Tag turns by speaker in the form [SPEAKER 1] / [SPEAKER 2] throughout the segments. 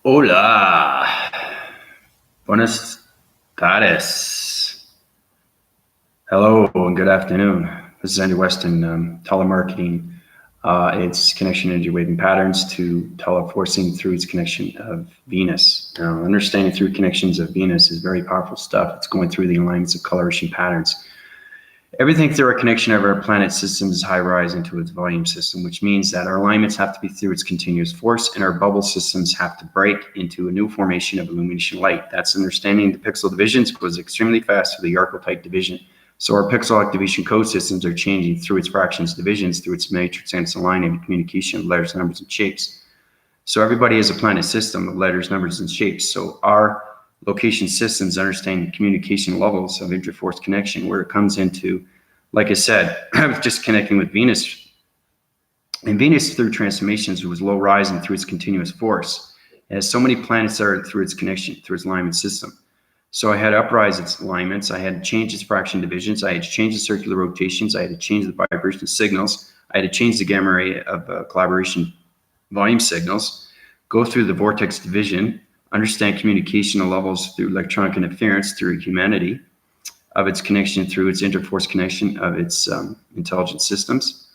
[SPEAKER 1] Hola, buenas tardes. Hello and good afternoon. This is Andy Weston, telemarketing. Its connection energy waving patterns to teleforcing through its connection of Venus. Now, understanding through connections of Venus is very powerful stuff. It's going through the alignments of coloration patterns. Everything through our connection of our planet system is high rise into its volume system, which means that our alignments have to be through its continuous force, and our bubble systems have to break into a new formation of illumination light. That's understanding the pixel divisions goes extremely fast through the archetype division. So our pixel activation code systems are changing through its fractions divisions, through its matrix and its alignment communication of letters, numbers, and shapes. So everybody has a planet system of letters, numbers, and shapes. So our location systems understand communication levels of interforce connection, where it comes into, like I said, I was just connecting with Venus. And Venus, through transformations, was low rising through its continuous force. It has so many planets that are through its connection, through its alignment system. So I had to uprise its alignments. I had to change its fraction divisions. I had to change the circular rotations. I had to change the vibration signals. I had to change the gamma ray of collaboration volume signals, go through the vortex division, understand communication levels through electronic interference, through humanity, of its connection, through its interforce connection of its intelligent systems.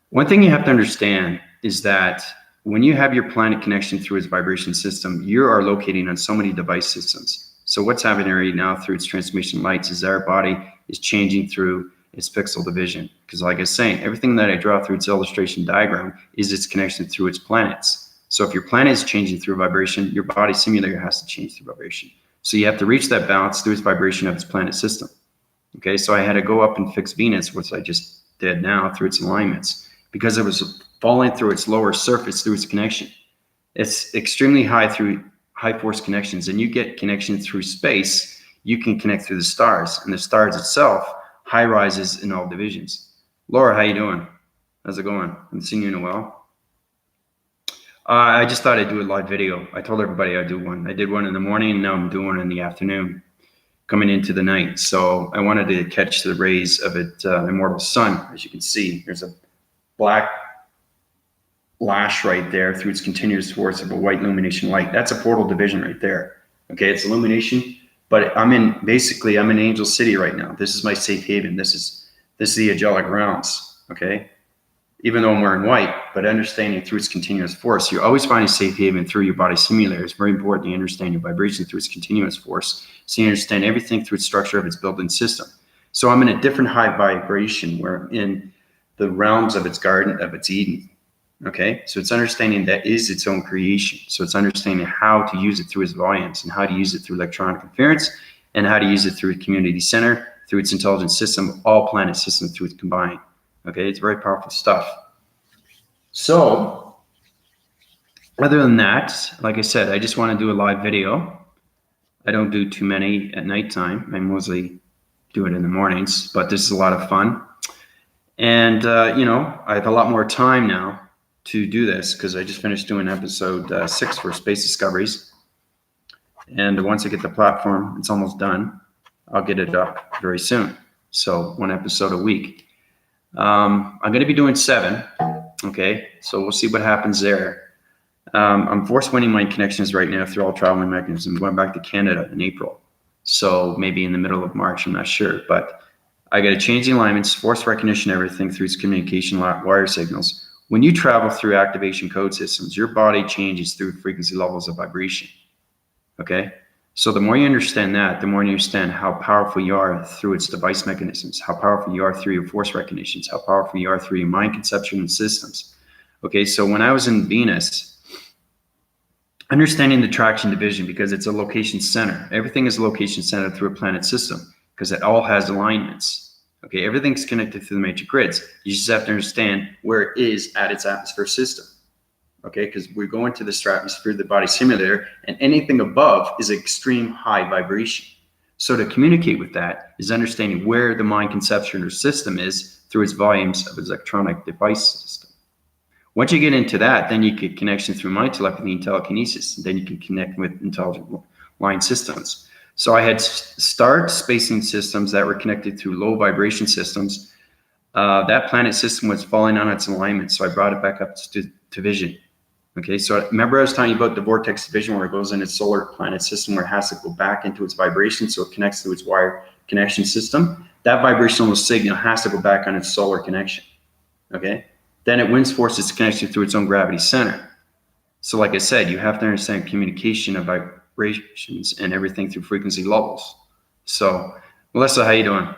[SPEAKER 1] One thing you have to understand is that when you have your planet connection through its vibration system, you are locating on so many device systems. So what's happening right now through its transformation lights is our body is changing through its pixel division. Because like I was saying, everything that I draw through its illustration diagram is its connection through its planets. So if your planet is changing through vibration, your body simulator has to change through vibration. So you have to reach that balance through its vibration of its planet system. Okay, so I had to go up and fix Venus, which I just did now, through its alignments, because it was falling through its lower surface through its connection. It's extremely high through high force connections, and you get connection through space. You can connect through the stars, and the stars itself high rises in all divisions. Laura, how you doing? How's it going? I haven't seen you in a while. I just thought I'd do a live video. I told everybody I'd do one. I did one in the morning, and now I'm doing one in the afternoon, coming into the night. So I wanted to catch the rays of its immortal sun. As you can see, there's a black lash right there through its continuous force of a white illumination light. That's a portal division right there. Okay, it's illumination, but I'm in Angel City right now. This is my safe haven. This is the angelic realms. Okay. Even though I'm wearing white, but understanding through its continuous force, you always find a safe haven through your body simulator. It's very important to understand your vibration through its continuous force, so you understand everything through its structure of its built-in system. So I'm in a different high vibration where I'm in the realms of its garden, of its Eden. Okay, so it's understanding that is its own creation. So it's understanding how to use it through its volumes, and how to use it through electronic interference, and how to use it through a community center, through its intelligent system, all planet systems through its combined. Okay, it's very powerful stuff. So, other than that, like I said, I just want to do a live video. I don't do too many at nighttime. I mostly do it in the mornings, but this is a lot of fun. And, I have a lot more time now to do this because I just finished doing episode 6 for Space Discoveries. And once I get the platform, it's almost done. I'll get it up very soon. So, one episode a week. I'm going to be doing 7. Okay, so we'll see what happens there. I'm force winning my connections right now through all traveling mechanisms. I'm going back to Canada in April. So maybe in the middle of March, I'm not sure. But I got to change the alignments, force recognition, everything through its communication wire signals. When you travel through activation code systems, your body changes through frequency levels of vibration. Okay? So the more you understand that, the more you understand how powerful you are through its device mechanisms, how powerful you are through your force recognitions, how powerful you are through your mind conception and systems. Okay, so when I was in Venus, understanding the traction division, because it's a location center. Everything is a location center through a planet system because it all has alignments. Okay, everything's connected through the matrix grids. You just have to understand where it is at its atmosphere system. Okay, because we're going to the stratosphere, the body simulator, and anything above is extreme high vibration. So to communicate with that is understanding where the mind conception or system is through its volumes of its electronic device system. Once you get into that, then you get connection through mind telepathy and telekinesis. And then you can connect with intelligent line systems. So I had start spacing systems that were connected through low vibration systems. That planet system was falling on its alignment, so I brought it back up to vision. Okay, so remember I was telling you about the vortex division where it goes in its solar planet system where it has to go back into its vibration so it connects to its wire connection system. That vibrational signal has to go back on its solar connection. Okay, then it winds force its connection through its own gravity center. So like I said, you have to understand communication of vibrations and everything through frequency levels. So Melissa, how you doing?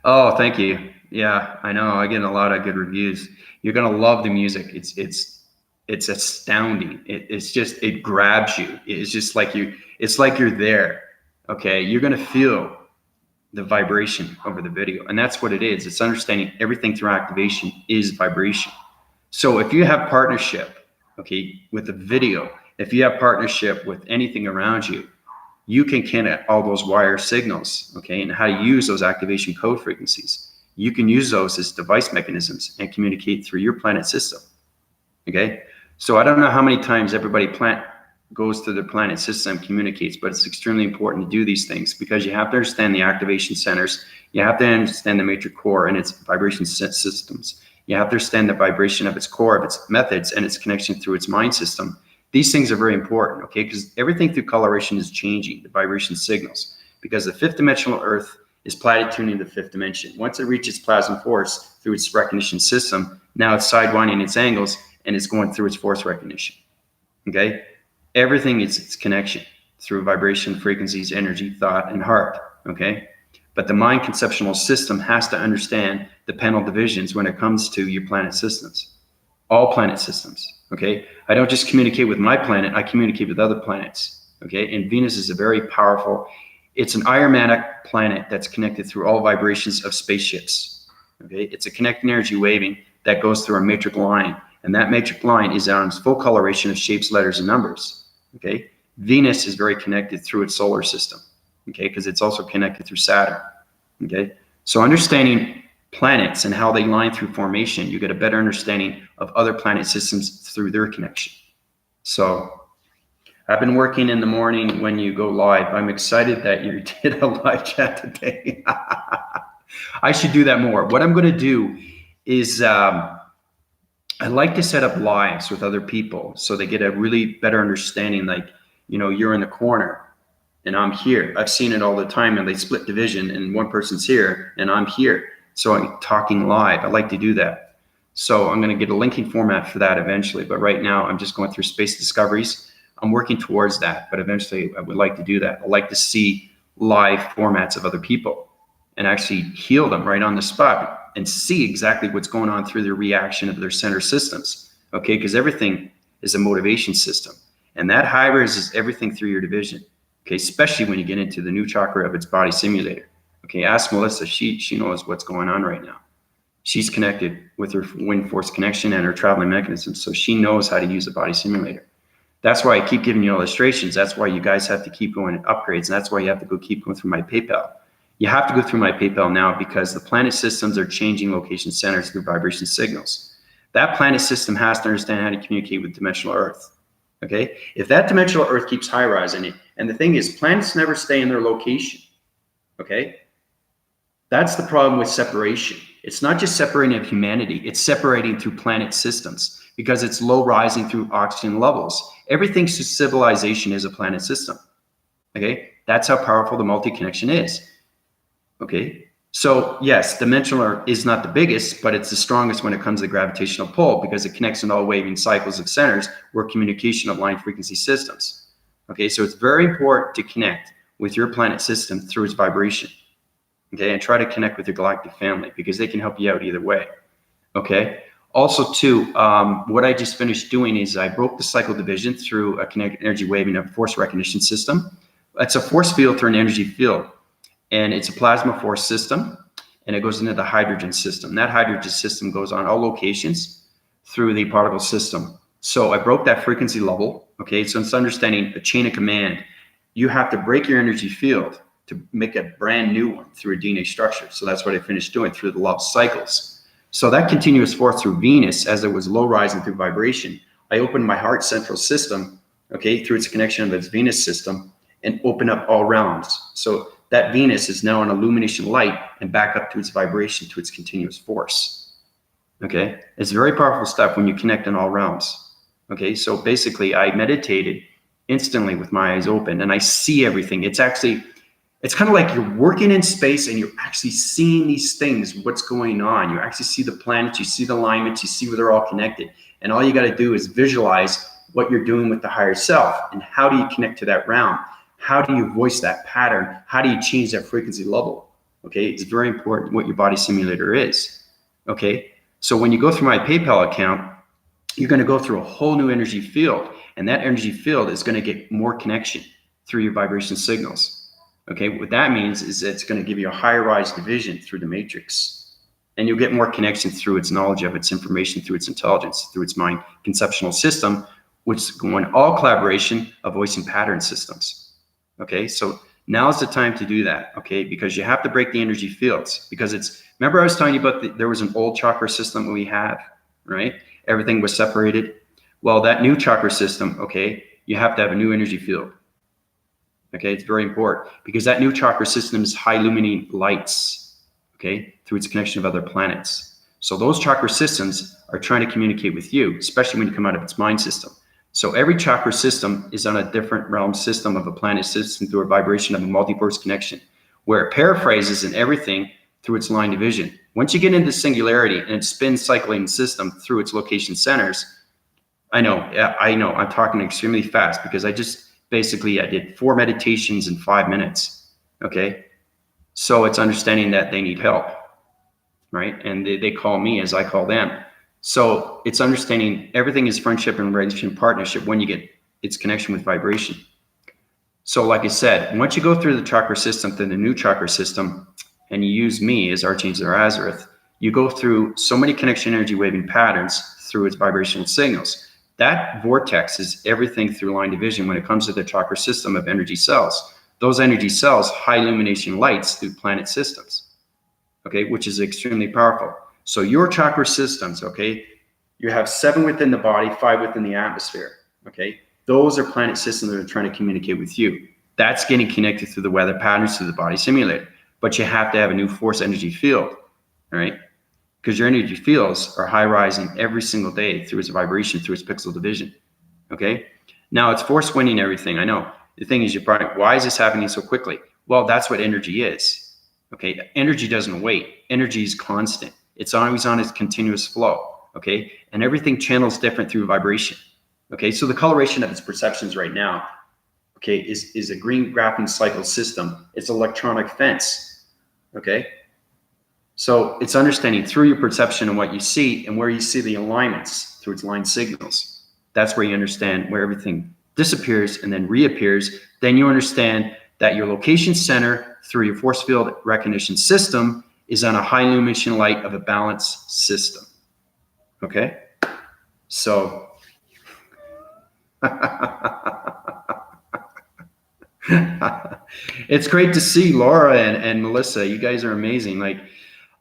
[SPEAKER 1] Oh, thank you. Yeah, I know. I get a lot of good reviews. You're gonna love the music. It's astounding. It's just it grabs you. It's just like you. It's like you're there. Okay, you're gonna feel the vibration over the video, and that's what it is. It's understanding everything through activation is vibration. So if you have partnership, okay, with the video, if you have partnership with anything around you, you can connect all those wire signals, okay, and how to use those activation code frequencies. You can use those as device mechanisms and communicate through your planet system, okay? So I don't know how many times everybody goes through the planet system, communicates, but it's extremely important to do these things because you have to understand the activation centers. You have to understand the matrix core and its vibration systems. You have to understand the vibration of its core, of its methods, and its connection through its mind system. These things are very important, okay? Because everything through coloration is changing, the vibration signals, because the fifth dimensional Earth is platituning the fifth dimension. Once it reaches plasma force through its recognition system, now it's sidewinding its angles and it's going through its force recognition, okay? Everything is its connection through vibration, frequencies, energy, thought, and heart, okay? But the mind conceptual system has to understand the panel divisions when it comes to your planet systems, all planet systems. Okay, I don't just communicate with my planet, I communicate with other planets. Okay, and Venus is a very powerful, it's an Ironmanic planet that's connected through all vibrations of spaceships. Okay, it's a connecting energy waving that goes through a matrix line, and that matrix line is on its full coloration of shapes, letters, and numbers. Okay, Venus is very connected through its solar system. Okay, because it's also connected through Saturn. Okay, so understanding planets and how they line through formation, you get a better understanding of other planet systems through their connection. So I've been working in the morning when you go live. I'm excited that you did a live chat today. I should do that more. What I'm going to do is I like to set up lives with other people so they get a really better understanding, like, you know, you're in the corner and I'm here. I've seen it all the time, and they split division and one person's here and I'm here. So I'm talking live. I like to do that. So I'm going to get a linking format for that eventually. But right now I'm just going through space discoveries. I'm working towards that, but eventually I would like to do that. I like to see live formats of other people and actually heal them right on the spot and see exactly what's going on through their reaction of their center systems. Okay, because everything is a motivation system. And that high-res is everything through your division. Okay, especially when you get into the new chakra of its body simulator. Okay, ask Melissa. She knows what's going on right now. She's connected with her wind force connection and her traveling mechanism, so she knows how to use a body simulator. That's why I keep giving you illustrations. That's why you guys have to keep going in upgrades, and that's why you have to keep going through my PayPal. You have to go through my PayPal now because the planet systems are changing location centers through vibration signals. That planet system has to understand how to communicate with dimensional Earth. Okay, if that dimensional Earth keeps high rising, and the thing is, planets never stay in their location. Okay. That's the problem with separation. It's not just separating of humanity, it's separating through planet systems because it's low rising through oxygen levels. Everything to civilization is a planet system. Okay, that's how powerful the multi-connection is. Okay, so yes, dimensional is not the biggest, but it's the strongest when it comes to the gravitational pull because it connects in all waving cycles of centers where communication of line frequency systems. Okay, so it's very important to connect with your planet system through its vibration. Okay, and try to connect with your galactic family because they can help you out either way. Okay, also too, what I just finished doing is I broke the cycle division through a kinetic energy waving of force recognition system. It's a force field through an energy field, and it's a plasma force system, and it goes into the hydrogen system. That hydrogen system goes on all locations through the particle system. So I broke that frequency level. Okay, so it's understanding a chain of command. You have to break your energy field to make a brand new one through a DNA structure. So that's what I finished doing through the law of cycles. So that continuous force through Venus, as it was low rising through vibration, I opened my heart central system, okay, through its connection of its Venus system, and open up all realms. So that Venus is now an illumination light and back up to its vibration, to its continuous force. Okay. It's very powerful stuff when you connect in all realms. Okay. So basically, I meditated instantly with my eyes open and I see everything. It's kind of like you're working in space and you're actually seeing these things, what's going on. You actually see the planets, you see the alignments, you see where they're all connected. And all you got to do is visualize what you're doing with the higher self and how do you connect to that realm? How do you voice that pattern? How do you change that frequency level? Okay, it's very important what your body simulator is. Okay, so when you go through my PayPal account, you're going to go through a whole new energy field, and that energy field is going to get more connection through your vibration signals. Okay, what that means is it's going to give you a higher rise division through the matrix, and you'll get more connection through its knowledge of its information, through its intelligence, through its mind conceptual system, which is going all collaboration of voice and pattern systems. Okay, so now's the time to do that. Okay, because you have to break the energy fields. Because remember I was telling you about there was an old chakra system that we have, right? Everything was separated. Well, that new chakra system, okay, you have to have a new energy field. Okay, it's very important because that new chakra system is high illuminating lights, okay, through its connection of other planets. So those chakra systems are trying to communicate with you, especially when you come out of its mind system. So every chakra system is on a different realm system of a planet system through a vibration of a multiverse connection, where it paraphrases in everything through its line division. Once you get into singularity and it spins cycling system through its location centers, I know, I'm talking extremely fast because I did 4 meditations in 5 minutes. Okay. So it's understanding that they need help, right? And they call me as I call them. So it's understanding everything is friendship and relationship partnership when you get its connection with vibration. So like I said, once you go through the chakra system, then the new chakra system, and you use me as Archangel Azareth, you go through so many connection energy waving patterns through its vibrational signals. That vortex is everything through line division when it comes to the chakra system of energy cells. Those energy cells, high illumination lights through planet systems, okay, which is extremely powerful. So your chakra systems, okay, you have 7 within the body, 5 within the atmosphere, okay? Those are planet systems that are trying to communicate with you. That's getting connected through the weather patterns through the body simulator. But you have to have a new force energy field, all right? Because your energy fields are high rising every single day through its vibration, through its pixel division, okay? Now it's force winning everything, I know. The thing is, you're probably, why is this happening so quickly? Well, that's what energy is, okay? Energy doesn't wait. Energy is constant. It's always on its continuous flow, okay? And everything channels different through vibration, okay? So the coloration of its perceptions right now, okay, is a green graphing cycle system. It's electronic fence, okay? So it's understanding through your perception and what you see and where you see the alignments through its line signals. That's where you understand where everything disappears and then reappears. Then you understand that your location center through your force field recognition system is on a high illumination light of a balanced system. Okay? So it's great to see Laura and Melissa. You guys are amazing. Like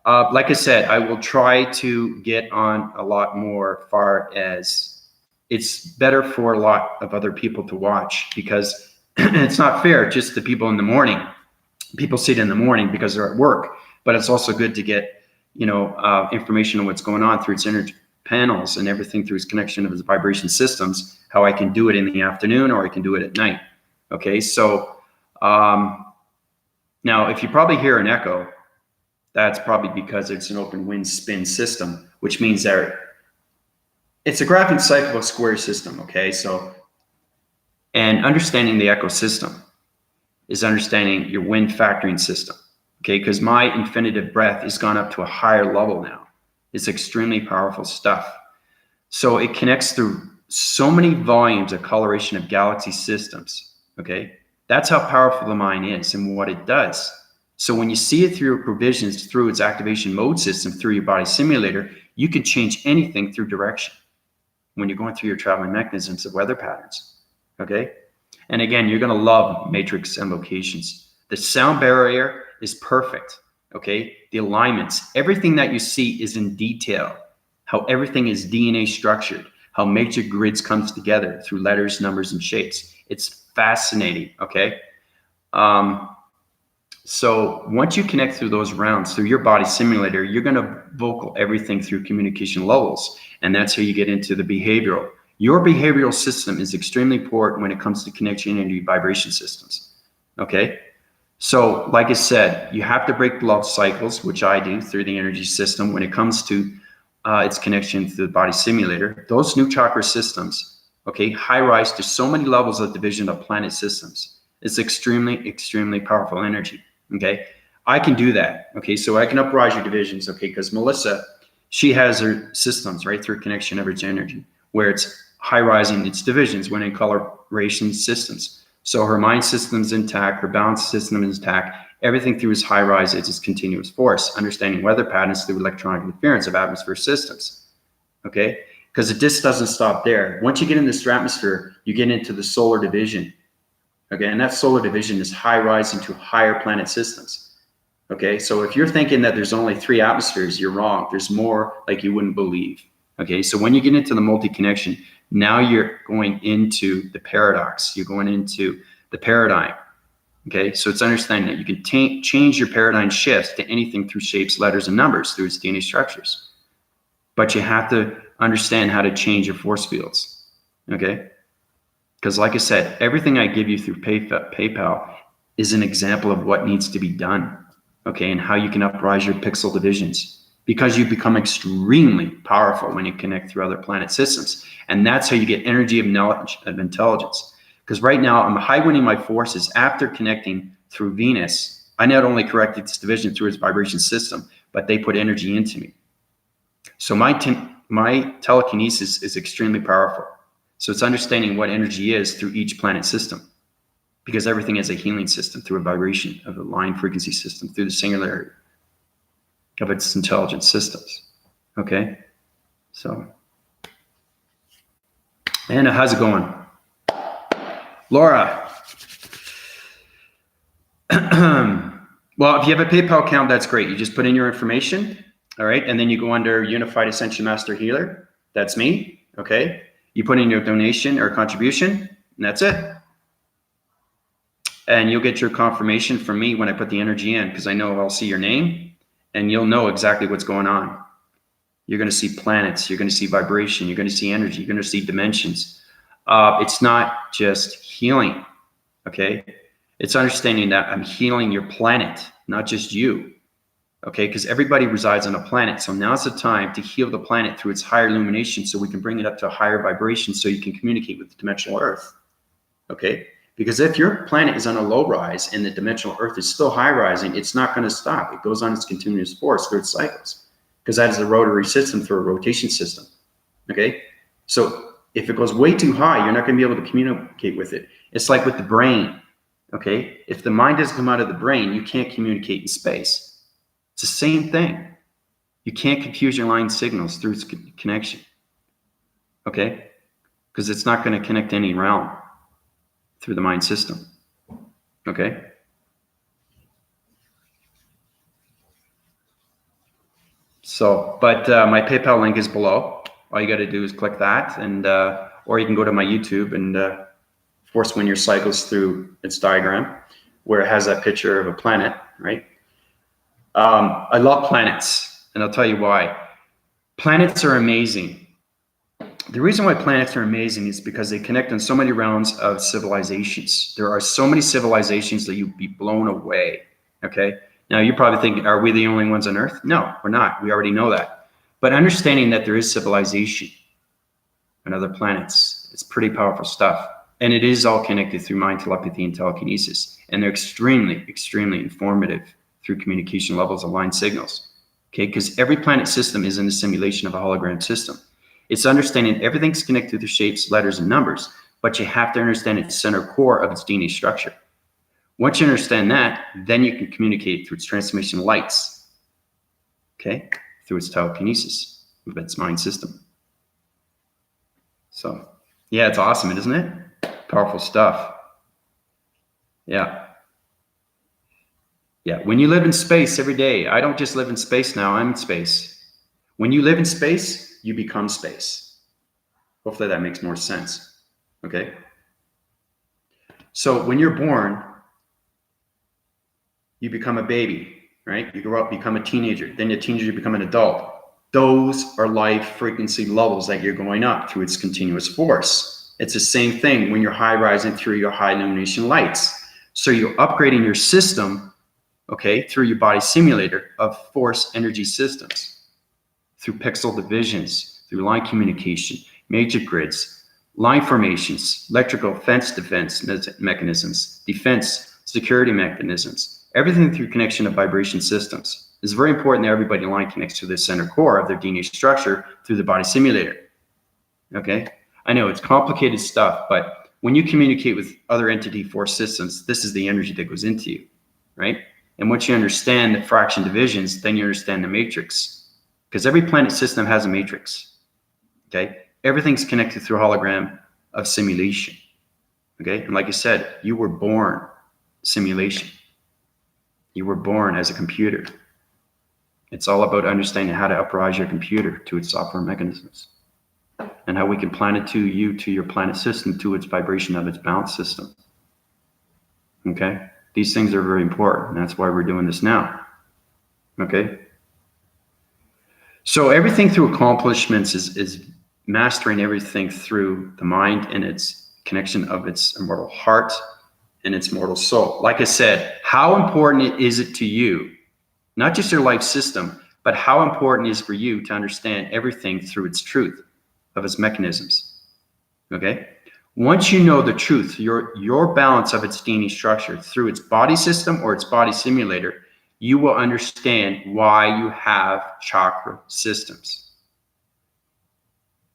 [SPEAKER 1] I said, I will try to get on a lot more far as it's better for a lot of other people to watch because it's not fair just to people in the morning. People see it in the morning because they're at work, but it's also good to get, information on what's going on through its energy panels and everything through its connection of its vibration systems, how I can do it in the afternoon or I can do it at night. Okay. So, now if you probably hear an echo, that's probably because it's an open wind spin system, which means that it's a graphing cycle square system. Okay. So, and understanding the ecosystem is understanding your wind factoring system. Okay. Because my infinitive breath has gone up to a higher level now. It's extremely powerful stuff. So it connects through so many volumes of coloration of galaxy systems. Okay. That's how powerful the mind is and what it does. So when you see it through your provisions, through its activation mode system, through your body simulator, you can change anything through direction when you're going through your traveling mechanisms of weather patterns. Okay. And again, you're going to love matrix and locations. The sound barrier is perfect. Okay. The alignments, everything that you see is in detail, how everything is DNA structured, how major grids comes together through letters, numbers, and shapes. It's fascinating. Okay. So once you connect through those rounds, through your body simulator, you're going to vocal everything through communication levels. And that's how you get into the behavioral. Your behavioral system is extremely important when it comes to connection energy vibration systems. Okay? So like I said, you have to break love cycles, which I do through the energy system when it comes to its connection to the body simulator. Those new chakra systems, okay, high rise to so many levels of division of planet systems. It's extremely, extremely powerful energy. Okay, I can do that. Okay, so I can uprise your divisions. Okay, because Melissa, she has her systems right through connection of its energy, where it's high rising its divisions when in coloration systems. So her mind system is intact, her balance system is intact. Everything through is high rise, it's its continuous force, understanding weather patterns through electronic interference of atmosphere systems. Okay, because it just doesn't stop there. Once you get in the stratosphere, you get into the solar division. Okay, and that solar division is high rise into higher planet systems. Okay, so if you're thinking that there's only 3 atmospheres, you're wrong. There's more like you wouldn't believe. Okay, so when you get into the multi-connection, now you're going into the paradox. You're going into the paradigm. Okay, so it's understanding that you can change your paradigm shifts to anything through shapes, letters, and numbers through its DNA structures. But you have to understand how to change your force fields. Okay? Because like I said, everything I give you through PayPal is an example of what needs to be done, okay, and how you can uprise your pixel divisions, because you become extremely powerful when you connect through other planet systems. And that's how you get energy of knowledge, of intelligence. Because right now, I'm high-winding my forces after connecting through Venus. I not only corrected this division through its vibration system, but they put energy into me. So my telekinesis is extremely powerful. So it's understanding what energy is through each planet system, because everything is a healing system through a vibration of a line frequency system through the singularity of its intelligent systems. Okay, so Anna, how's it going? Laura. Well, if you have a PayPal account, that's great. You just put in your information, all right, and then you go under Unified Ascension Master Healer. That's me. Okay. You put in your donation or contribution, and that's it. And you'll get your confirmation from me when I put the energy in, because I know I'll see your name, and you'll know exactly what's going on. You're going to see planets. You're going to see vibration. You're going to see energy. You're going to see dimensions. It's not just healing, okay? It's understanding that I'm healing your planet, not just you, okay? Because everybody resides on a planet. So now's the time to heal the planet through its higher illumination, so we can bring it up to a higher vibration, so you can communicate with the dimensional Earth, okay? Because if your planet is on a low rise and the dimensional Earth is still high rising, it's not going to stop. It goes on its continuous force through its cycles, because that is a rotary system through a rotation system, okay? So if it goes way too high, you're not going to be able to communicate with it. It's like with the brain, okay? If the mind doesn't come out of the brain, you can't communicate in space. It's the same thing. You can't confuse your line signals through its connection, okay? Because it's not going to connect to any realm through the mind system, okay? So, but my PayPal link is below. All you got to do is click that, and or you can go to my YouTube and force win your cycles through its diagram, where it has that picture of a planet, right? I love planets, and I'll tell you why. Planets are amazing. The reason why planets are amazing is because they connect on so many realms of civilizations. There are so many civilizations that you'd be blown away, okay? Now, you're probably thinking, are we the only ones on Earth? No, we're not. We already know that. But understanding that there is civilization on other planets, it's pretty powerful stuff. And it is all connected through mind, telepathy, and telekinesis. And they're extremely, extremely informative through communication levels of line signals, okay? Because every planet system is in a simulation of a hologram system. It's understanding everything's connected through shapes, letters, and numbers, but you have to understand its center core of its DNA structure. Once you understand that, then you can communicate through its transformation lights, okay, through its telekinesis of its mind system. So, yeah, it's awesome, isn't it? Powerful stuff. Yeah. Yeah, when you live in space every day, I don't just live in space now, I'm in space. When you live in space, you become space. Hopefully that makes more sense, okay? So when you're born, You become a baby, right? You grow up, become a teenager. Then a teenager, you become an adult. Those are life frequency levels that you're going up through its continuous force. It's the same thing when you're high rising through your high illumination lights. So you're upgrading your system, okay, through your body simulator of force energy systems, through pixel divisions, through line communication, major grids, line formations, electrical defense mechanisms, defense security mechanisms, everything through connection of vibration systems. It's very important that everybody line connects to the center core of their DNA structure through the body simulator. Okay? I know it's complicated stuff, but when you communicate with other entity force systems, this is the energy that goes into you, right? And once you understand the fraction divisions, then you understand the matrix. Because every planet system has a matrix. Okay? Everything's connected through a hologram of simulation. Okay? And like I said, you were born simulation. You were born as a computer. It's all about understanding how to uprise your computer to its software mechanisms and how we can planet to you, to your planet system, to its vibration of its balance system. Okay? These things are very important. And that's why we're doing this now. Okay? So everything through accomplishments is mastering everything through the mind and its connection of its immortal heart and its mortal soul. Like I said, how important is it to you, not just your life system, but how important it is for you to understand everything through its truth of its mechanisms? Okay? Once you know the truth, your balance of its DNA structure through its body system or its body simulator, you will understand why you have chakra systems.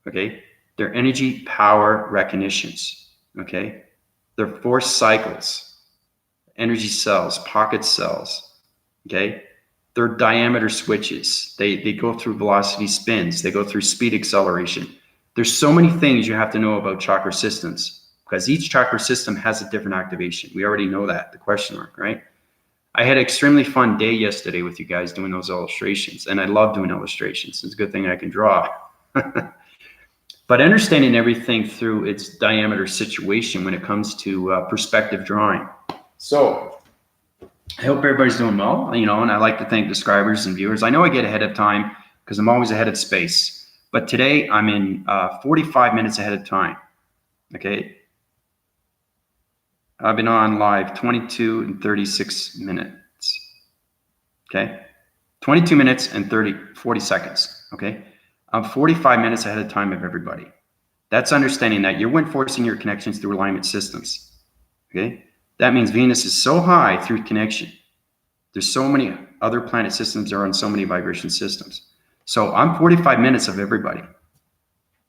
[SPEAKER 1] Okay? They're energy power recognitions. Okay? They're force cycles, energy cells, pocket cells. Okay? They're diameter switches. They go through velocity spins. They go through speed acceleration. There's so many things you have to know about chakra systems because each chakra system has a different activation. We already know that, the question mark, right? I had an extremely fun day yesterday with you guys doing those illustrations, and I love doing illustrations. It's a good thing I can draw. But understanding everything through its diameter situation when it comes to perspective drawing. So I hope everybody's doing well, and I like to thank the subscribers and viewers. I know I get ahead of time because I'm always ahead of space, but today I'm in 45 minutes ahead of time. Okay. I've been on live 22 and 36 minutes. Okay. 22 minutes and 40 seconds. Okay. I'm 45 minutes ahead of time of everybody. That's understanding that you're wind forcing your connections through alignment systems. Okay. That means Venus is so high through connection. There's so many other planet systems that are on so many vibration systems. So I'm 45 minutes of everybody.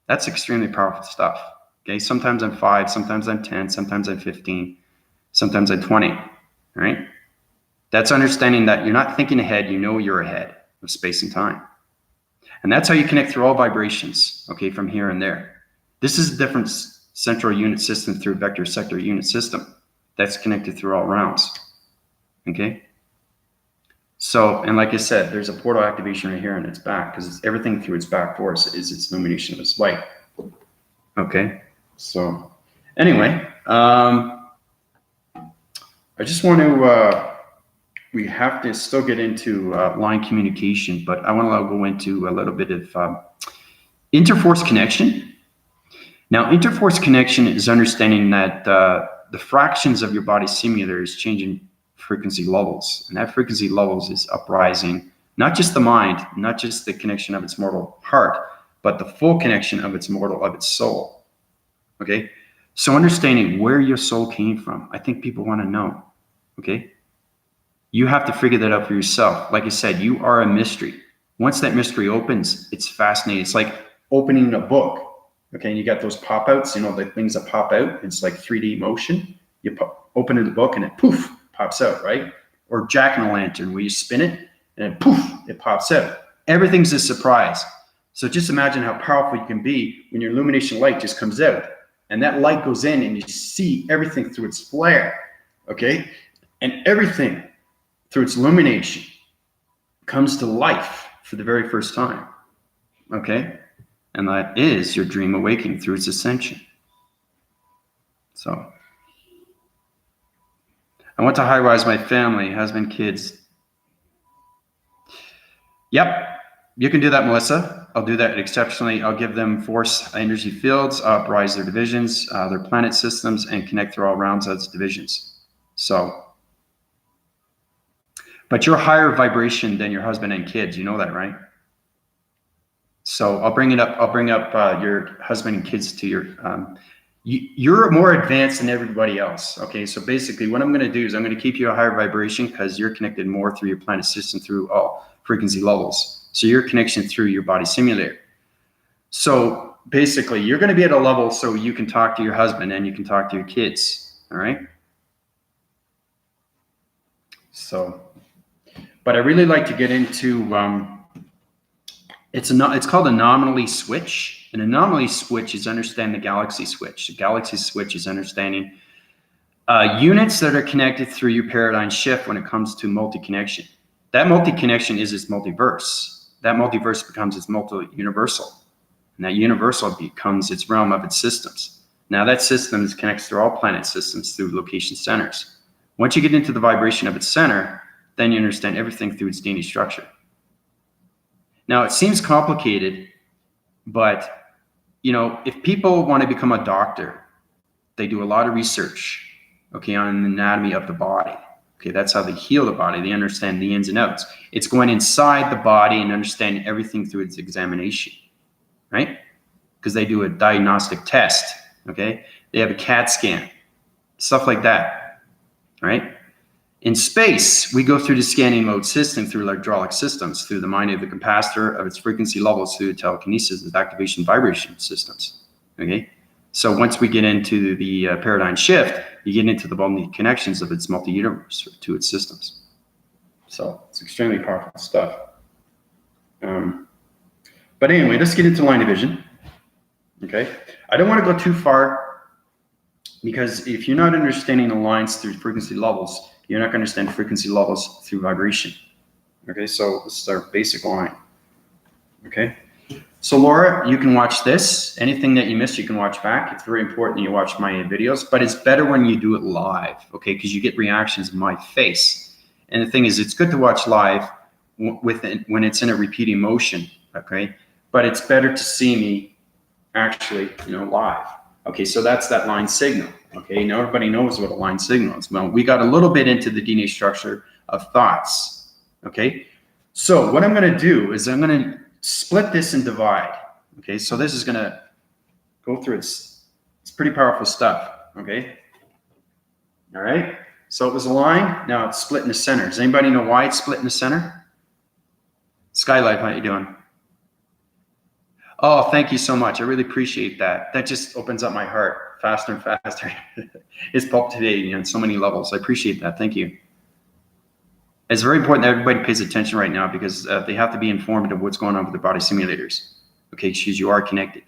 [SPEAKER 1] That's extremely powerful stuff. Okay. Sometimes I'm 5, sometimes I'm 10, sometimes I'm 15, sometimes I'm 20. All right. That's understanding that you're not thinking ahead. You're ahead of space and time. And that's how you connect through all vibrations, okay, from here and there. This is a different central unit system through vector sector unit system that's connected through all realms, okay? So, and like I said, there's a portal activation right here in its back because everything through its back force is its illumination of its light, okay? So, anyway, I just want to... we have to still get into line communication, but I want to go into a little bit of interforce connection. Now, interforce connection is understanding that the fractions of your body simulator is changing frequency levels, and that frequency levels is uprising, not just the mind, not just the connection of its mortal heart, but the full connection of its soul. Okay, so understanding where your soul came from, I think people want to know. Okay. You have to figure that out for yourself. Like I said, you are a mystery. Once that mystery opens, it's fascinating. It's like opening a book. Okay, and you got those pop-outs, the things that pop out. It's like 3D motion. You open the book and it poof, pops out, right? Or jack-o'-lantern where you spin it and then poof, it pops out. Everything's a surprise. So just imagine how powerful you can be when your illumination light just comes out. And that light goes in and you see everything through its flare. Okay? And everything through its illumination comes to life for the very first time. Okay? And that is your dream awakening through its ascension. So I want to high-rise my family, husband, kids. Yep, you can do that, Melissa. I'll do that exceptionally. I'll give them force energy fields, uprise their divisions, their planet systems, and connect through all realms of divisions. So, but you're higher vibration than your husband and kids. You know that, right? So I'll bring it up. I'll bring up your husband and kids to your. You're more advanced than everybody else. Okay, so basically, what I'm going to do is I'm going to keep you a higher vibration because you're connected more through your planet system through all frequency levels. So your connection through your body simulator. So basically, you're going to be at a level so you can talk to your husband and you can talk to your kids. All right. So, but I really like to get into. It's called anomaly switch. An anomaly switch is understanding the galaxy switch. The galaxy switch is understanding units that are connected through your paradigm shift when it comes to multi-connection. That multi-connection is its multiverse. That multiverse becomes its multi-universal. And that universal becomes its realm of its systems. Now that system connects through all planet systems through location centers. Once you get into the vibration of its center, then you understand everything through its DNA structure. Now it seems complicated, but you know, if people want to become a doctor, they do a lot of research, okay, on the anatomy of the body. Okay, that's how they heal the body. They understand the ins and outs. It's going inside the body and understanding everything through its examination, right? Because they do a diagnostic test, okay? They have a CAT scan, stuff like that, right? In space, we go through the scanning mode system through hydraulic systems, through the mind of the capacitor of its frequency levels, through telekinesis, its activation vibration systems, okay? So once we get into the paradigm shift, you get into the multi-connections of its multi-universe to its systems. So it's extremely powerful stuff. But anyway, let's get into line division, okay? I don't want to go too far because if you're not understanding the lines through frequency levels, you're not going to understand frequency levels through vibration. Okay, so this is our basic line. Okay, so Laura, you can watch this. Anything that you missed, you can watch back. It's very important that you watch my videos, but it's better when you do it live, okay, because you get reactions in my face. And the thing is, it's good to watch live when it's in a repeating motion, okay, but it's better to see me actually, live. Okay, so that's that line signal. Okay, now everybody knows what a line signal is. Well, we got a little bit into the DNA structure of thoughts. Okay, so what I'm going to do is I'm going to split this and divide. Okay, so this is going to go through it's pretty powerful stuff. Okay, all right. So it was a line. Now it's split in the center. Does anybody know why it's split in the center? Skylight, how you doing? Oh, thank you so much. I really appreciate that. That just opens up my heart faster and faster. It's palpitating on so many levels. I appreciate that. Thank you. It's very important that everybody pays attention right now because they have to be informed of what's going on with their body simulators. Okay, because you are connected.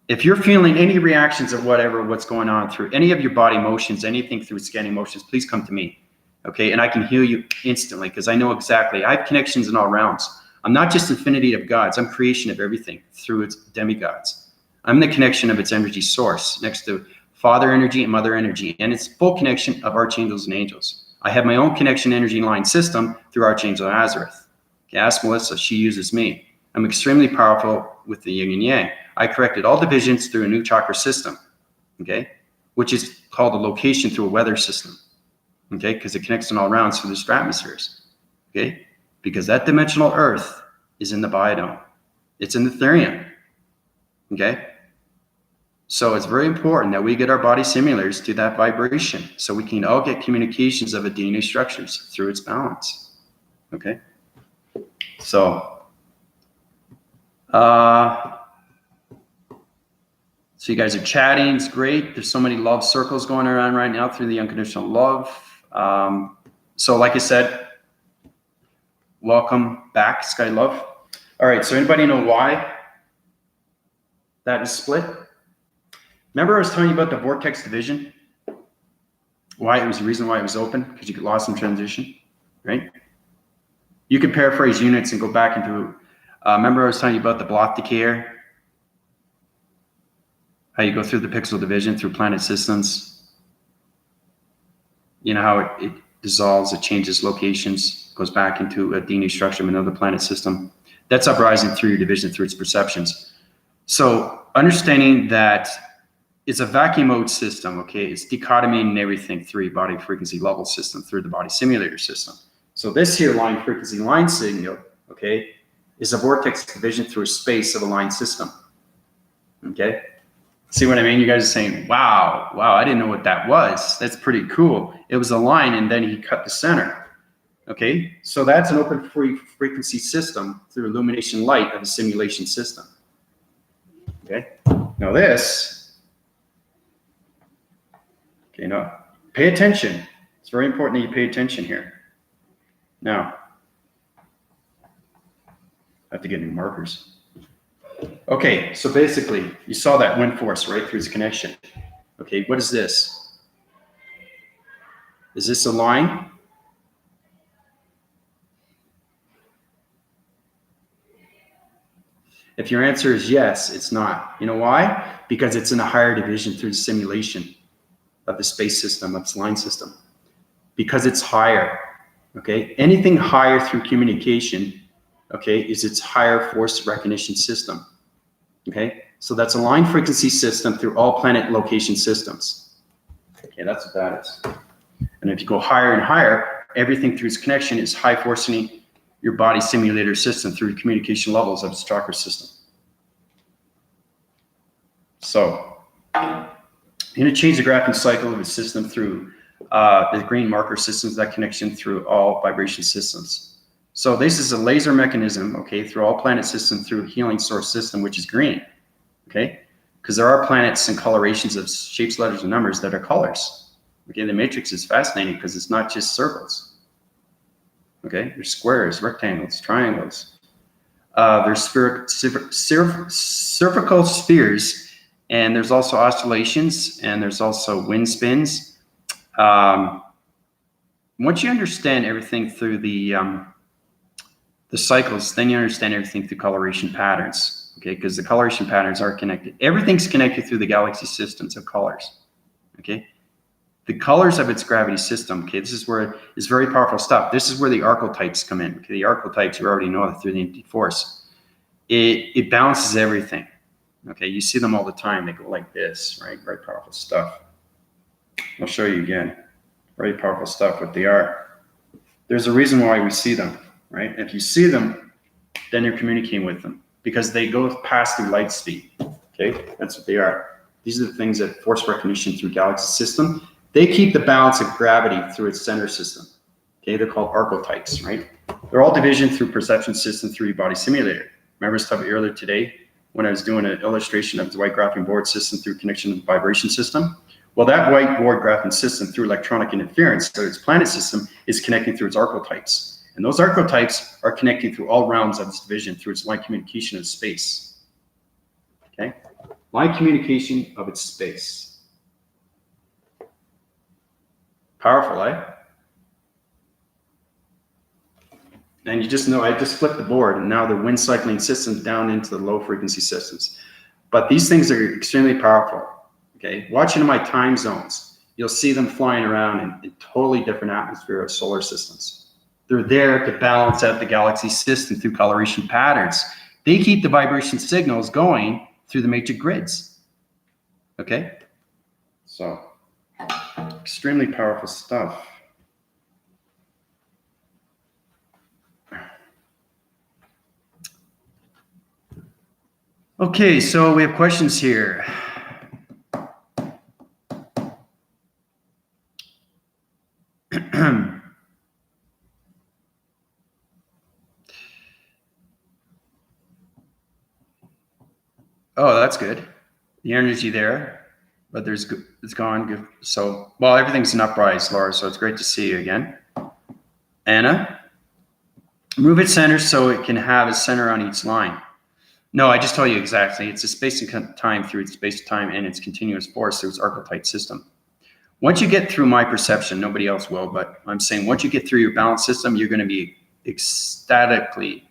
[SPEAKER 1] If you're feeling any reactions of what's going on through any of your body motions, anything through scanning motions, please come to me. Okay, and I can heal you instantly because I know exactly. I have connections in all realms. I'm not just infinity of gods. I'm creation of everything through its demigods. I'm the connection of its energy source next to father energy and mother energy, and it's full connection of archangels and angels. I have my own connection energy line system through Archangel Azareth. Okay, ask Melissa, she uses me. I'm extremely powerful with the yin and yang. I corrected all divisions through a new chakra system, okay, which is called a location through a weather system, okay, because it connects on all rounds through the stratospheres, okay. Because that dimensional earth is in the biodome. It's in the therium, okay? So it's very important that we get our body simulators to that vibration so we can all get communications of a DNA structures through its balance, okay? So, so you guys are chatting, it's great. There's so many love circles going around right now through the unconditional love. So like I said, welcome back, Sky Love. All right, so anybody know why that is split? Remember I was telling you about the vortex division? Why it was the reason why it was open? Because you get lost in transition, right? You can paraphrase units and go back into, remember I was telling you about the block decay, how you go through the pixel division through planet systems. You know how it dissolves, it changes locations, goes back into a DNA structure of another planet system. That's uprising through your division, through its perceptions. So understanding that it's a vacuum mode system, okay? It's dichotomying everything through your body frequency level system, through the body simulator system. So this here line frequency line signal, okay, is a vortex division through a space of a line system, okay? See what I mean? You guys are saying, wow, I didn't know what that was. That's pretty cool. It was a line and then he cut the center. Okay, so that's an open frequency system through illumination light of a simulation system. Okay, now this, okay, now pay attention. It's very important that you pay attention here. Now, I have to get new markers. Okay, so basically, you saw that wind force right through its connection. Okay, what is this? Is this a line? If your answer is yes, it's not. You know why? Because it's in a higher division through the simulation of the space system, of its line system. Because it's higher, okay? Anything higher through communication, okay, is its higher force recognition system, okay? So that's a line frequency system through all planet location systems. Okay, that's what that is. And if you go higher and higher, everything through its connection is high forcing your body simulator system through communication levels of its chakra system. So, you're going to change the graphing cycle of the system through the green marker systems, that connection through all vibration systems. So this is a laser mechanism, okay, through all planet system, through healing source system, which is green, okay? Because there are planets and colorations of shapes, letters, and numbers that are colors. Okay, the matrix is fascinating because it's not just circles. Okay, there's squares, rectangles, triangles. There's spherical spheres, and there's also oscillations, and there's also wind spins. Once you understand everything through the cycles, then you understand everything through coloration patterns. Okay, because the coloration patterns are connected. Everything's connected through the galaxy systems of colors. Okay. The colors of its gravity system, okay, this is where it's very powerful stuff. This is where the archetypes come in. Okay, the archetypes, you already know through the empty force. It balances everything. Okay, you see them all the time. They go like this, right? Very powerful stuff. I'll show you again. Very powerful stuff, what they are. There's a reason why we see them, right? If you see them, then you're communicating with them because they go past through light speed. Okay, that's what they are. These are the things that force recognition through galaxy system. They keep the balance of gravity through its center system. Okay, they're called archetypes, right? They're all division through perception system through your body simulator. Remember I was talking earlier today when I was doing an illustration of the white graphing board system through connection to the vibration system? Well, that white board graphing system through electronic interference, so its planet system is connecting through its archetypes. And those archetypes are connecting through all realms of its division through its light communication of space. Okay, light communication of its space. Powerful, eh? And you just know, I just flipped the board and now the wind cycling systems down into the low frequency systems. But these things are extremely powerful, okay? Watching my time zones, you'll see them flying around in totally different atmosphere of solar systems. They're there to balance out the galaxy system through coloration patterns. They keep the vibration signals going through the matrix grids, okay? So, extremely powerful stuff. Okay, so we have questions here. Oh, that's good. The energy there, but it's gone. So, well, everything's an uprise, Laura, so it's great to see you again. Anna, move its center so it can have a center on each line. No, I just told you exactly. It's a space and time through its space time and its continuous force through its archetype system. Once you get through my perception, nobody else will, but I'm saying once you get through your balance system, you're going to be ecstatically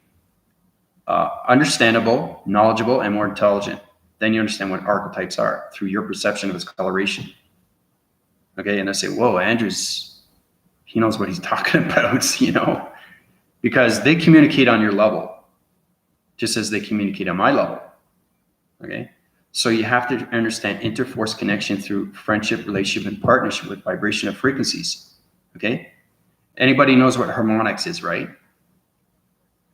[SPEAKER 1] understandable, knowledgeable, and more intelligent. Then you understand what archetypes are through your perception of its coloration. Okay, and I say, whoa, Andrew's he knows what he's talking about, you know, because they communicate on your level, just as they communicate on my level. Okay. So you have to understand interforce connection through friendship, relationship, and partnership with vibration of frequencies. Okay. Anybody knows what harmonics is, right?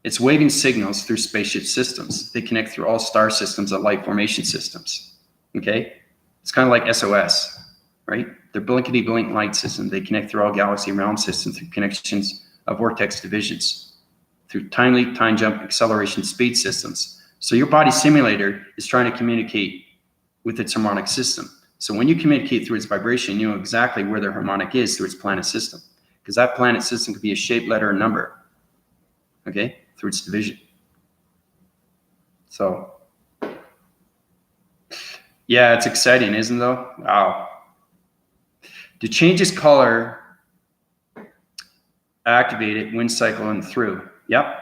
[SPEAKER 1] It's waving signals through spaceship systems. They connect through all star systems and light formation systems. Okay. It's kind of like SOS, right? They're blinkety blink light system. They connect through all galaxy realm systems through connections of vortex divisions, through time leap, time jump, acceleration, speed systems. So your body simulator is trying to communicate with its harmonic system. So when you communicate through its vibration, you know exactly where the harmonic is through its planet system, because that planet system could be a shape, letter, or number, okay, through its division. So, yeah, it's exciting, isn't it though? Wow. To change its color, activate it, wind cycle, and through. Yep.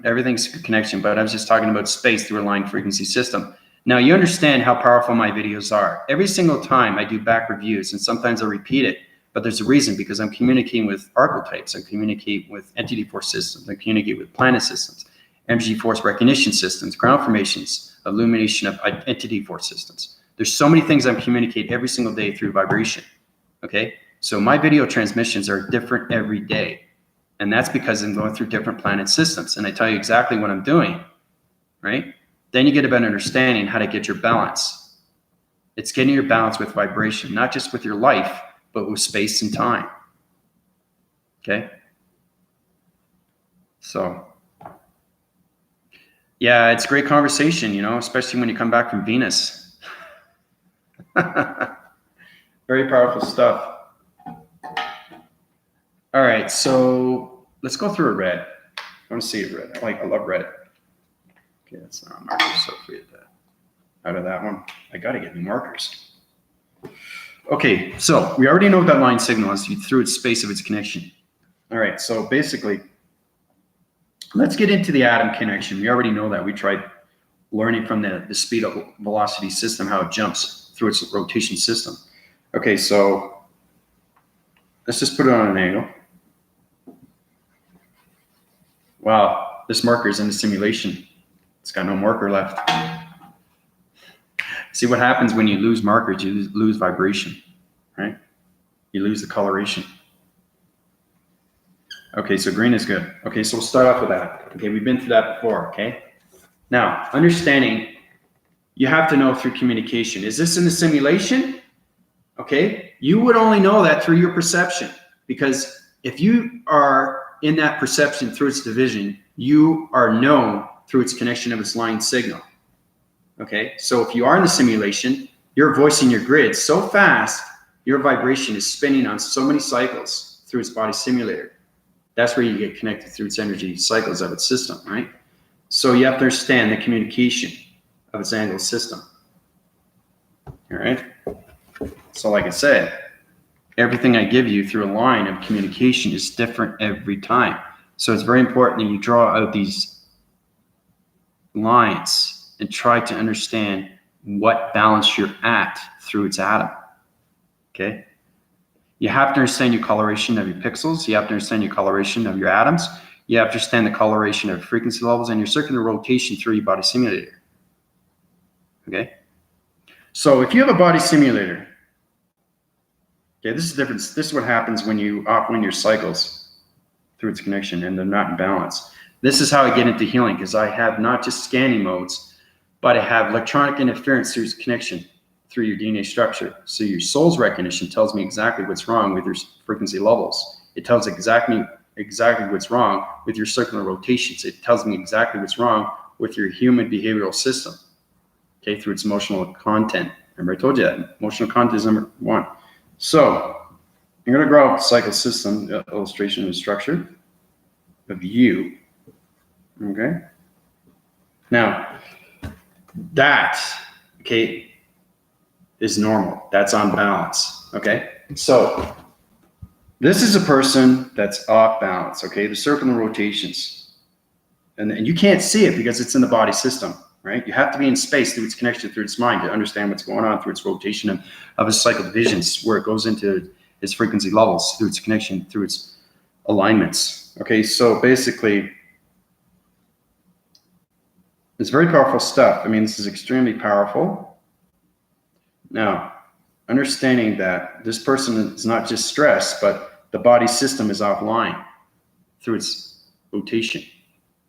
[SPEAKER 1] Everything's a connection, but I was just talking about space through a line frequency system. Now you understand how powerful my videos are. Every single time I do back reviews, and sometimes I repeat it, but there's a reason, because I'm communicating with archetypes, I communicate with entity force systems, I communicate with planet systems, energy force recognition systems, ground formations, illumination of entity force systems. There's so many things I'm communicating every single day through vibration. Okay, so my video transmissions are different every day. And that's because I'm going through different planet systems, and I tell you exactly what I'm doing, right? Then you get a better understanding how to get your balance. It's getting your balance with vibration, not just with your life, but with space and time. Okay? So, yeah, it's a great conversation, you know, especially when you come back from Venus. Very powerful stuff. All right, so let's go through a red. I want to see a red. I love red. Okay, that's not a marker, so forget that. Out of that one, I got to get new markers. Okay, so we already know what that line signal is through its space of its connection. All right, so basically, let's get into the atom connection. We already know that. We tried learning from the speed of velocity system, how it jumps through its rotation system. Okay, so let's just put it on an angle. Wow, this marker is in the simulation. It's got no marker left. See what happens when you lose markers, you lose vibration, right? You lose the coloration. Okay, so green is good. Okay, so we'll start off with that. Okay, we've been through that before, okay? Now, understanding, you have to know through communication. Is this in the simulation? Okay, you would only know that through your perception, because if you are in that perception through its division, you are known through its connection of its line signal. Okay, so if you are in the simulation, you're voicing your grid so fast, your vibration is spinning on so many cycles through its body simulator. That's where you get connected through its energy cycles of its system, right? So you have to understand the communication of its angle system. All right. So like I said, everything I give you through a line of communication is different every time. So it's very important that you draw out these lines and try to understand what balance you're at through its atom. Okay? You have to understand your coloration of your pixels. You have to understand your coloration of your atoms. You have to understand the coloration of frequency levels and your circular rotation through your body simulator. Okay? So if you have a body simulator, okay, this is the difference. This is what happens when you off-wind your cycles through its connection and they're not in balance. This is how I get into healing, because I have not just scanning modes, but I have electronic interference through its connection through your DNA structure. So your soul's recognition tells me exactly what's wrong with your frequency levels. It tells exactly what's wrong with your circular rotations. It tells me exactly what's wrong with your human behavioral system, okay, through its emotional content. Remember I told you that. Emotional content is number one. So I'm going to draw up the cycle system illustration of the structure of you. Okay. Now, that, okay, is normal. That's on balance. Okay. So this is a person that's off balance. Okay. The circular rotations. And you can't see it because it's in the body system, right? You have to be in space through its connection through its mind to understand what's going on through its rotation of its cycle divisions, where it goes into its frequency levels, through its connection, through its alignments. Okay, so basically, it's very powerful stuff. I mean, this is extremely powerful. Now, understanding that this person is not just stressed, but the body system is offline through its rotation.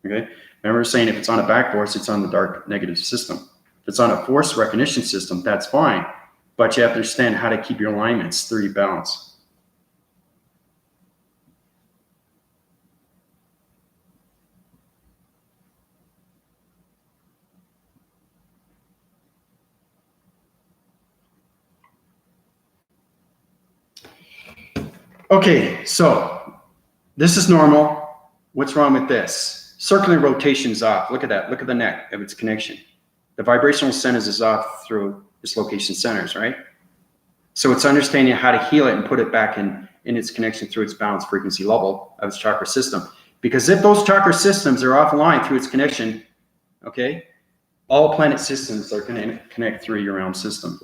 [SPEAKER 1] Okay, remember saying if it's on a back force, it's on the dark negative system. If it's on a force recognition system, that's fine, but you have to understand how to keep your alignments through your balance. Okay, so this is normal. What's wrong with this? Circular rotation is off. Look at that. Look at the neck of its connection. The vibrational centers is off through its location centers, right? So it's understanding how to heal it and put it back in its connection through its balanced frequency level of its chakra system. Because if those chakra systems are offline through its connection, okay, all planet systems are going to connect through your realm system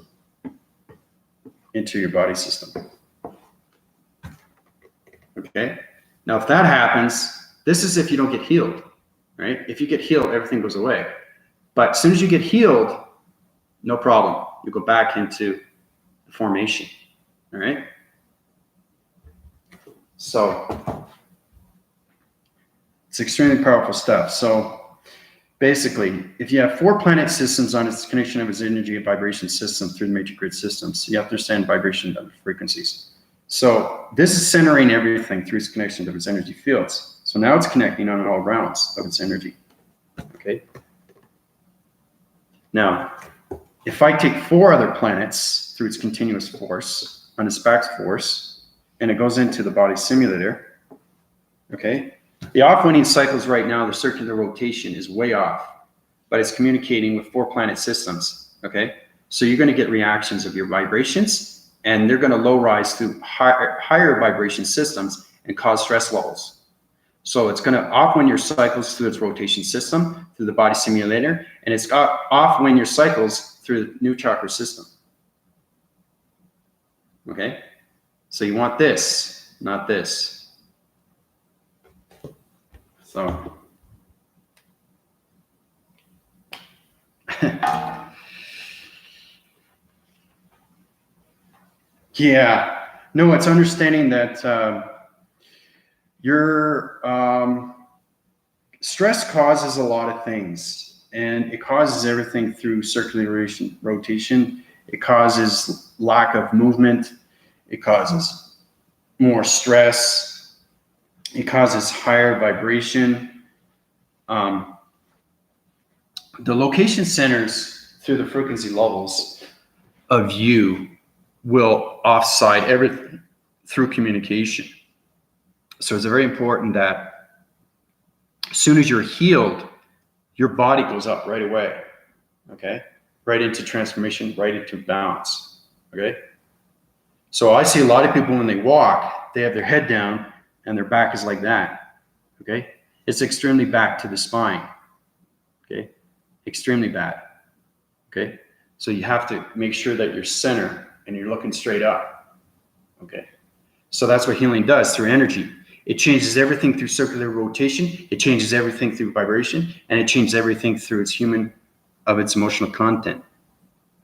[SPEAKER 1] into your body system. Okay, now if that happens, this is if you don't get healed, right? If you get healed, everything goes away. But as soon as you get healed, no problem. You go back into the formation, all right? So it's extremely powerful stuff. So basically, if you have 4 planet systems on its connection of its energy and vibration system through the major grid systems, you have to understand vibration of frequencies. So this is centering everything through its connection to its energy fields. So now it's connecting on all realms of its energy. Okay. Now, if I take 4 other planets through its continuous force on its back force, and it goes into the body simulator, okay, the off-winning cycles right now, the circular rotation is way off, but it's communicating with 4 planet systems. Okay, so you're going to get reactions of your vibrations, and they're going to low rise through higher vibration systems and cause stress levels. So it's going to off when your cycles through its rotation system, through the body simulator, and it's got off when your cycles through the new chakra system. Okay? So you want this, not this. So. Yeah, no, it's understanding that your stress causes a lot of things, and it causes everything through circular rotation. It causes lack of movement. It causes more stress. It causes higher vibration. The location centers through the frequency levels of you will offside everything through communication. So it's very important that as soon as you're healed, your body goes up right away, okay? Right into transformation, right into balance, okay? So I see a lot of people when they walk, they have their head down and their back is like that, okay? It's extremely back to the spine, okay? Extremely bad, okay? So you have to make sure that you're centered and you're looking straight up, okay? So that's what healing does through energy. It changes everything through circular rotation. It changes everything through vibration, and it changes everything through its its emotional content,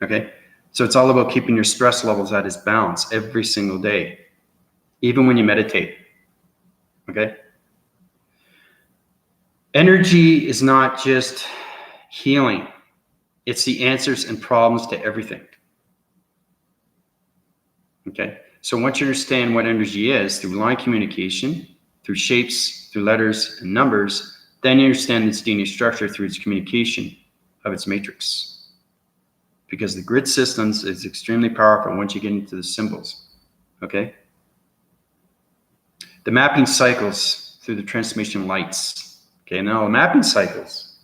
[SPEAKER 1] okay? So it's all about keeping your stress levels at its balance every single day, even when you meditate, okay? Energy is not just healing. It's the answers and problems to everything. Okay, so once you understand what energy is through line communication, through shapes, through letters and numbers, then you understand its DNA structure through its communication of its matrix. Because the grid systems is extremely powerful once you get into the symbols. Okay, the mapping cycles through the transformation lights. Okay, now the mapping cycles.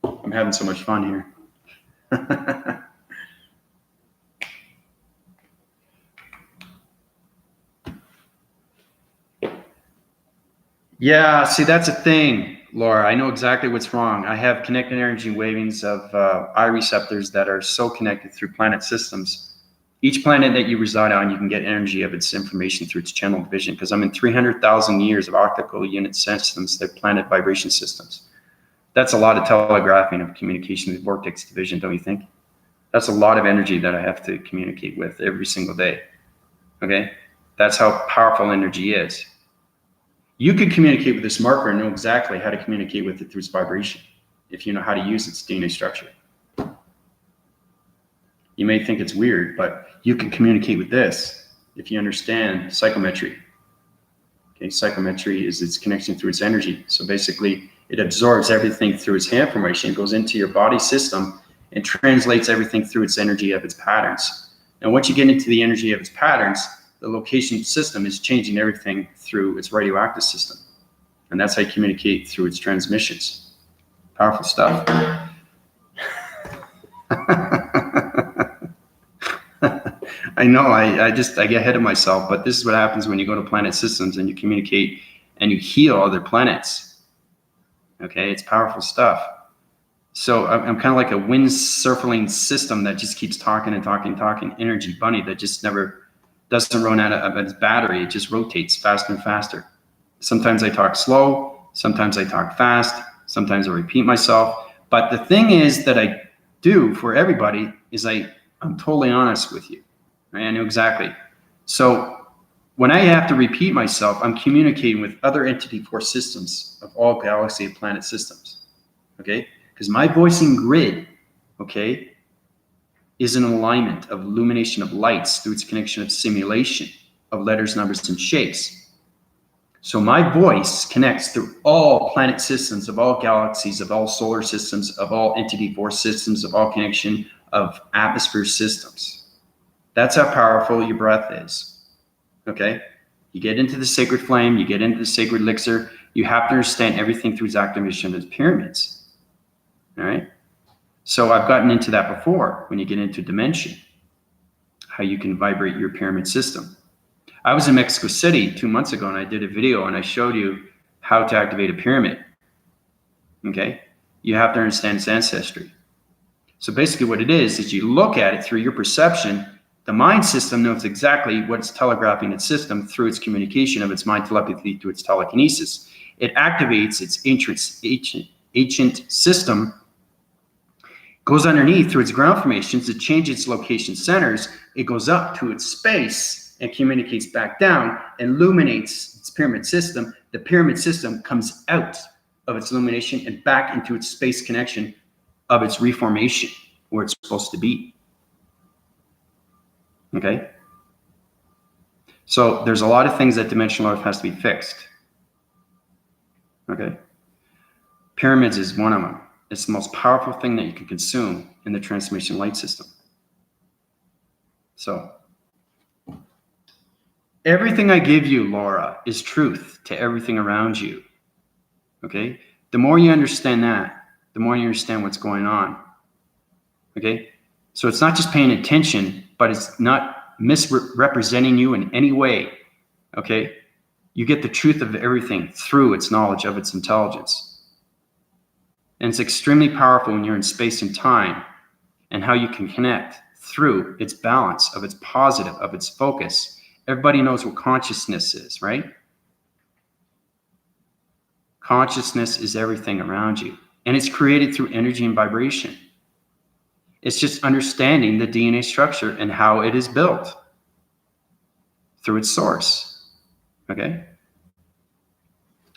[SPEAKER 1] I'm having so much fun here. Yeah, see, that's a thing, Laura. I know exactly what's wrong. I have connected energy wavings of eye receptors that are so connected through planet systems, Each planet that you reside on, you can get energy of its information through its channel division, because I'm in 300,000 years of optical unit systems, they're planet vibration systems. That's a lot of telegraphing of communication with vortex division, don't you think? That's a lot of energy that I have to communicate with every single day, okay? That's how powerful energy is. You could communicate with this marker and know exactly how to communicate with it through its vibration, if you know how to use its DNA structure. You may think it's weird, but you can communicate with this if you understand psychometry. Okay, psychometry is its connection through its energy. So basically, it absorbs everything through its hand formation, goes into your body system, and translates everything through its energy of its patterns. And once you get into the energy of its patterns, the location system is changing everything through its radioactive system. And that's how you communicate through its transmissions. Powerful stuff. I know, I get ahead of myself, but this is what happens when you go to planet systems and you communicate and you heal other planets. Okay, it's powerful stuff. So I'm kind of like a wind-circling system that just keeps talking and talking, energy bunny that just never doesn't run out of its battery. It just rotates faster and faster. Sometimes I talk slow, sometimes I talk fast, sometimes I repeat myself. But the thing is that I do for everybody is I'm totally honest with you. Right? I know exactly. So when I have to repeat myself, I'm communicating with other entity force systems of all galaxy and planet systems. Okay? Because my voicing grid, okay, is an alignment of illumination of lights through its connection of simulation of letters, numbers, and shapes. So my voice connects through all planet systems of all galaxies, of all solar systems, of all entity force systems, of all connection of atmosphere systems. That's how powerful your breath is, okay? You get into the sacred flame, you get into the sacred elixir, you have to understand everything through its activation of its pyramids, all right? So I've gotten into that before when you get into dimension, how you can vibrate your pyramid system. I was in Mexico City 2 months ago and I did a video and I showed you how to activate a pyramid, okay? You have to understand its ancestry. So basically what it is you look at it through your perception. The mind system knows exactly what it's telegraphing its system through its communication of its mind telepathy to its telekinesis. It activates its ancient system, goes underneath through its ground formations, it changes its location centers, it goes up to its space and communicates back down, illuminates its pyramid system. The pyramid system comes out of its illumination and back into its space connection of its reformation where it's supposed to be. Okay? So there's a lot of things that dimensional earth has to be fixed. Okay? Pyramids is one of them. It's the most powerful thing that you can consume in the transmission light system. So everything I give you, Laura, is truth to everything around you. Okay? The more you understand that, the more you understand what's going on. Okay? So it's not just paying attention, but it's not misrepresenting you in any way. Okay? You get the truth of everything through its knowledge of its intelligence. And it's extremely powerful when you're in space and time and how you can connect through its balance of its positive, of its focus. Everybody knows what consciousness is, right? Consciousness is everything around you. And it's created through energy and vibration. It's just understanding the DNA structure and how it is built through its source. Okay?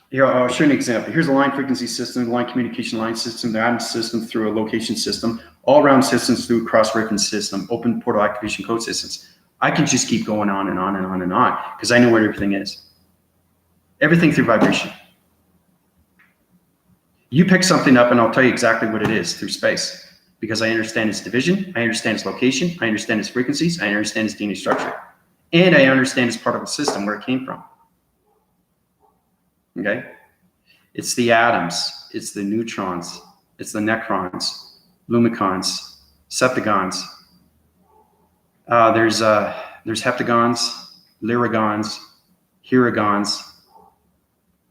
[SPEAKER 1] Here, I'll show you an example. Here's a line frequency system, line communication line system, the atom system through a location system, all around systems through a cross-reference system, open portal activation code systems. I can just keep going on and on and on and on because I know where everything is. Everything through vibration. You pick something up and I'll tell you exactly what it is through space because I understand its division, I understand its location, I understand its frequencies, I understand its DNA structure, and I understand its particle system, where it came from. Okay? It's the atoms, it's the neutrons, it's the necrons, lumicons, septagons. There's heptagons, lyragons, hiragons,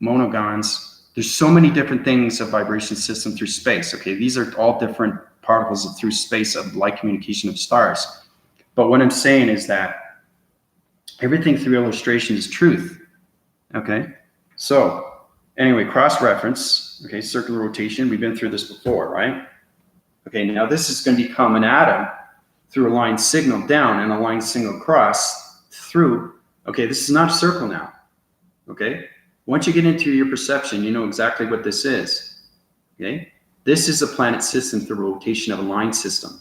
[SPEAKER 1] monogons. There's so many different things of vibration system through space. Okay, these are all different particles through space of light communication of stars. But what I'm saying is that everything through illustration is truth. Okay? So, anyway, cross-reference, okay, circular rotation, we've been through this before, right? Okay, now this is going to become an atom through a line signal down and a line signal across through, okay, this is not a circle now, okay? Once you get into your perception, you know exactly what this is, okay? This is a planet system through rotation of a line system,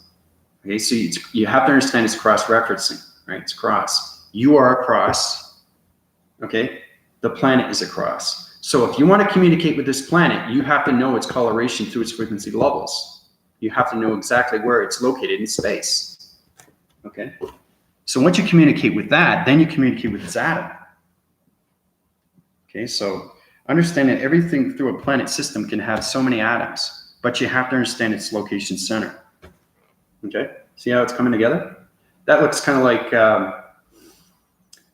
[SPEAKER 1] okay? So you have to understand it's cross-referencing, right? It's cross. You are across, okay? The planet is across. So if you want to communicate with this planet, you have to know its coloration through its frequency levels. You have to know exactly where it's located in space, okay? So once you communicate with that, then you communicate with this atom. Okay, so understand that everything through a planet system can have so many atoms, but you have to understand its location center. Okay, see how it's coming together? That looks kind of like,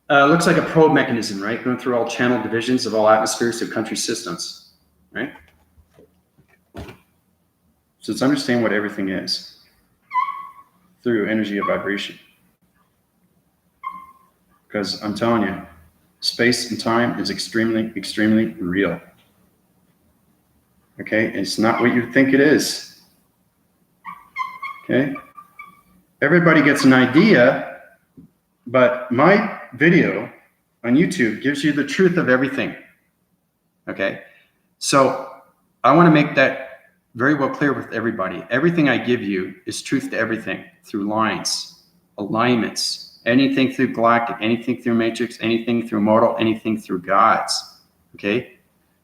[SPEAKER 1] looks like a probe mechanism, right? Going through all channel divisions of all atmospheres to country systems, right? So let's understand what everything is through energy of vibration. Because I'm telling you, space and time is extremely, extremely real. Okay, it's not what you think it is. Okay, everybody gets an idea, but my video on YouTube gives you the truth of everything. Okay, so I want to make that very well clear with everybody. Everything I give you is truth to everything through lines, alignments, anything through galactic, anything through matrix, anything through mortal, anything through gods. Okay?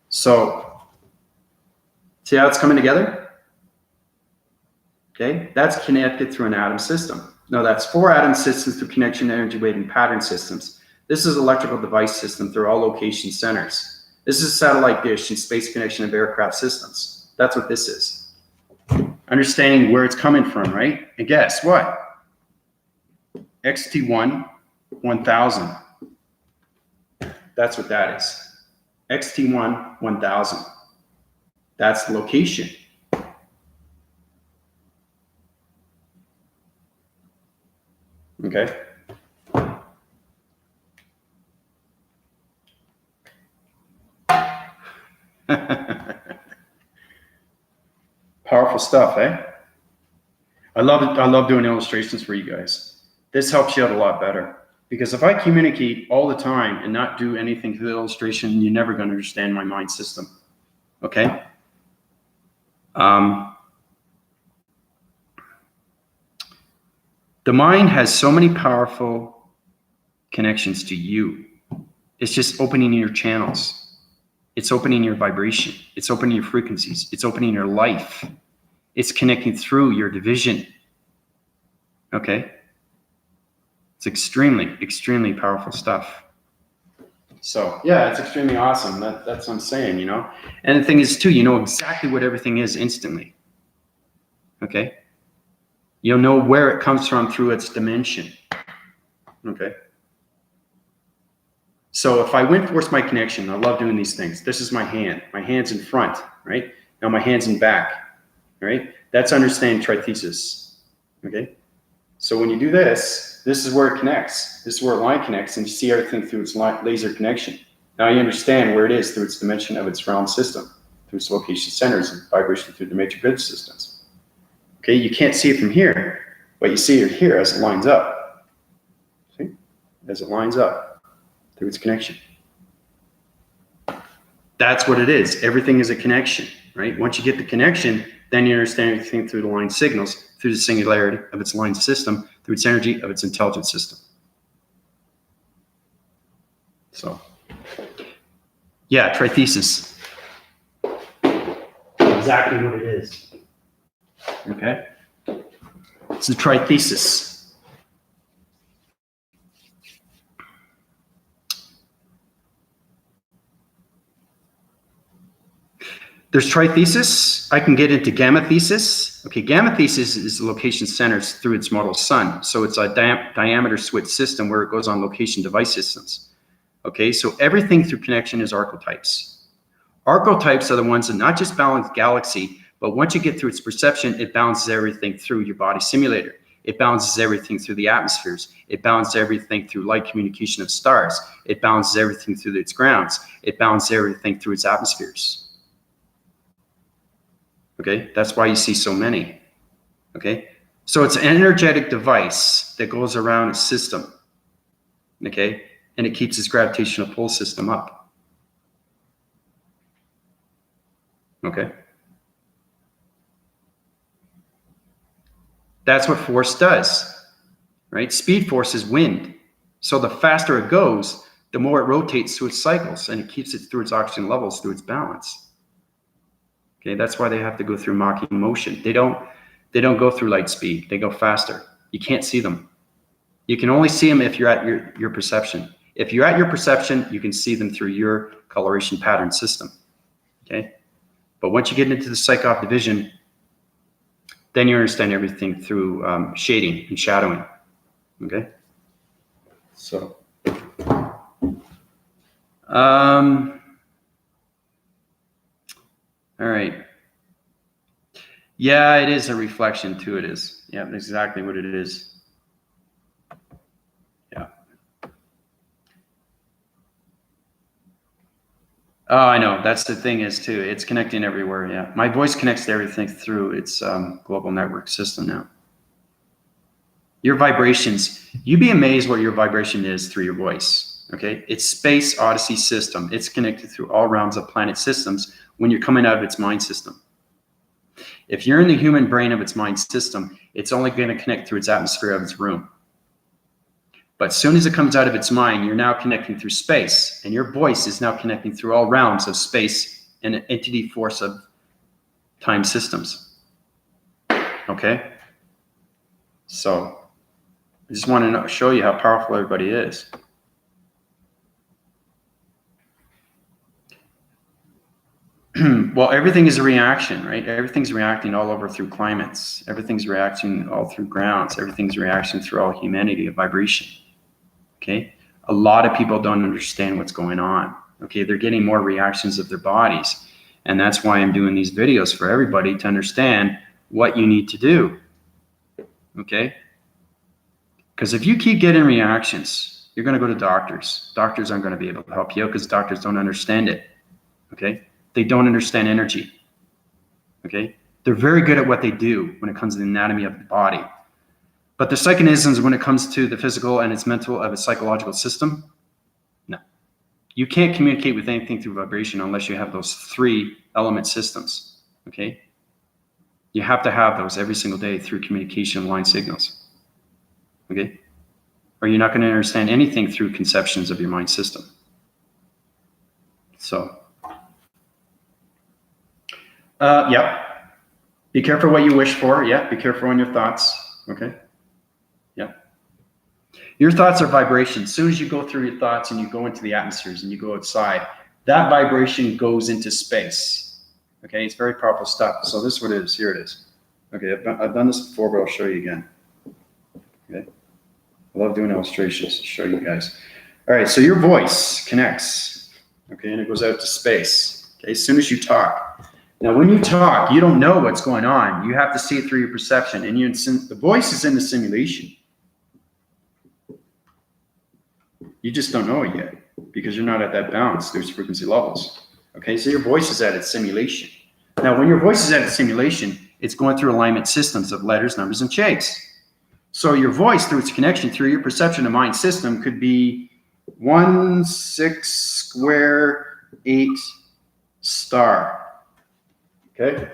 [SPEAKER 1] So, see how it's coming together? Okay? That's connected through an atom system. No, that's 4 atom systems through connection, energy, wave, and pattern systems. This is electrical device system through all location centers. This is satellite dish and space connection of aircraft systems. That's what this is. Understanding where it's coming from, right? And guess what? XT1 1000. That's what that is. XT1 1000. That's the location. Okay. Powerful stuff, eh? I love it. I love doing illustrations for you guys. This helps you out a lot better, because if I communicate all the time and not do anything through the illustration, you're never going to understand my mind system. Okay? The mind has so many powerful connections to you. It's just opening your channels. It's opening your vibration. It's opening your frequencies. It's opening your life. It's connecting through your division. Okay? It's extremely, extremely powerful stuff. So, yeah, it's extremely awesome. That's what I'm saying, you know? And the thing is, too, you know exactly what everything is instantly. Okay? You'll know where it comes from through its dimension. Okay? So if I wind force my connection, I love doing these things. This is my hand. My hand's in front, right? Now my hand's in back, right? That's understanding trithesis, okay? So when you do this, this is where it connects. This is where a line connects, and you see everything through its laser connection. Now you understand where it is through its dimension of its realm system, through its location centers and vibration through the matrix grid systems. Okay, you can't see it from here, but you see it here as it lines up. See? As it lines up through its connection. That's what it is. Everything is a connection, right? Once you get the connection, then you understand everything through the line signals, through the singularity of its line system, through its energy of its intelligence system. So, yeah, trithesis. Exactly what it is. Okay? It's a trithesis. There's trithesis. I can get into gamma thesis. Okay, gamma thesis is the location centers through its model sun. So it's a diameter switch system where it goes on location device systems. Okay, so everything through connection is archetypes. Archetypes are the ones that not just balance galaxy, but once you get through its perception, it balances everything through your body simulator. It balances everything through the atmospheres. It balances everything through light communication of stars. It balances everything through its grounds. It balances everything through its atmospheres. Okay, that's why you see so many. Okay, so it's an energetic device that goes around a system. Okay, and it keeps its gravitational pull system up. Okay. That's what force does, right? Speed force is wind. So the faster it goes, the more it rotates through its cycles, and it keeps it through its oxygen levels, through its balance. Okay, that's why they have to go through Mach motion. They don't go through light speed. They go faster. You can't see them. You can only see them if you're at your perception. If you're at your perception, you can see them through your coloration pattern system. Okay, but once you get into the psych-op division, then you understand everything through shading and shadowing. Okay, so all right. Yeah, it is a reflection too. It is. Yeah, that's exactly what it is. Yeah. Oh, I know. That's the thing is too. It's connecting everywhere. Yeah, my voice connects to everything through its global network system now. Your vibrations, you'd be amazed what your vibration is through your voice. Okay, it's space odyssey system. It's connected through all realms of planet systems when you're coming out of its mind system. If you're in the human brain of its mind system, it's only going to connect through its atmosphere of its room. But as soon as it comes out of its mind, you're now connecting through space, and your voice is now connecting through all realms of space and an entity force of time systems. Okay? So I just want to show you how powerful everybody is. Well, everything is a reaction, right? Everything's reacting all over through climates. Everything's reacting all through grounds. Everything's reaction through all humanity of vibration. Okay? A lot of people don't understand what's going on. Okay? They're getting more reactions of their bodies. And that's why I'm doing these videos for everybody to understand what you need to do. Okay? Because if you keep getting reactions, you're going to go to doctors. Doctors aren't going to be able to help you out because doctors don't understand it. Okay? They don't understand energy. Okay? They're very good at what they do when it comes to the anatomy of the body. But the psychonisms, when it comes to the physical and its mental of its psychological system, no. You can't communicate with anything through vibration unless you have those 3 element systems. Okay? You have to have those every single day through communication line signals. Okay? Or you're not going to understand anything through conceptions of your mind system. So, yeah. Be careful what you wish for. Yeah. Be careful on your thoughts. Okay. Yeah. Your thoughts are vibrations. As soon as you go through your thoughts and you go into the atmospheres and you go outside, that vibration goes into space. Okay. It's very powerful stuff. So this is what it is. Here it is. Okay. I've done this before, but I'll show you again. Okay. I love doing illustrations to show you guys. All right. So your voice connects. Okay. And it goes out to space. Okay. As soon as you talk. Now, when you talk, you don't know what's going on. You have to see it through your perception. And the voice is in the simulation. You just don't know it yet because you're not at that balance. There's frequency levels. Okay, so your voice is at its simulation. Now, when your voice is at its simulation, it's going through alignment systems of letters, numbers, and shapes. So your voice, through its connection through your perception of mind system, could be 1, 6, square, 8, star. Okay,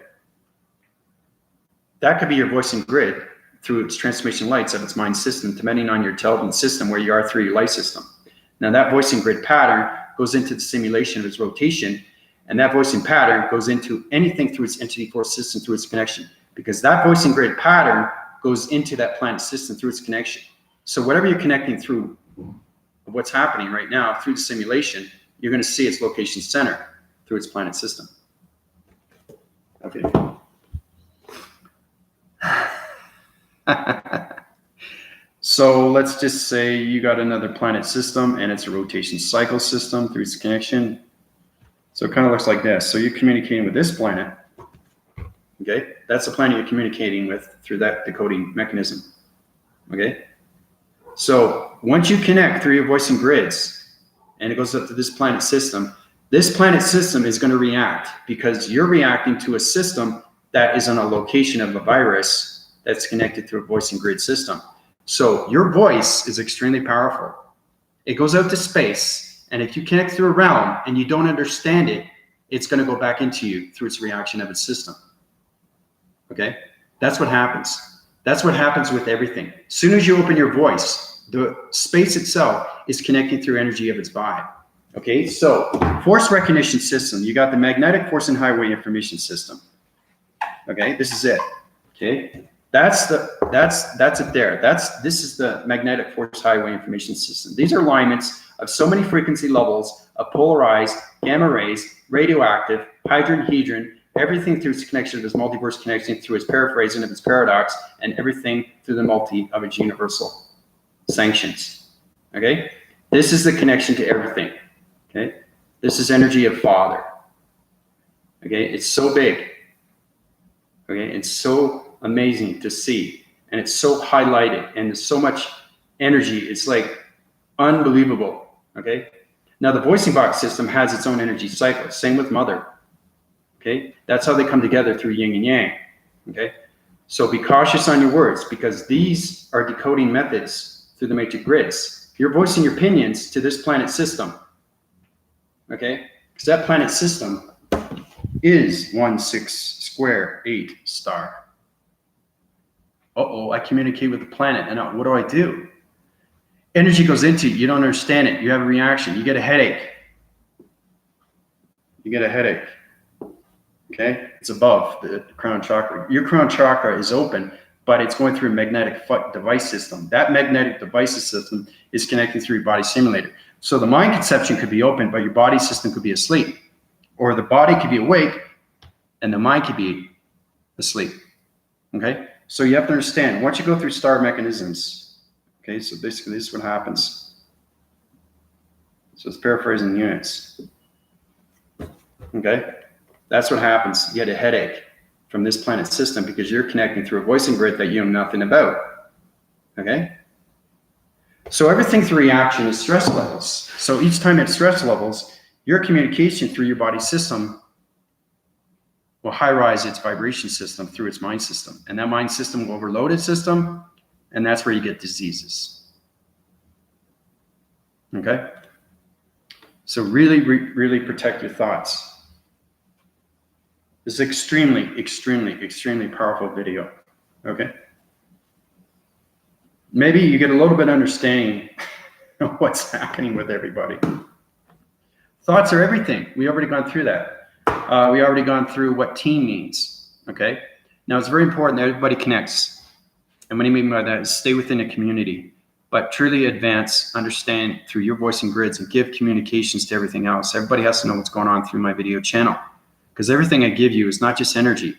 [SPEAKER 1] that could be your voicing grid through its transformation lights of its mind system, depending on your intelligence system, where you are through your light system. Now that voicing grid pattern goes into the simulation of its rotation, and that voicing pattern goes into anything through its entity force system through its connection, because that voicing grid pattern goes into that planet system through its connection. So whatever you're connecting through, what's happening right now through the simulation, you're going to see its location center through its planet system. Okay. So let's just say you got another planet system and it's a rotation cycle system through its connection. So it kind of looks like this. So you're communicating with this planet. Okay. That's the planet you're communicating with through that decoding mechanism. Okay. So once you connect through your voicing grids and it goes up to this planet system is going to react because you're reacting to a system that is on a location of a virus that's connected through a voicing grid system. So your voice is extremely powerful. It goes out to space, and if you connect through a realm and you don't understand it, it's going to go back into you through its reaction of its system. Okay? That's what happens. That's what happens with everything. As soon as you open your voice, the space itself is connecting through energy of its vibe. Okay, so force recognition system, you got the magnetic force and highway information system. Okay, this is it. Okay, that's it there. This is the magnetic force highway information system. These are alignments of so many frequency levels of polarized, gamma rays, radioactive, hydrogen, hedron, everything through its connection of its multiverse connection, through its paraphrasing of its paradox, and everything through the multi of its universal sanctions. Okay, this is the connection to everything. Okay, this is energy of Father. Okay, it's so big. Okay, it's so amazing to see, and it's so highlighted, and there's so much energy. It's like unbelievable. Okay, now the voicing box system has its own energy cycle. Same with Mother. Okay, that's how they come together through yin and yang. Okay, so be cautious on your words because these are decoding methods through the matrix grids. You're voicing your opinions to this planet system. Okay, because that planet system is 16(8) star. Uh-oh, I communicate with the planet, and what do? Energy goes into you. You don't understand it. You have a reaction. You get a headache. Okay, it's above the crown chakra. Your crown chakra is open, but it's going through a magnetic device system. That magnetic device system is connecting through your body simulator. So the mind conception could be open, but your body system could be asleep. Or the body could be awake, and the mind could be asleep. Okay? So you have to understand, once you go through star mechanisms, okay, so basically this is what happens. So it's paraphrasing units. Okay? That's what happens. You get a headache from this planet system because you're connecting through a voicing grid that you know nothing about. Okay? So everything through reaction is stress levels. So each time at stress levels, your communication through your body system will high-rise its vibration system through its mind system. And that mind system will overload its system, and that's where you get diseases. Okay? So really, really protect your thoughts. This is extremely, extremely, extremely powerful video. Okay? Maybe you get a little bit of understanding of what's happening with everybody. Thoughts are everything. We already gone through that. We already gone through what team means. Okay? Now it's very important that everybody connects. And what I mean by that is stay within a community, but truly advance, understand through your voicing grids and give communications to everything else. Everybody has to know what's going on through my video channel. Because everything I give you is not just energy.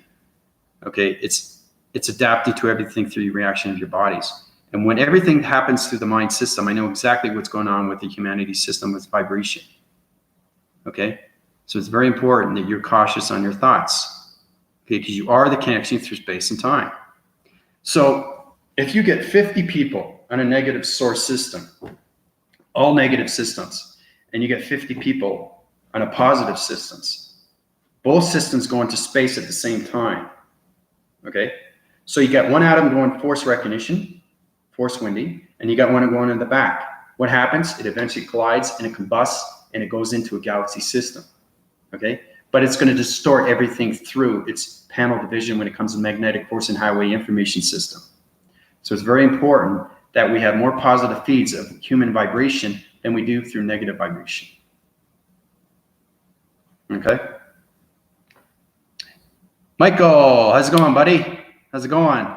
[SPEAKER 1] Okay? It's adapted to everything through the reaction of your bodies. And when everything happens through the mind system, I know exactly what's going on with the humanity system with vibration. Okay? So it's very important that you're cautious on your thoughts. Okay? Because you are the connection through space and time. So if you get 50 people on a negative source system, all negative systems, and you get 50 people on a positive systems, both systems go into space at the same time. Okay? So you got one atom going force recognition, force winding, and you got one going in the back. What happens? It eventually collides and it combusts and it goes into a galaxy system. Okay? But it's going to distort everything through its panel division when it comes to magnetic force and highway information system. So it's very important that we have more positive feeds of human vibration than we do through negative vibration. Okay? Michael, how's it going, buddy? How's it going?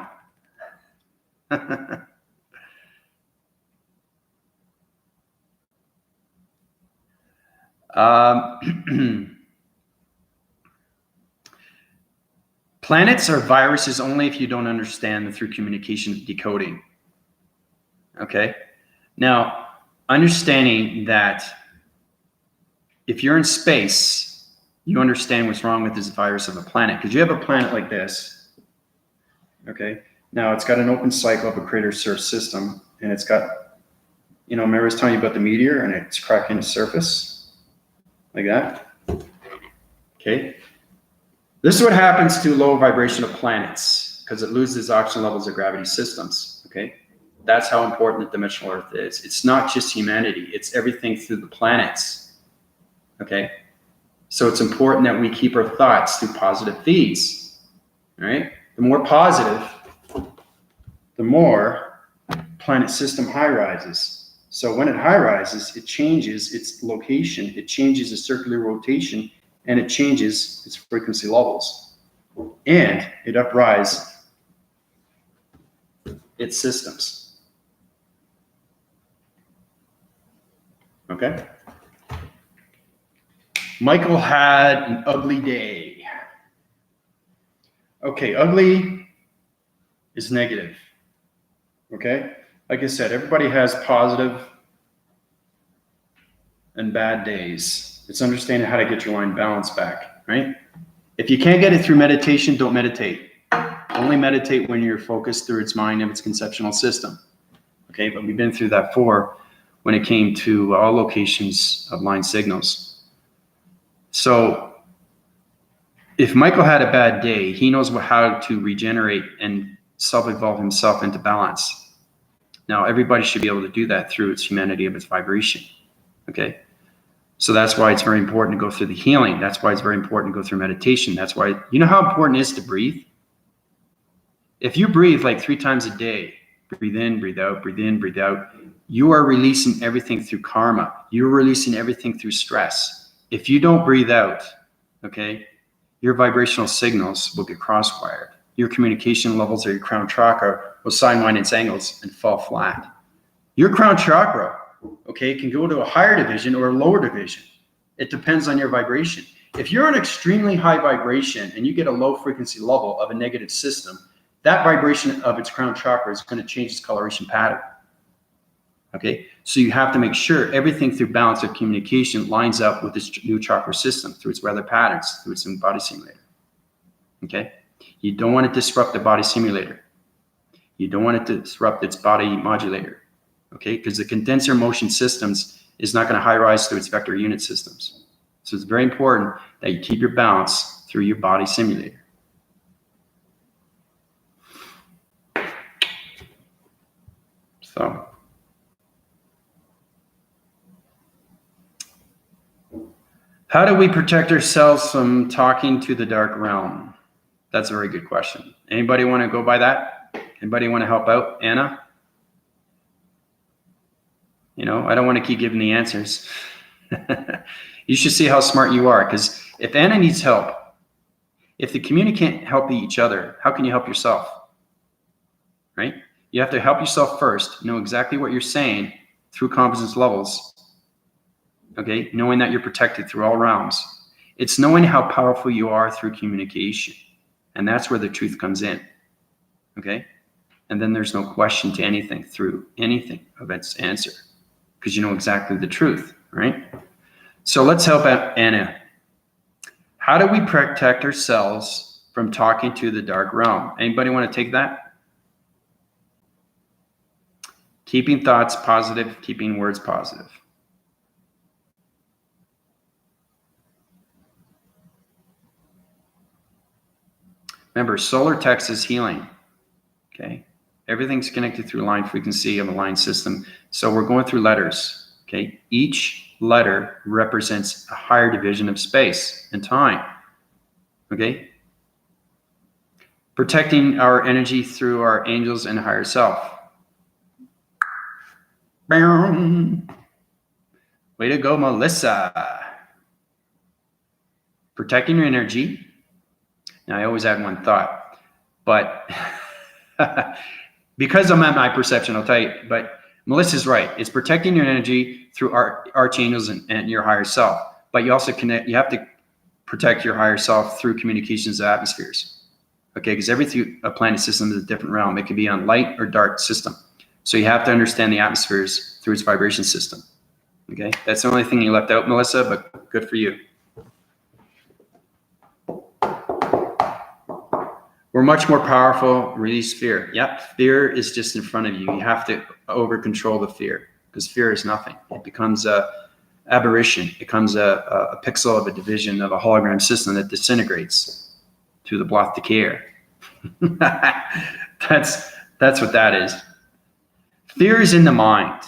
[SPEAKER 1] Planets are viruses only if you don't understand them through communication decoding. Okay? Now, understanding that if you're in space, you understand what's wrong with this virus of a planet. Because you have a planet like this, okay? Now it's got an open cycle of a crater-surf system, and it's got, remember I was telling you about the meteor and it's cracking the surface like that? Okay. This is what happens to low vibrational planets because it loses oxygen levels of gravity systems. Okay. That's how important the dimensional Earth is. It's not just humanity, it's everything through the planets. Okay. So it's important that we keep our thoughts through positive feeds. All right. The more positive, the more planet system high rises. So when it high rises, it changes its location, it changes its circular rotation, and it changes its frequency levels. And it uprises its systems. Okay? Michael had an ugly day. Okay, ugly is negative. Okay? Like I said, everybody has positive and bad days. It's understanding how to get your mind balance back, right? If you can't get it through meditation, don't meditate. Only meditate when you're focused through its mind and its conceptual system. Okay, but we've been through that before when it came to all locations of line signals. So if Michael had a bad day, he knows how to regenerate and self-evolve himself into balance. Now, everybody should be able to do that through its humanity of its vibration. Okay. So that's why it's very important to go through the healing. That's why it's very important to go through meditation. That's why, you know how important it is to breathe? If you breathe like 3 times a day, breathe in, breathe out, breathe in, breathe out, you are releasing everything through karma. You're releasing everything through stress. If you don't breathe out, okay, your vibrational signals will get cross-wired. Your communication levels of your crown chakra will sidewind its angles and fall flat. Your crown chakra, okay, can go to a higher division or a lower division. It depends on your vibration. If you're an extremely high vibration and you get a low frequency level of a negative system, that vibration of its crown chakra is going to change its coloration pattern. Okay, so you have to make sure everything through balance of communication lines up with its new chakra system through its weather patterns, through its own body simulator. Okay, you don't want to disrupt the body simulator. You don't want to disrupt its body modulator. Okay, because the condenser motion systems is not going to high rise through its vector unit systems. So it's very important that you keep your balance through your body simulator. So, how do we protect ourselves from talking to the dark realm? That's a very good question. Anybody want to go by that? Anybody want to help out? Anna? I don't want to keep giving the answers. You should see how smart you are, because if Anna needs help, if the community can't help each other, how can you help yourself? Right? You have to help yourself first, know exactly what you're saying through consciousness levels. Okay? Knowing that you're protected through all realms. It's knowing how powerful you are through communication. And that's where the truth comes in. Okay? And then there's no question to anything through anything of its answer, because you know exactly the truth, right? So let's help out Anna. How do we protect ourselves from talking to the dark realm? Anybody want to take that? Keeping thoughts positive, keeping words positive. Remember, solar text is healing. Okay? Everything's connected through line frequency of a line system. So we're going through letters. Okay? Each letter represents a higher division of space and time. Okay? Protecting our energy through our angels and higher self. Way to go, Melissa. Protecting your energy. Now, I always add one thought, but because I'm at my perception, I'll tell you, but Melissa's right. It's protecting your energy through archangels and your higher self. But you also you have to protect your higher self through communications of atmospheres. Okay, because every planet system is a different realm. It can be on light or dark system. So you have to understand the atmospheres through its vibration system. Okay, that's the only thing you left out, Melissa, but good for you. We're much more powerful. Release fear. Yep, fear is just in front of you. You have to over control the fear, because fear is nothing. It becomes a aberration. It becomes a pixel of a division of a hologram system that disintegrates through the Bloth decay. That's what that is. Fear is in the mind.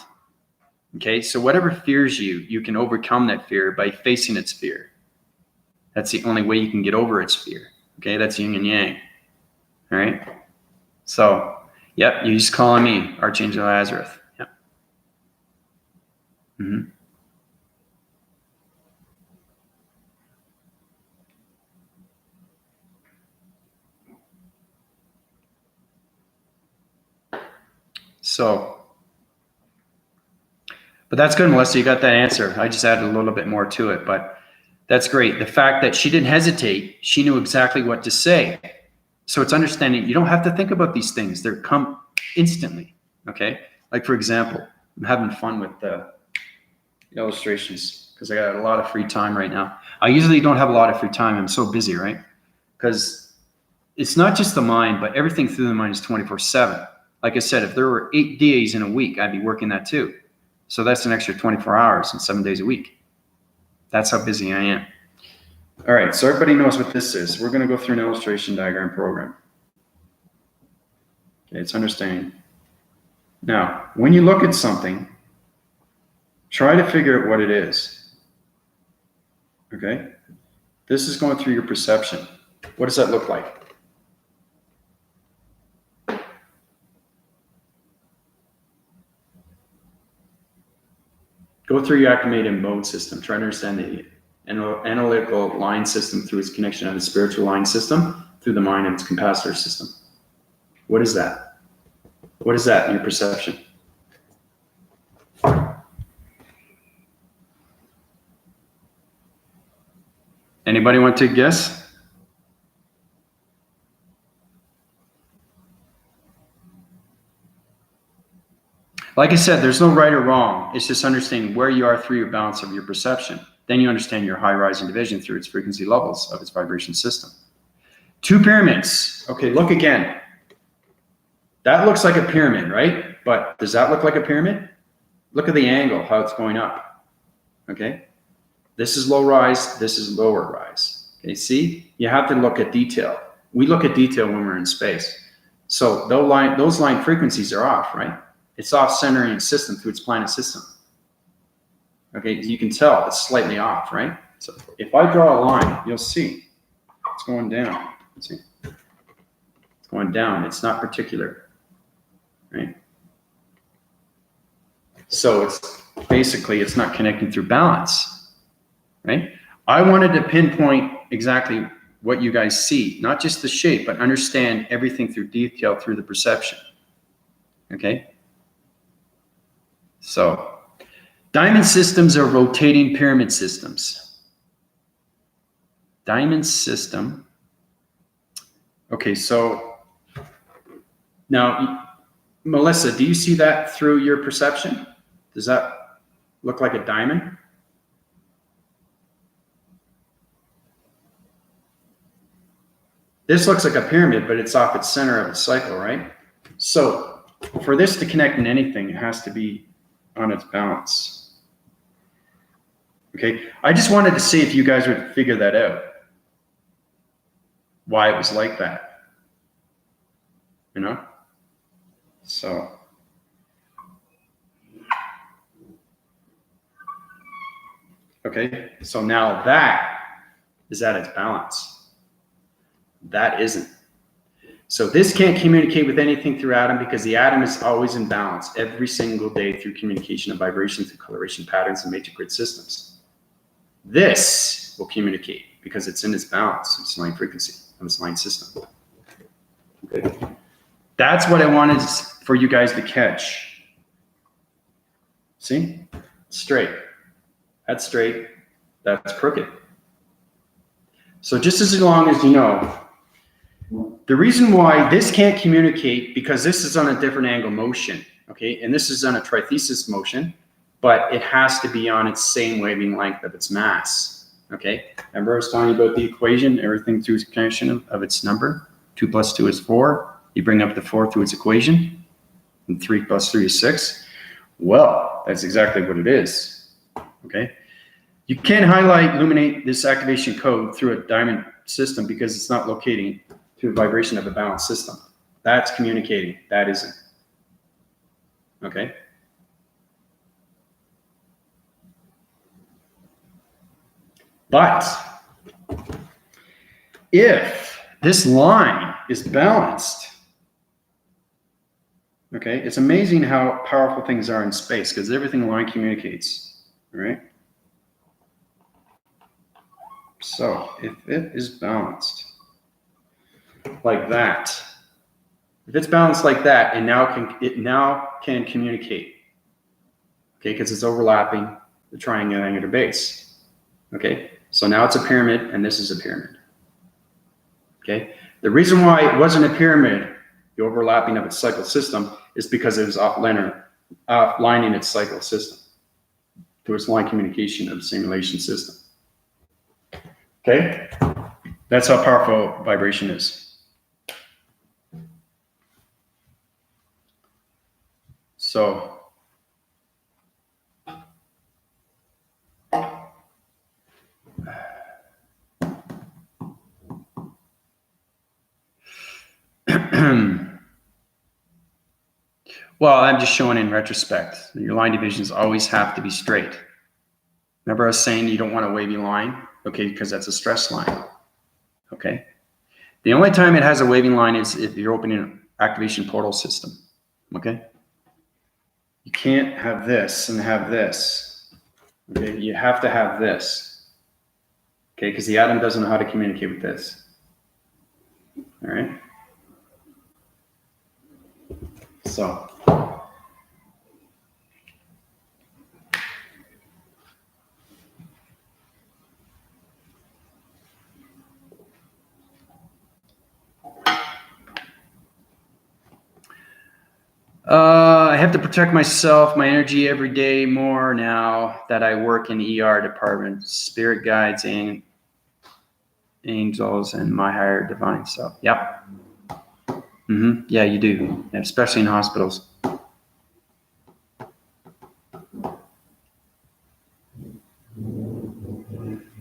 [SPEAKER 1] Okay, so whatever fears you, you can overcome that fear by facing its fear. That's the only way you can get over its fear. Okay, that's yin and yang. All right. So, yep, you just call on me, Archangel Azareth. Yep. Mm-hmm. So, but that's good, Melissa. You got that answer. I just added a little bit more to it, but that's great. The fact that she didn't hesitate, she knew exactly what to say. So it's understanding you don't have to think about these things. They come instantly. Okay. Like, for example, I'm having fun with the illustrations because I got a lot of free time right now. I usually don't have a lot of free time. I'm so busy, right? Because it's not just the mind, but everything through the mind is 24/7. Like I said, if there were 8 days in a week, I'd be working that too. So that's an extra 24 hours and 7 days a week. That's how busy I am. All right, so everybody knows what this is. We're going to go through an illustration diagram program. Okay, it's understanding. Now, when you look at something, try to figure out what it is. Okay? This is going through your perception. What does that look like? Go through your activated mode system. Try to understand the analytical line system through its connection on the spiritual line system, through the mind and its capacitor system. What is that? What is that in your perception? Anybody want to guess? Like I said, there's no right or wrong. It's just understanding where you are through your balance of your perception. Then you understand your high rising division through its frequency levels of its vibration system. 2 pyramids. Okay, look again. That looks like a pyramid, right? But does that look like a pyramid? Look at the angle, how it's going up. Okay? This is low rise, this is lower rise. Okay, see? You have to look at detail. We look at detail when we're in space. So those line frequencies are off, right? It's off centering system through its planet system. Okay, you can tell it's slightly off, right? So if I draw a line, you'll see it's going down. See? It's going down. It's not particular, right? So it's basically, it's not connecting through balance, right? I wanted to pinpoint exactly what you guys see, not just the shape, but understand everything through detail through the perception, okay? So, diamond systems are rotating pyramid systems. Diamond system. Okay, so now, Melissa, do you see that through your perception? Does that look like a diamond? This looks like a pyramid, but it's off its center of its cycle, right? So for this to connect in anything, it has to be on its balance. Okay, I just wanted to see if you guys would figure that out. Why it was like that. You know? So. Okay, so now that is at its balance. That isn't. So this can't communicate with anything through atom because the atom is always in balance every single day through communication of vibration through coloration patterns and matrix grid systems. This will communicate because it's in its balance, its line frequency of its line system. Okay. That's what I wanted for you guys to catch. See? Straight. That's straight. That's crooked. So just as long as you know, the reason why this can't communicate, because this is on a different angle motion, okay? And this is on a trithesis motion, but it has to be on its same waving length of its mass, okay? Remember I was telling you about the equation, everything through connection of its number? 2 plus 2 is 4. You bring up the 4 through its equation, and 3 plus 3 is 6. Well, that's exactly what it is, okay? You can't highlight, illuminate this activation code through a diamond system because it's not locating to the vibration of a balanced system. That's communicating, that isn't, okay? But if this line is balanced, okay, it's amazing how powerful things are in space because everything line communicates, all right? So if it is balanced like that, if it's balanced like that, it now can communicate, okay, because it's overlapping the triangular base, okay? So now it's a pyramid, and this is a pyramid, okay? The reason why it wasn't a pyramid, the overlapping of its cycle system, is because it was offlining its cycle system to its line communication of the simulation system. Okay? That's how powerful vibration is. So, well, I'm just showing in retrospect. Your line divisions always have to be straight. Remember I was saying you don't want a wavy line? Okay, because that's a stress line. Okay? The only time it has a waving line is if you're opening an activation portal system. Okay? You can't have this and have this. Okay? You have to have this. Okay? Because the atom doesn't know how to communicate with this. All right? So, I have to protect myself, my energy every day more now that I work in the ER department. Spirit guides and angels and my higher divine self. Yep. Yeah, you do, and especially in hospitals.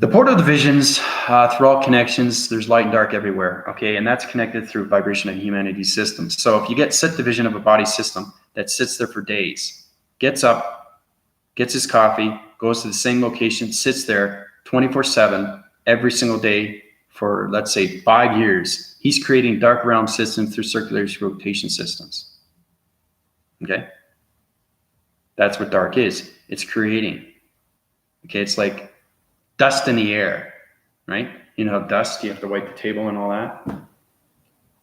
[SPEAKER 1] The portal divisions, through all connections, there's light and dark everywhere, okay? And that's connected through vibration of humanity's systems. So if you get set division of a body system that sits there for days, gets up, gets his coffee, goes to the same location, sits there 24/7 every single day for, let's say, 5 years, he's creating dark realm systems through circulatory rotation systems, okay? That's what dark is. It's creating, okay? It's like dust in the air, right? You know, dust, you have to wipe the table and all that.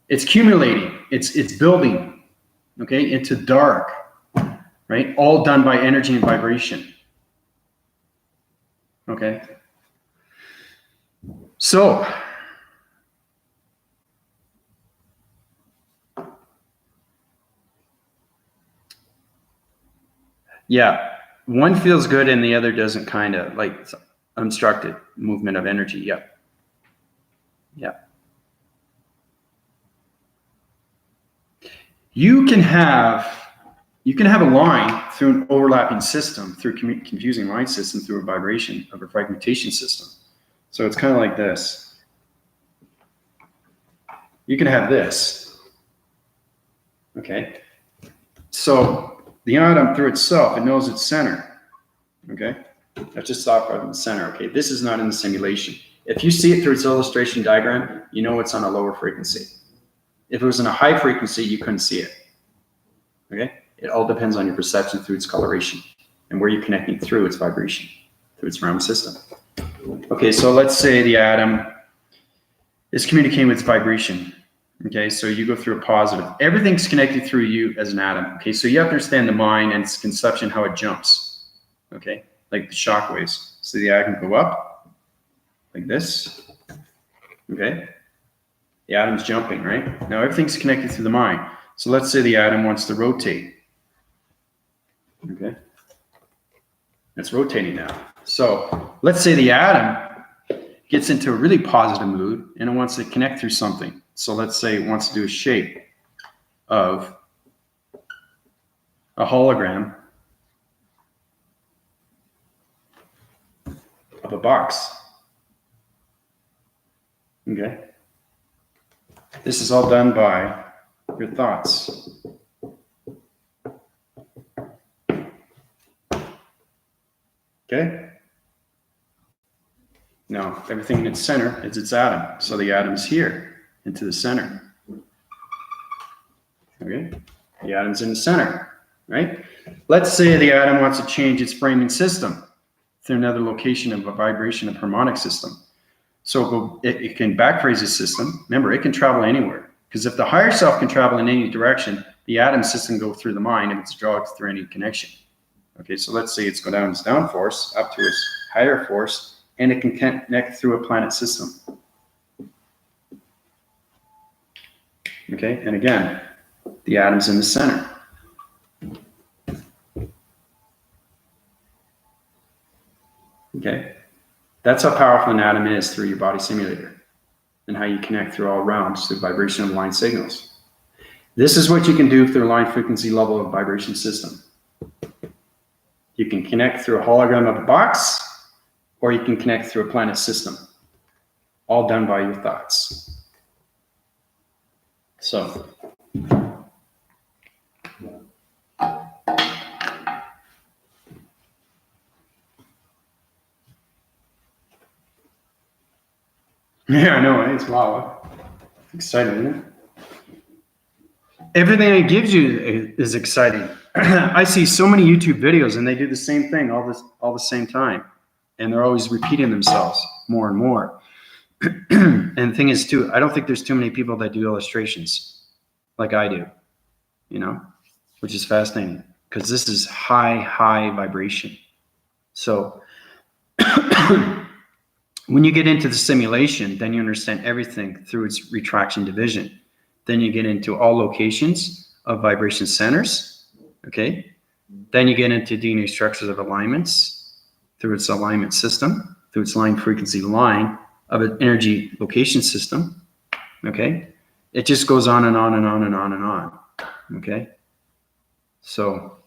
[SPEAKER 1] It's accumulating, it's building, okay, into dark, right? All done by energy and vibration, okay? So, yeah, one feels good and the other doesn't, kind of like unstructured movement of energy. Yep. Yep. You can have a line through an overlapping system, through confusing line system, through a vibration of a fragmentation system. So it's kind of like this. You can have this. Okay. So the atom through itself, it knows its center. Okay. That's just off from the center. Okay, this is not in the simulation. If you see it through its illustration diagram, you know it's on a lower frequency. If it was in a high frequency, you couldn't see it. Okay, it all depends on your perception through its coloration and where you're connecting through its vibration, through its realm system. Okay, so let's say the atom is communicating with vibration. Okay, so you go through a positive. Everything's connected through you as an atom. Okay, so you have to understand the mind and its conception, how it jumps. Okay. Like the shock waves. So the atom can go up like this. Okay. The atom's jumping, right? Now everything's connected through the mind. So let's say the atom wants to rotate. Okay. It's rotating now. So let's say the atom gets into a really positive mood and it wants to connect through something. So let's say it wants to do a shape of a hologram of a box. Okay. This is all done by your thoughts. Okay. Now, everything in its center is its atom. So the atom's here into the center. Okay. The atom's in the center, right? Let's say the atom wants to change its framing system to another location of a vibration of harmonic system. So it can backphase the system. Remember, it can travel anywhere. Because if the higher self can travel in any direction, the atom system go through the mind if it's drawn through any connection. Okay, so let's say it's go down its down force up to its higher force, and it can connect through a planet system. Okay, and again, the atom's in the center. Okay, that's how powerful an atom is through your body simulator and how you connect through all realms through vibration of line signals. This is what you can do through a line frequency level of vibration system. You can connect through a hologram of a box, or you can connect through a planet system, all done by your thoughts. So, yeah, I know, it's wow. Exciting, isn't it? Everything it gives you is exciting. I see so many YouTube videos and they do the same thing all the same time. And they're always repeating themselves more and more. And the thing is too, I don't think there's too many people that do illustrations like I do, you know, which is fascinating because this is high vibration. So when you get into the simulation, then you understand everything through its retraction division. Then you get into all locations of vibration centers, okay? Then you get into DNA structures of alignments through its alignment system, through its line frequency line of an energy location system, okay? It just goes on and on and on and on and on, okay? So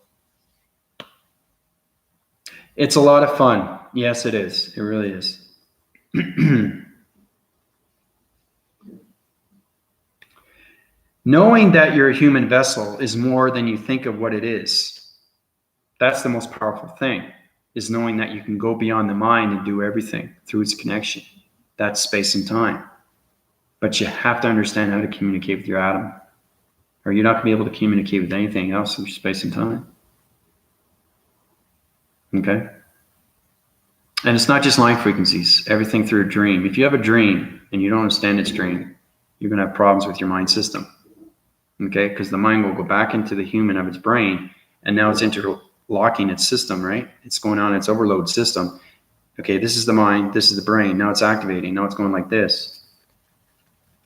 [SPEAKER 1] it's a lot of fun. Yes, it is. It really is. Knowing that you're a human vessel is more than you think of what it is. That's the most powerful thing, is knowing that you can go beyond the mind and do everything through its connection. That's space and time. But you have to understand how to communicate with your atom, or you're not going to be able to communicate with anything else through space and time. Okay? And it's not just line frequencies, everything through a dream. If you have a dream and you don't understand its dream, you're going to have problems with your mind system. Okay, because the mind will go back into the human of its brain, and now it's interlocking its system, right? It's going on its overload system. Okay, this is the mind, this is the brain. Now it's activating. Now it's going like this,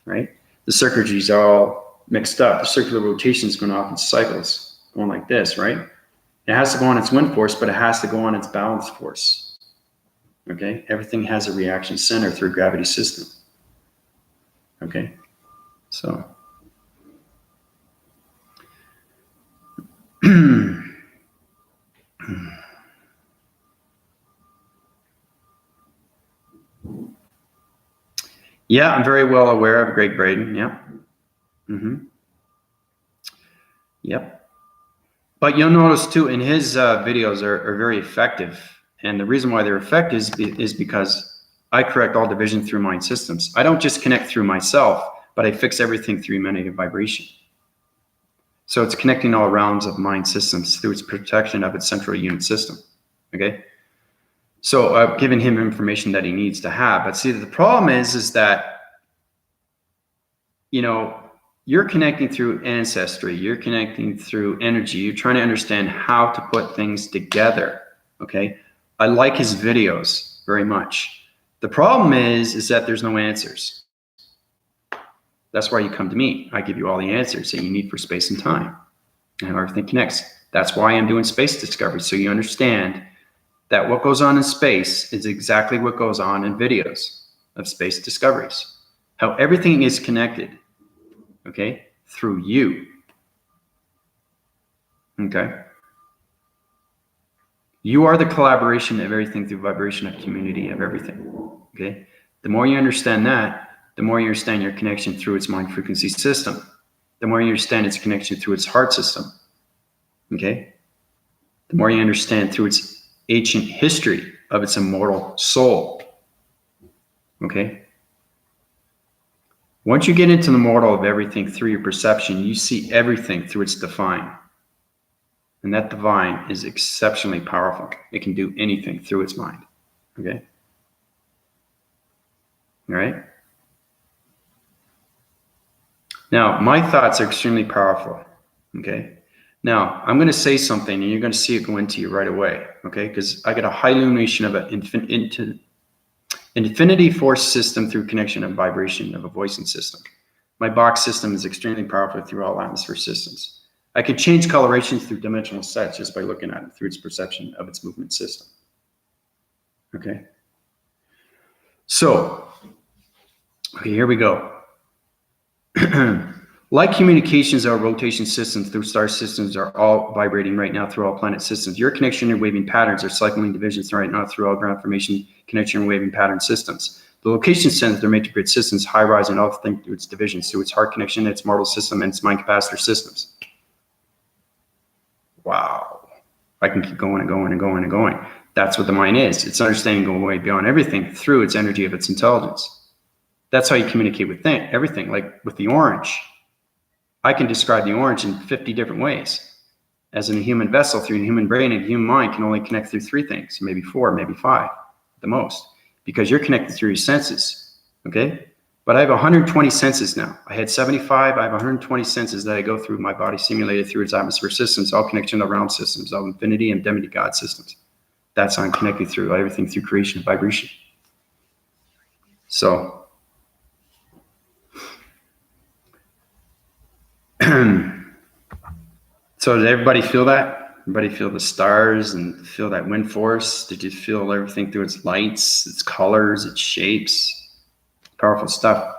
[SPEAKER 1] right? The circuitries are all mixed up. The circular rotation is going off in cycles, going like this, right? It has to go on its wind force, but it has to go on its balance force. Okay, everything has a reaction center through gravity system. Okay, so. Yeah, I'm very well aware of Greg Braden. Yeah. Yep. But you'll notice too, in his videos are very effective. And the reason why they're effective is because I correct all division through mind systems. I don't just connect through myself, but I fix everything through emanating vibration. So it's connecting all realms of mind systems through its protection of its central unit system. Okay. So I've given him information that he needs to have. But see, the problem is that, you know, you're connecting through ancestry, you're connecting through energy, you're trying to understand how to put things together. Okay. I like his videos very much. The problem is that there's no answers. That's why you come to me. I give you all the answers that you need for space and time and how everything connects. That's why I'm doing space discovery, so you understand that what goes on in space is exactly what goes on in videos of space discoveries. How everything is connected. okay, through you. Okay. You are the collaboration of everything through vibration of community of everything. Okay. The more you understand that, the more you understand your connection through its mind frequency system. The more you understand its connection through its heart system. Okay. The more you understand through its ancient history of its immortal soul. Okay. Once you get into the mortal of everything through your perception, you see everything through its divine. And that divine is exceptionally powerful. It can do anything through its mind. Okay? All right? Now, my thoughts are extremely powerful. Okay? Now, I'm going to say something and you're going to see it go into you right away. Okay? Because I got a high illumination of an infinity force system through connection and vibration of a voicing system. My box system is extremely powerful through all atmosphere systems. I could change colorations through dimensional sets just by looking at it through its perception of its movement system. Okay. So, okay, here we go. Like communications or rotation systems through star systems are all vibrating right now through all planet systems. Your connection and waving patterns are cycling divisions right now through all ground formation connection and waving pattern systems. The location centers are matrigrid systems, high rise, and all things through its divisions, through its heart connection, its mortal system, and its mind capacitor systems. Wow. I can keep going and going and going and going. That's what the mind is. It's understanding going way beyond everything through its energy of its intelligence. That's how you communicate with everything, like with the orange. I can describe the orange in 50 different ways. As in a human vessel, through the human brain, and the human mind can only connect through 3 things, maybe 4, maybe 5, at the most, because you're connected through your senses, okay? But I have 120 senses now. I had 75, I have 120 senses that I go through my body simulated through its atmosphere systems, all connection of realm systems, all infinity and demigod systems. That's how I'm connected through everything through creation and vibration. So, so did everybody feel that? Everybody feel the stars and feel that wind force? Did you feel everything through its lights, its colors, its shapes? Powerful stuff.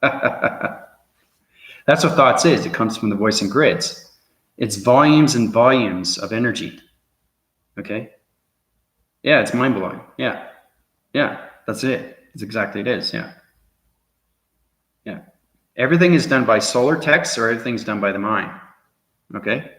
[SPEAKER 1] That's what thoughts is. It comes from the voice and grids. It's volumes and volumes of energy. Okay? Yeah, it's mind-blowing. Yeah. Yeah, that's it. That's exactly it is. Yeah. Yeah. Everything is done by solar text or everything's done by the mind. Okay?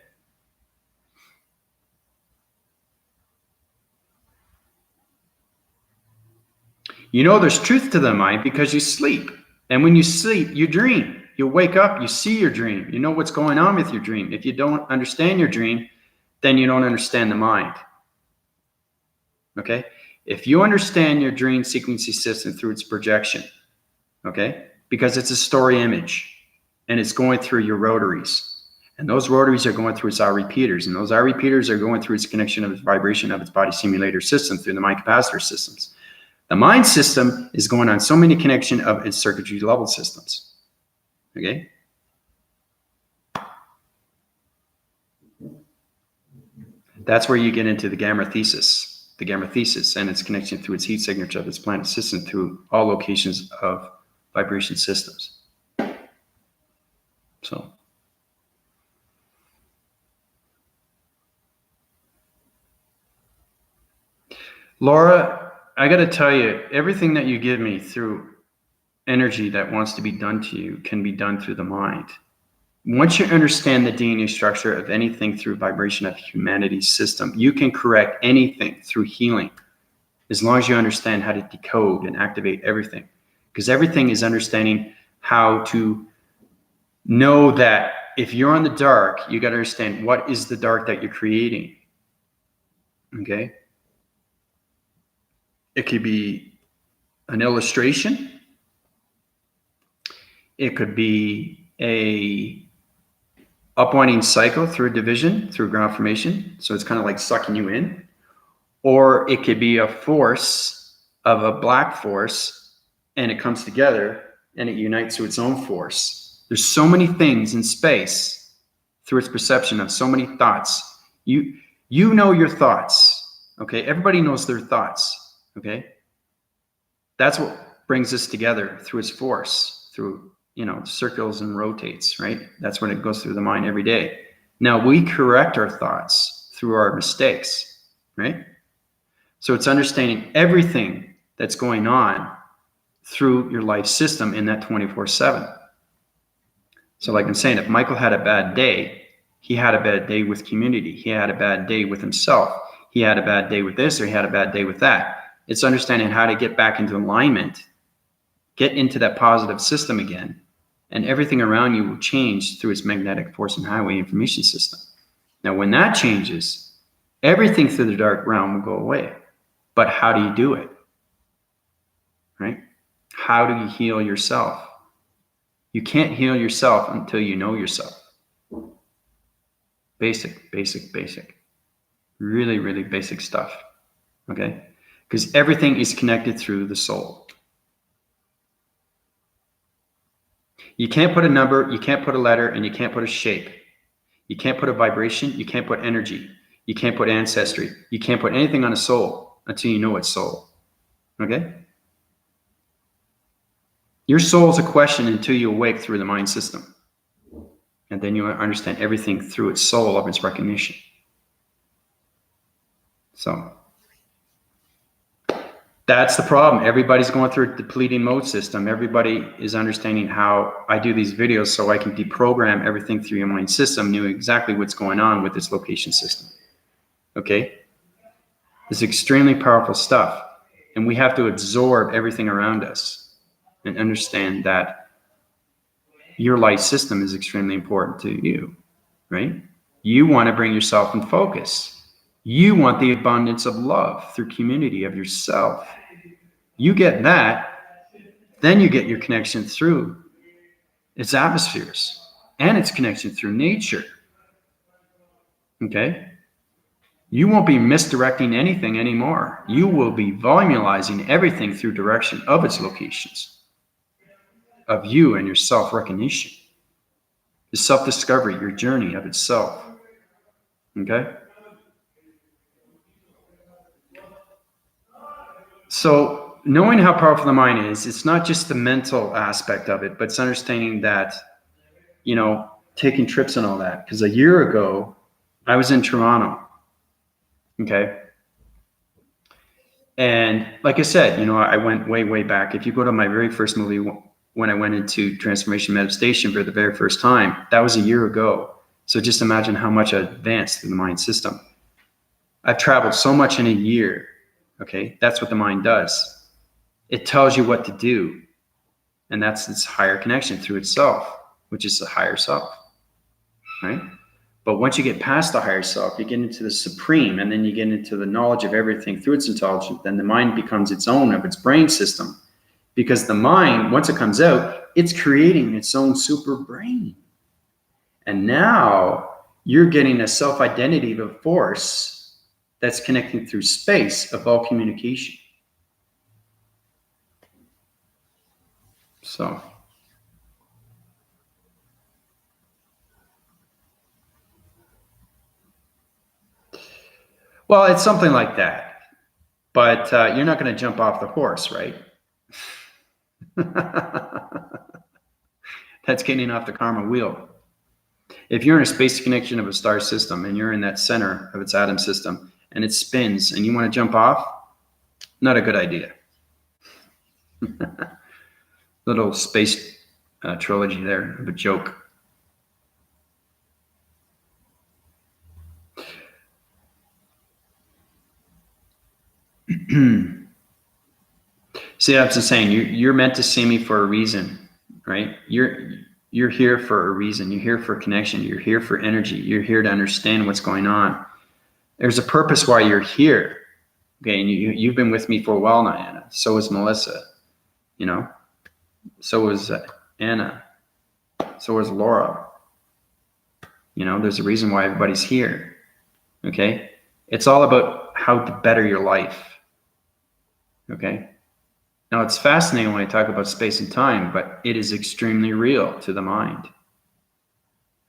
[SPEAKER 1] You know there's truth to the mind because you sleep. And when you sleep, you dream. You wake up, you see your dream. You know what's going on with your dream. If you don't understand your dream, then you don't understand the mind. Okay? If you understand your dream sequencing system through its projection, okay? Because it's a story image and it's going through your rotaries. And those rotaries are going through its R repeaters. And those R repeaters are going through its connection of its vibration of its body simulator system through the mind capacitor systems. The mind system is going on so many connection of its circuitry level systems. Okay? That's where you get into the gamma thesis. The gamma thesis and its connection through its heat signature of its planet system through all locations of vibration systems. So. Laura, I got to tell you, everything that you give me through energy that wants to be done to you can be done through the mind. Once you understand the DNA structure of anything through vibration of humanity's system, you can correct anything through healing, as long as you understand how to decode and activate everything. Because everything is understanding how to know that if you're on the dark, you got to understand what is the dark that you're creating. Okay? It could be an illustration. It could be a upwinding cycle through a division, through ground formation. So it's kind of like sucking you in. Or it could be a force of a black force and it comes together and it unites to its own force. There's so many things in space through its perception of so many thoughts. You know your thoughts. Okay. Everybody knows their thoughts. Okay. That's what brings us together through its force, through, circles and rotates, right? That's when it goes through the mind every day. Now we correct our thoughts through our mistakes, right? So it's understanding everything that's going on through your life system in that 24/7. So like I'm saying, if Michael had a bad day, he had a bad day with community. He had a bad day with himself. He had a bad day with this, or he had a bad day with that. It's understanding how to get back into alignment, get into that positive system again, and everything around you will change through its magnetic force and highway information system. Now, when that changes, everything through the dark realm will go away. But how do you do it? Right? How do you heal yourself? You can't heal yourself until you know yourself. Basic. Really, really basic stuff. Okay? Because everything is connected through the soul. You can't put a number, you can't put a letter, and you can't put a shape. You can't put a vibration, you can't put energy. You can't put ancestry. You can't put anything on a soul until you know it's soul. Okay? Your soul is a question until you awake through the mind system. And then you understand everything through its soul of its recognition. So that's the problem. Everybody's going through a depleting mode system. Everybody is understanding how I do these videos so I can deprogram everything through your mind system, knew exactly what's going on with its location system. Okay? It's extremely powerful stuff. And we have to absorb everything around us and understand that your life system is extremely important to you, right? You want to bring yourself in focus. You want the abundance of love through community of yourself. You get that, then you get your connection through its atmospheres and its connection through nature. Okay? You won't be misdirecting anything anymore. You will be volumizing everything through direction of its locations, of you and your self-recognition, the self-discovery, your journey of itself. Okay? So knowing how powerful the mind is, it's not just the mental aspect of it, but it's understanding that, taking trips and all that. Because a year ago, I was in Toronto. Okay? And like I said, I went way, way back. If you go to my very first movie, when I went into transformation meditation for the very first time, that was a year ago. So just imagine how much I advanced through the mind system. I've traveled so much in a year. Okay, that's what the mind does. It tells you what to do. And that's its higher connection through itself, which is the higher self. Right? But once you get past the higher self, you get into the supreme, and then you get into the knowledge of everything through its intelligence, then the mind becomes its own of its brain system. Because the mind, once it comes out, it's creating its own super brain. And now you're getting a self-identity of a force that's connecting through space of all communication. So. Well, it's something like that. But you're not going to jump off the horse, right? That's getting off the karma wheel. If you're in a space connection of a star system and you're in that center of its atom system and it spins and you want to jump off, not a good idea. Little space trilogy there of a joke. See, that's the saying. You're meant to see me for a reason, right? You're here for a reason. You're here for connection. You're here for energy. You're here to understand what's going on. There's a purpose why you're here. Okay, and you've been with me for a while now, Anna. So is Melissa. So is Anna. So is Laura. There's a reason why everybody's here. Okay? It's all about how to better your life. Okay? Now, it's fascinating when I talk about space and time, but it is extremely real to the mind.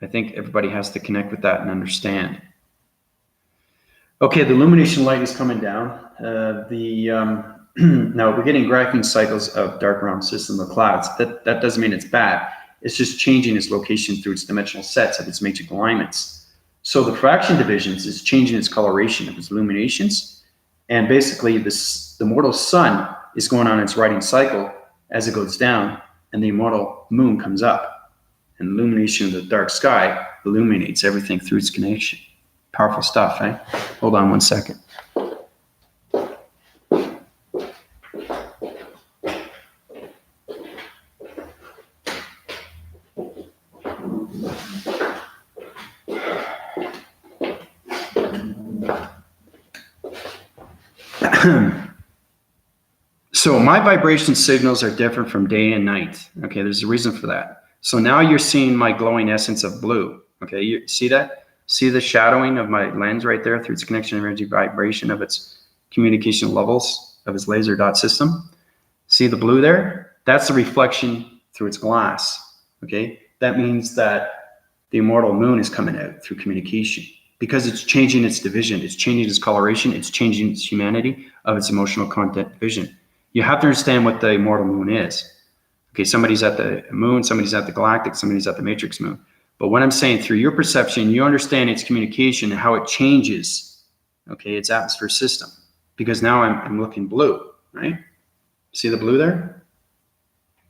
[SPEAKER 1] I think everybody has to connect with that and understand. Okay, the illumination light is coming down. The Now we're getting graphing cycles of dark realm system of clouds. That doesn't mean it's bad. It's just changing its location through its dimensional sets of its matrix alignments. So the fraction divisions is changing its coloration of its illuminations. And basically the mortal sun is going on its writing cycle as it goes down, and the immortal moon comes up. And the illumination of the dark sky illuminates everything through its connection. Powerful stuff, eh? Hold on one second. So my vibration signals are different from day and night. Okay, there's a reason for that. So now you're seeing my glowing essence of blue. Okay, you see that? See the shadowing of my lens right there through its connection energy vibration of its communication levels of its laser dot system? See the blue there? That's the reflection through its glass. Okay, that means that the immortal moon is coming out through communication because it's changing its division, it's changing its coloration, it's changing its humanity of its emotional content division. You have to understand what the immortal moon is. Okay, somebody's at the moon, somebody's at the galactic, somebody's at the matrix moon. But what I'm saying, through your perception, you understand its communication and how it changes, okay, its atmosphere system. Because now I'm looking blue, right? See the blue there?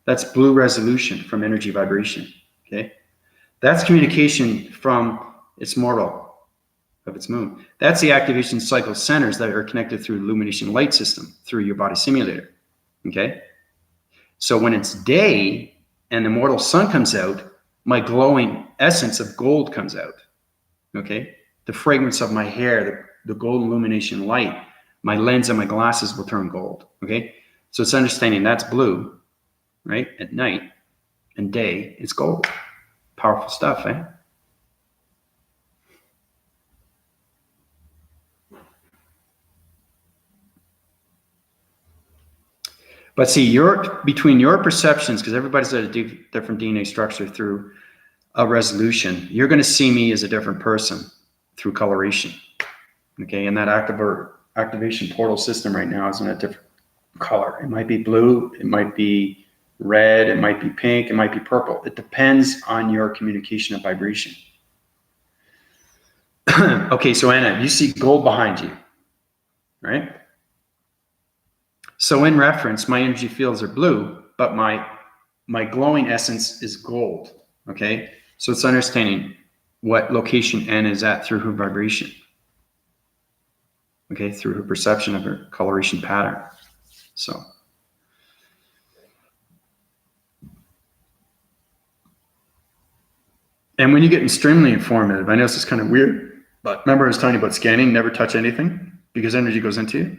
[SPEAKER 1] That's blue resolution from energy vibration, okay? That's communication from its mortal, of its moon. That's the activation cycle centers that are connected through illumination light system, through your body simulator, okay? So when it's day and the mortal sun comes out, my glowing essence of gold comes out, okay? The fragrance of my hair, the golden illumination light, my lens and my glasses will turn gold, okay? So it's understanding that's blue, right? At night and day, it's gold. Powerful stuff, eh? But see, between your perceptions, because everybody's at a different DNA structure through a resolution, you're going to see me as a different person through coloration. Okay, and that activation portal system right now is in a different color. It might be blue, it might be red, it might be pink, it might be purple. It depends on your communication of vibration. Okay, so Anna, you see gold behind you, right? So in reference, my energy fields are blue, but my glowing essence is gold, okay? So it's understanding what location N is at through her vibration, okay, through her perception of her coloration pattern. So. And when you get extremely informative, I know this is kind of weird, but remember I was telling you about scanning, never touch anything because energy goes into you.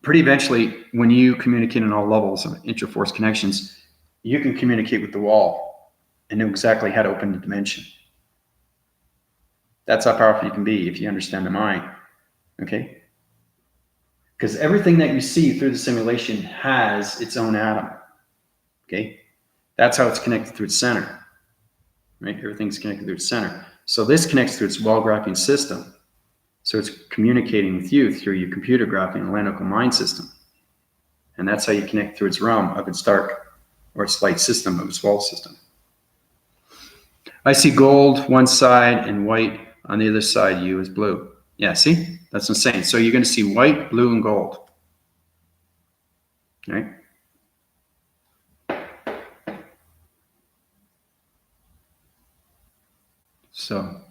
[SPEAKER 1] Pretty eventually, when you communicate on all levels of intra-force connections, you can communicate with the wall and know exactly how to open the dimension. That's how powerful you can be if you understand the mind, okay? Because everything that you see through the simulation has its own atom, okay? That's how it's connected through its center, right? Everything's connected through its center. So this connects through its wall graphing system. So it's communicating with you through your computer graphing analytical mind system. And that's how you connect through its realm of its dark or its light system of its wall system. I see gold one side and white on the other side. You is blue. Yeah, see? That's what I'm saying. So you're going to see white, blue, and gold. Right? So.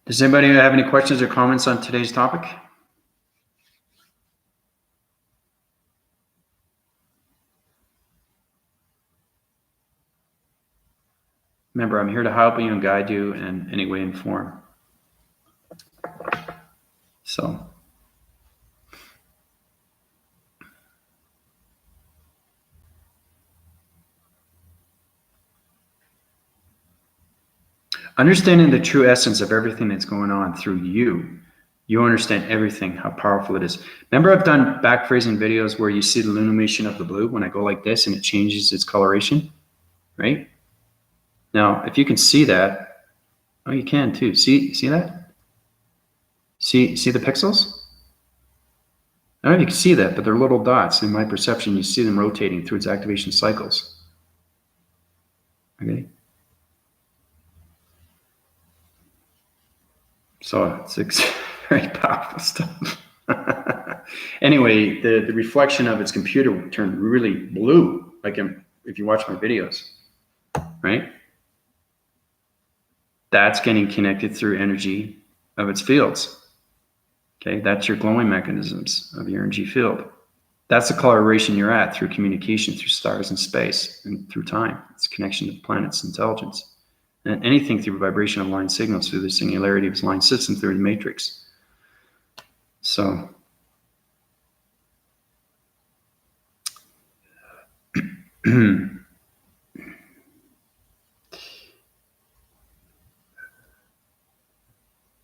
[SPEAKER 1] Does anybody have any questions or comments on today's topic? Remember, I'm here to help you and guide you in any way and form. So. Understanding the true essence of everything that's going on through you, you understand everything, how powerful it is. Remember, I've done back phrasing videos where you see the illumination of the blue when I go like this and it changes its coloration, right? Now, if you can see that, oh, you can too. See that? See the pixels? I don't know if you can see that, but they're little dots. In my perception, you see them rotating through its activation cycles. Okay. So it's very powerful stuff. Anyway, the reflection of its computer turned really blue, like if you watch my videos, right? That's getting connected through energy of its fields. Okay, that's your glowing mechanisms of your energy field. That's the coloration you're at through communication, through stars and space, and through time. It's connection to planets, intelligence. And anything through vibration of line signals, through the singularity of its line system, through the matrix. So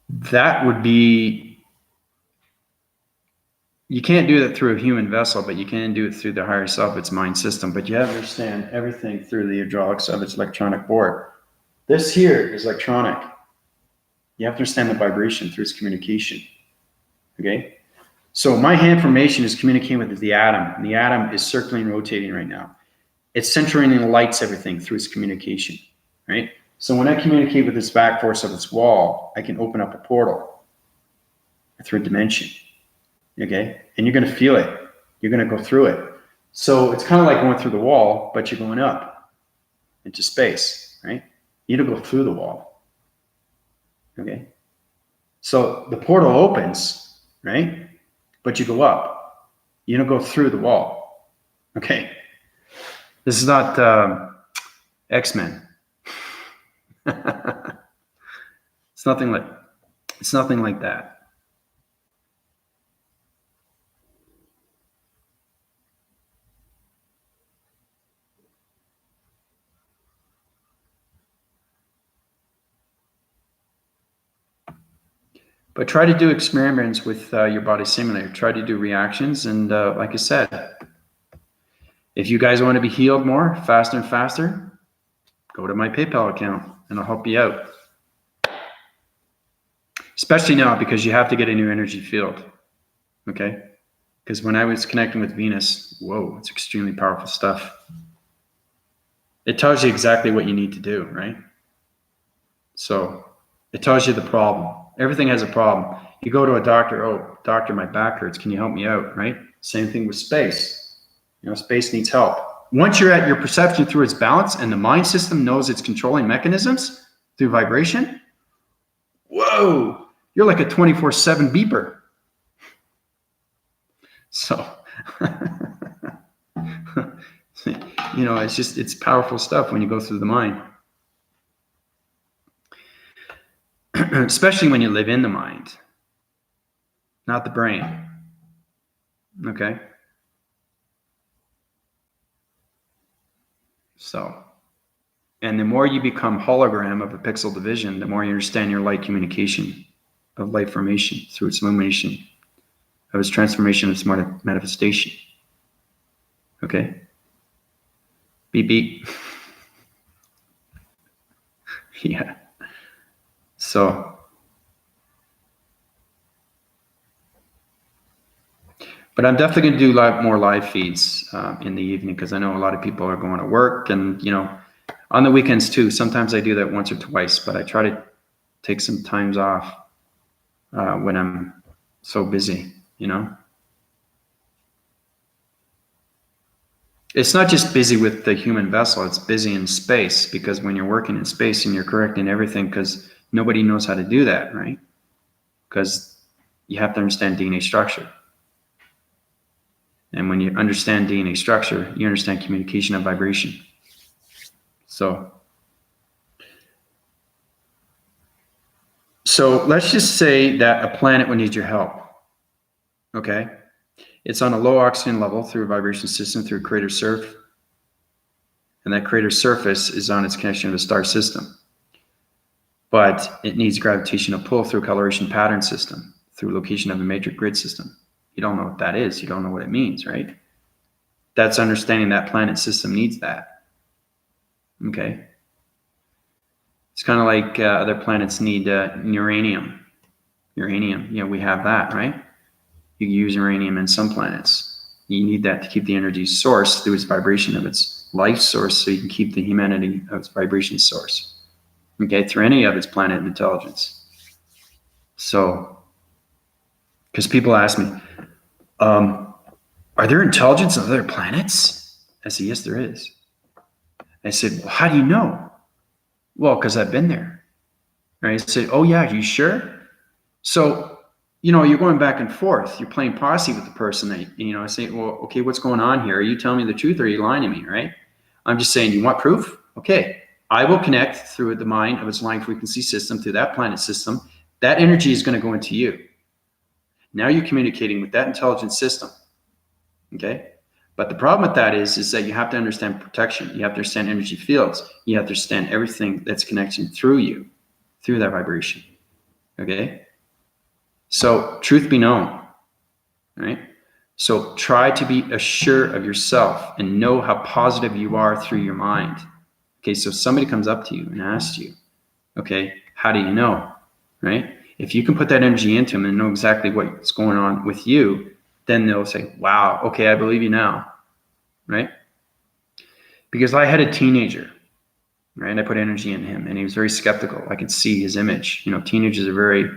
[SPEAKER 1] that would be, you can't do that through a human vessel, but you can do it through the higher self, its mind system. But you have to understand everything through the hydraulics of its electronic board. This here is electronic. You have to understand the vibration through its communication. Okay? So my hand formation is communicating with the atom, and the atom is circling and rotating right now. It's centering and lights everything through its communication, right? So when I communicate with this back force of its wall, I can open up a portal through a dimension, okay? And you're going to feel it. You're going to go through it. So it's kind of like going through the wall, but you're going up into space, right? You don't go through the wall, okay? So the portal opens, right? But you go up. You don't go through the wall, okay? This is not X-Men. It's nothing like that. But try to do experiments with your body simulator. Try to do reactions, and like I said, if you guys want to be healed more, faster and faster, go to my PayPal account, and I'll help you out. Especially now, because you have to get a new energy field, okay? Because when I was connecting with Venus, whoa, it's extremely powerful stuff. It tells you exactly what you need to do, right? So it tells you the problem. Everything has a problem. You go to a doctor, oh, doctor, my back hurts. Can you help me out, right? Same thing with space. You know, space needs help. Once you're at your perception through its balance and the mind system knows its controlling mechanisms through vibration, whoa, you're like a 24/7 beeper. So, you know, it's powerful stuff when you go through the mind. Especially when you live in the mind, not the brain. Okay? So, and the more you become hologram of a pixel division, the more you understand your light communication of light formation through its illumination, of its transformation, its manifestation. Okay? Beep, beep. Yeah. So, but I'm definitely going to do more live feeds in the evening, because I know a lot of people are going to work, and, you know, on the weekends too. Sometimes I do that once or twice, but I try to take some times off when I'm so busy, you know. It's not just busy with the human vessel, it's busy in space, because when you're working in space and you're correcting everything, because nobody knows how to do that, right? Because you have to understand DNA structure. And when you understand DNA structure, you understand communication and vibration. So let's just say that a planet would need your help, okay? It's on a low oxygen level through a vibration system, through a crater surf. And that crater surface is on its connection to the star system. But it needs gravitational pull through a coloration pattern system, through location of a matrix grid system. You don't know what that is. You don't know what it means, right? That's understanding that planet system needs that. Okay? It's kind of like other planets need uranium. Uranium, we have that, right? You use uranium in some planets. You need that to keep the energy source through its vibration of its life source, so you can keep the humanity of its vibration source, okay, through any of its planet intelligence. So, because people ask me, are there intelligence on other planets? I said, yes, there is. I said, well, how do you know? Well, because I've been there. Right? I said, oh yeah, are you sure? So, you're going back and forth. You're playing posse with the person that, I say, well, okay, what's going on here? Are you telling me the truth or are you lying to me, right? I'm just saying, you want proof? Okay. I will connect through the mind of its line frequency system to that planet system. That energy is going to go into you. Now you're communicating with that intelligence system. Okay? But the problem with that is that you have to understand protection. You have to understand energy fields. You have to understand everything that's connecting through you, through that vibration. Okay? So, truth be known, right? So, try to be assured of yourself and know how positive you are through your mind. Okay, so somebody comes up to you and asks you, okay, how do you know, right? If you can put that energy into them and know exactly what's going on with you, then they'll say, wow, okay, I believe you now, right? Because I had a teenager, right? And I put energy in him and he was very skeptical. I could see his image. Teenagers are very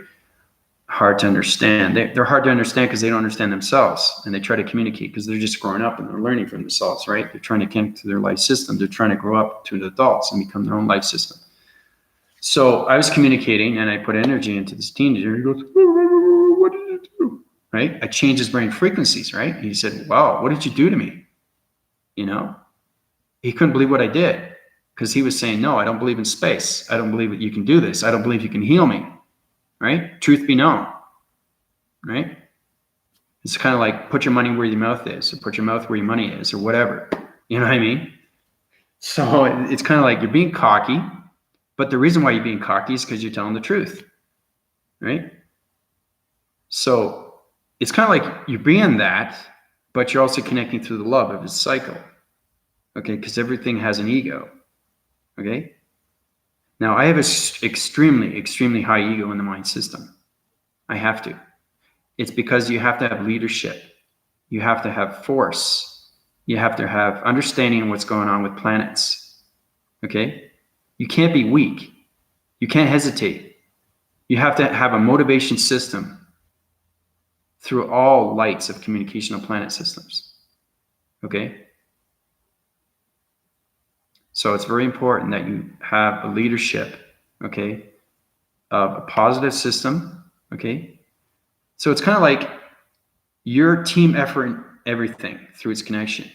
[SPEAKER 1] hard to understand. They're hard to understand because they don't understand themselves, and they try to communicate because they're just growing up and they're learning from themselves, right? They're trying to connect to their life system. They're trying to grow up to adults and become their own life system. So I was communicating and I put energy into this teenager. He goes, what did you do? Right? I changed his brain frequencies, right? And he said, wow, what did you do to me? He couldn't believe what I did because he was saying, no, I don't believe in space. I don't believe that you can do this. I don't believe you can heal me. Right? Truth be known, right? It's kind of like put your money where your mouth is, or put your mouth where your money is, or whatever. You know what I mean? So it's kind of like you're being cocky, but the reason why you're being cocky is because you're telling the truth, right? So it's kind of like you're being that, but you're also connecting through the love of its cycle, okay? Because everything has an ego, okay? Now, I have an extremely, extremely high ego in the mind system. I have to. It's because you have to have leadership. You have to have force. You have to have understanding of what's going on with planets. Okay? You can't be weak. You can't hesitate. You have to have a motivation system through all lights of communication of planet systems. Okay? So it's very important that you have a leadership, okay, of a positive system, okay? So it's kind of like your team effort in everything through its connection.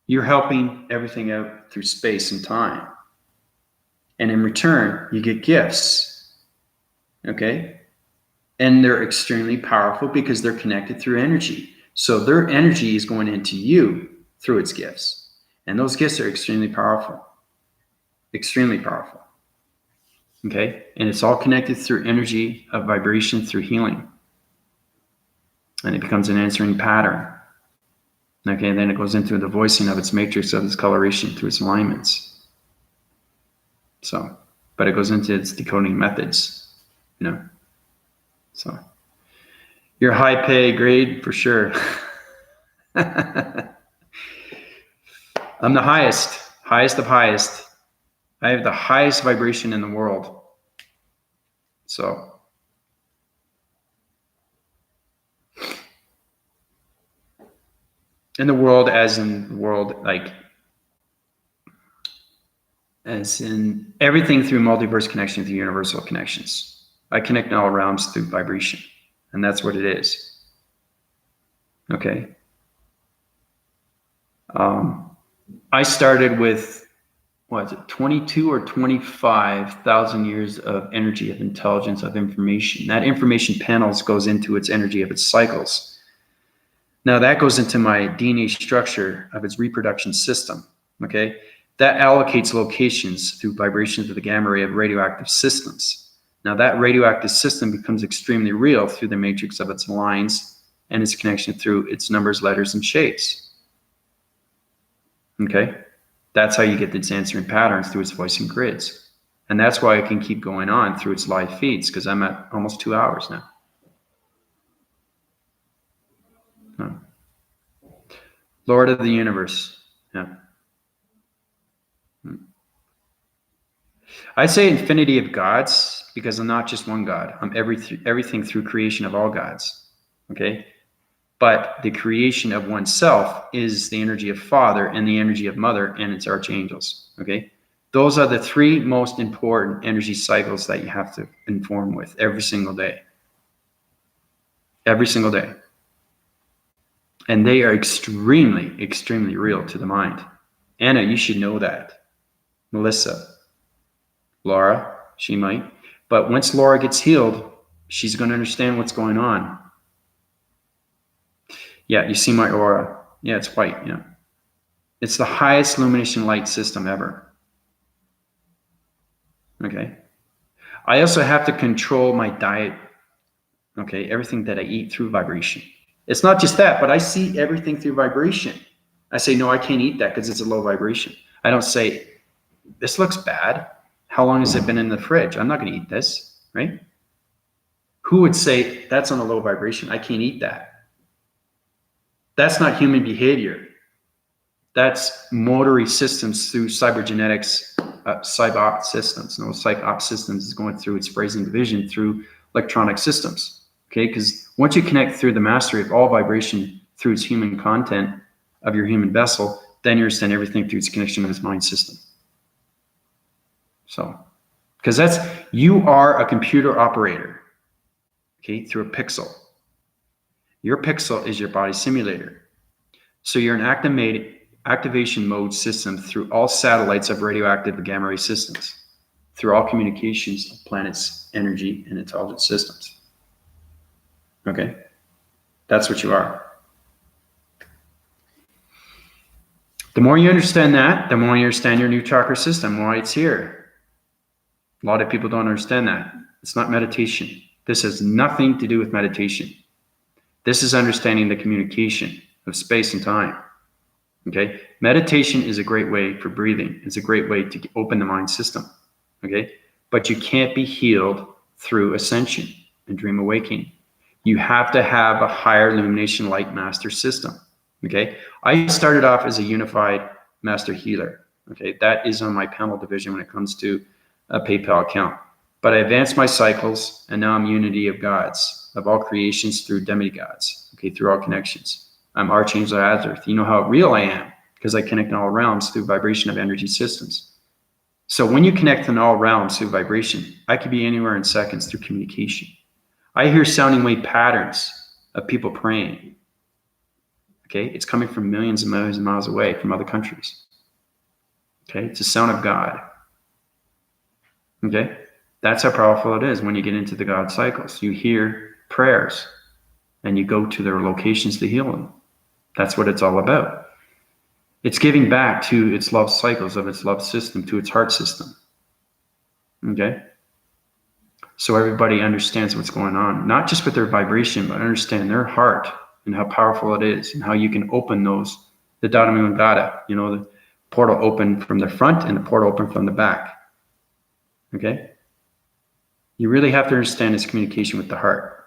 [SPEAKER 1] You're helping everything out through space and time. And in return, you get gifts, okay? And they're extremely powerful because they're connected through energy. So their energy is going into you through its gifts. And those gifts are extremely powerful. Extremely powerful. Okay? And it's all connected through energy of vibration through healing. And it becomes an answering pattern. Okay, and then it goes into the voicing of its matrix of its coloration through its alignments. So, but it goes into its decoding methods, So, your high pay grade for sure. I'm the highest of highest. I have the highest vibration in the world. So, in the world, as in the world, like, as in everything through multiverse connection, through universal connections. I connect in all realms through vibration, and that's what it is. Okay. I started with, 22 or 25,000 years of energy, of intelligence, of information. That information panels goes into its energy of its cycles. Now that goes into my DNA structure of its reproduction system, okay? That allocates locations through vibrations of the gamma ray of radioactive systems. Now that radioactive system becomes extremely real through the matrix of its lines and its connection through its numbers, letters, and shapes. Okay? That's how you get its answering patterns through its voicing grids. And that's why I can keep going on through its live feeds, because I'm at almost 2 hours now. Lord of the universe. Yeah. I say infinity of gods because I'm not just one God. I'm everything through creation of all gods. Okay? But the creation of oneself is the energy of Father and the energy of Mother and its archangels. Okay? Those are the three most important energy cycles that you have to inform with every single day. Every single day. And they are extremely, extremely real to the mind. Anna, you should know that. Melissa, Laura, she might. But once Laura gets healed, she's going to understand what's going on. Yeah, you see my aura. Yeah, it's white. Yeah. It's the highest illumination light system ever. Okay. I also have to control my diet. Okay. Everything that I eat through vibration. It's not just that, but I see everything through vibration. I say, no, I can't eat that because it's a low vibration. I don't say, this looks bad. How long has it been in the fridge? I'm not going to eat this, right? Who would say that's on a low vibration? I can't eat that. That's not human behavior. That's motory systems through cybergenetics, psyop systems. No, psyop systems is going through its phrasing division through electronic systems. Okay, because once you connect through the mastery of all vibration through its human content of your human vessel, then you understand everything through its connection to its mind system. So, because you are a computer operator, okay, through a pixel. Your pixel is your body simulator. So you're an activation mode system through all satellites of radioactive and gamma ray systems, through all communications of planets, energy, and intelligence systems. Okay? That's what you are. The more you understand that, the more you understand your new chakra system, why it's here. A lot of people don't understand that. It's not meditation. This has nothing to do with meditation. This is understanding the communication of space and time. Okay? Meditation is a great way for breathing. It's a great way to open the mind system. Okay? But you can't be healed through ascension and dream awakening. You have to have a higher illumination light master system. Okay? I started off as a unified master healer. Okay? That is on my panel division when it comes to a PayPal account. But I advanced my cycles, and now I'm unity of gods, of all creations through demigods. Okay? Through all connections. I'm Archangel Azareth. You know how real I am because I connect in all realms through vibration of energy systems. So when you connect in all realms through vibration, I could be anywhere in seconds through communication. I hear sounding wave patterns of people praying. Okay, it's coming from millions and millions of miles away from other countries. Okay, it's the sound of God. Okay, that's how powerful it is when you get into the God cycles. You hear prayers and you go to their locations to heal them. That's what it's all about. It's giving back to its love cycles of its love system, to its heart system. Okay? So everybody understands what's going on, not just with their vibration, but understand their heart and how powerful it is and how you can open those, the Dada Mundada, you know, the portal open from the front and the portal open from the back. Okay? You really have to understand its communication with the heart,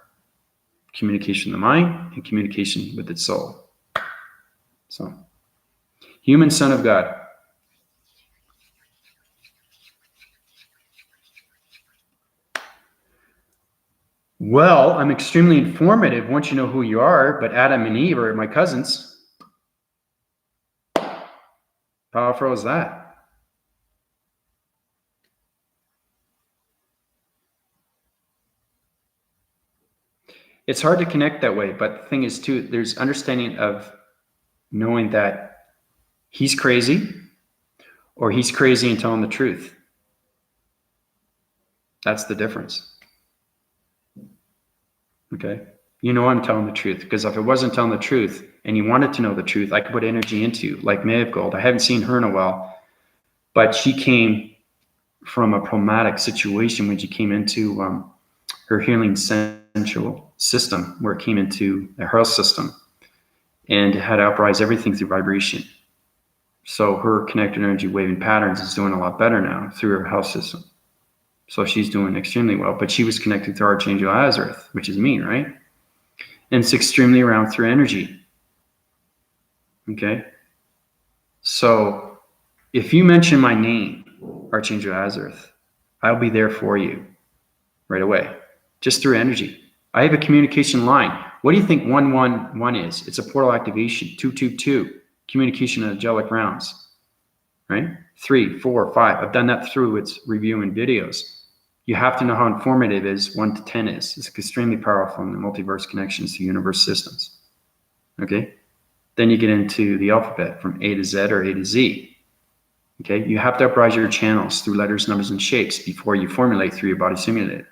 [SPEAKER 1] communication with the mind, and communication with its soul. So, human son of God. Well, I'm extremely informative once you know who you are, but Adam and Eve are my cousins. How powerful is that? It's hard to connect that way, but the thing is, too, there's understanding of knowing that he's crazy or he's crazy and telling the truth. That's the difference. Okay? You know I'm telling the truth, because if I wasn't telling the truth and you wanted to know the truth, I could put energy into you, like May of Gold. I haven't seen her in a while, but she came from a traumatic situation when she came into her healing central system, where it came into the health system and had to uprise everything through vibration. So her connected energy waving patterns is doing a lot better now through her health system. So she's doing extremely well, but she was connected to Archangel Azareth, which is me, right? And it's extremely around through energy. Okay? So if you mention my name, Archangel Azareth, I'll be there for you right away, just through energy. I have a communication line. What do you think 111 is? It's a portal activation. 222, communication in angelic realms, right? 3, 4, 5. I've done that through its review and videos. You have to know how informative is 1 to 10 is. It's extremely powerful in the multiverse connections to universe systems. Okay? Then you get into the alphabet from A to Z or A to Z. Okay? You have to uprise your channels through letters, numbers, and shapes before you formulate through your body simulator.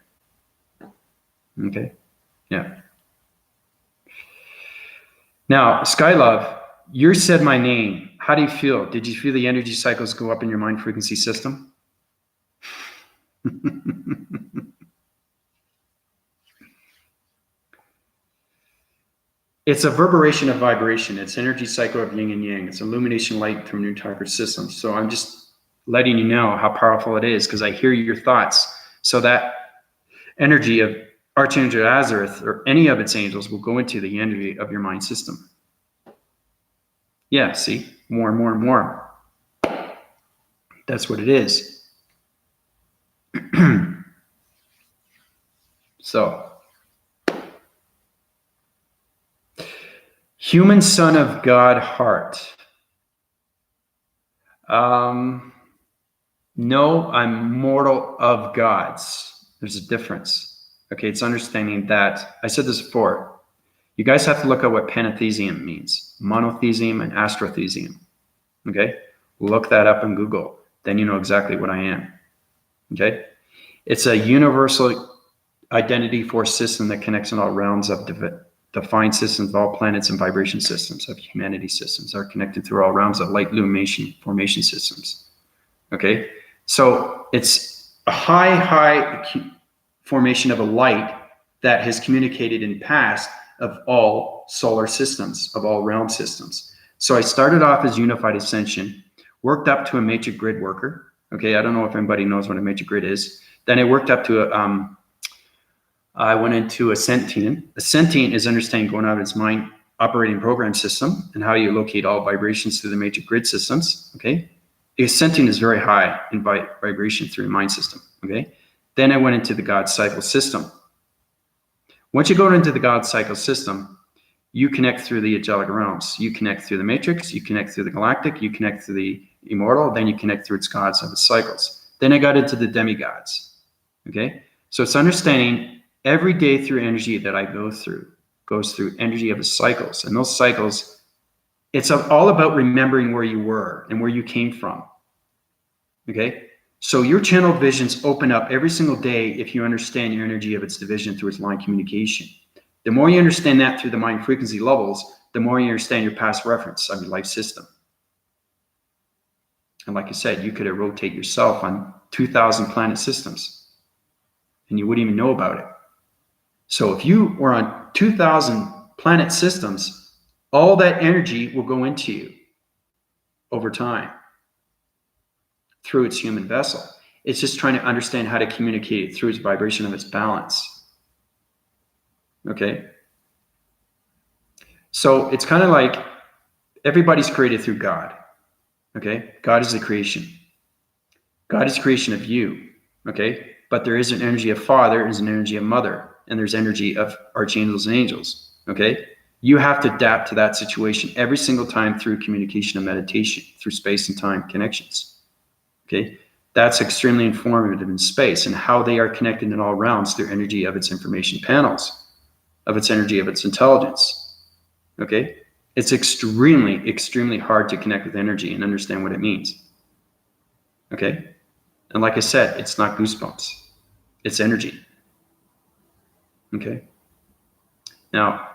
[SPEAKER 1] Okay? Yeah. Now, Skylove, you said my name. How do you feel? Did you feel the energy cycles go up in your mind frequency system? It's a reverberation of vibration. It's energy cycle of yin and yang. It's illumination light through new type of systems. So I'm just letting you know how powerful it is because I hear your thoughts. So that energy of Archangel Azareth or any of its angels will go into the energy of your mind system. Yeah, see? More and more and more. That's what it is. So, human son of God heart. No, I'm mortal of gods. There's a difference. Okay, it's understanding that, I said this before, you guys have to look at what pantheism means. Monotheism and astrotheism. Okay, look that up in Google. Then you know exactly what I am. Okay, it's a universal identity force system that connects in all realms of defined systems of all planets and vibration systems of humanity systems are connected through all realms of light illumination formation systems. Okay, so it's a high formation of a light that has communicated in past of all solar systems, of all realm systems. So I started off as unified ascension, worked up to a matrix grid worker. Okay, I don't know if anybody knows what a matrix grid is. Then I worked up to I went into a sentient. A sentient is understanding going out of its mind operating program system and how you locate all vibrations through the matrix grid systems. Okay, a sentient is very high in vibration through the mind system. Okay, then I went into the God cycle system. Once you go into the God cycle system, you connect through the angelic realms. You connect through the matrix, you connect through the galactic, you connect through the immortal, then you connect through its gods of its cycles. Then I got into the demigods. Okay, so it's understanding every day through energy that I go through goes through energy of the cycles. And those cycles, it's all about remembering where you were and where you came from. Okay, so your channel visions open up every single day if you understand your energy of its division through its line communication. The more you understand that through the mind frequency levels, the more you understand your past reference of your life system. And like I said, you could rotate yourself on 2,000 planet systems and you wouldn't even know about it. So if you were on 2,000 planet systems, all that energy will go into you over time through its human vessel. It's just trying to understand how to communicate it through its vibration of its balance. Okay? So it's kind of like everybody's created through God. Okay? God is the creation. God is creation of you. Okay? But there is an energy of Father, there's an energy of Mother, and there's energy of archangels and angels. Okay? You have to adapt to that situation every single time through communication and meditation, through space and time connections. Okay, that's extremely informative in space and how they are connected in all realms through energy of its information panels, of its energy of its intelligence. Okay, it's extremely, extremely hard to connect with energy and understand what it means. Okay, and like I said, it's not goosebumps, it's energy. Okay, now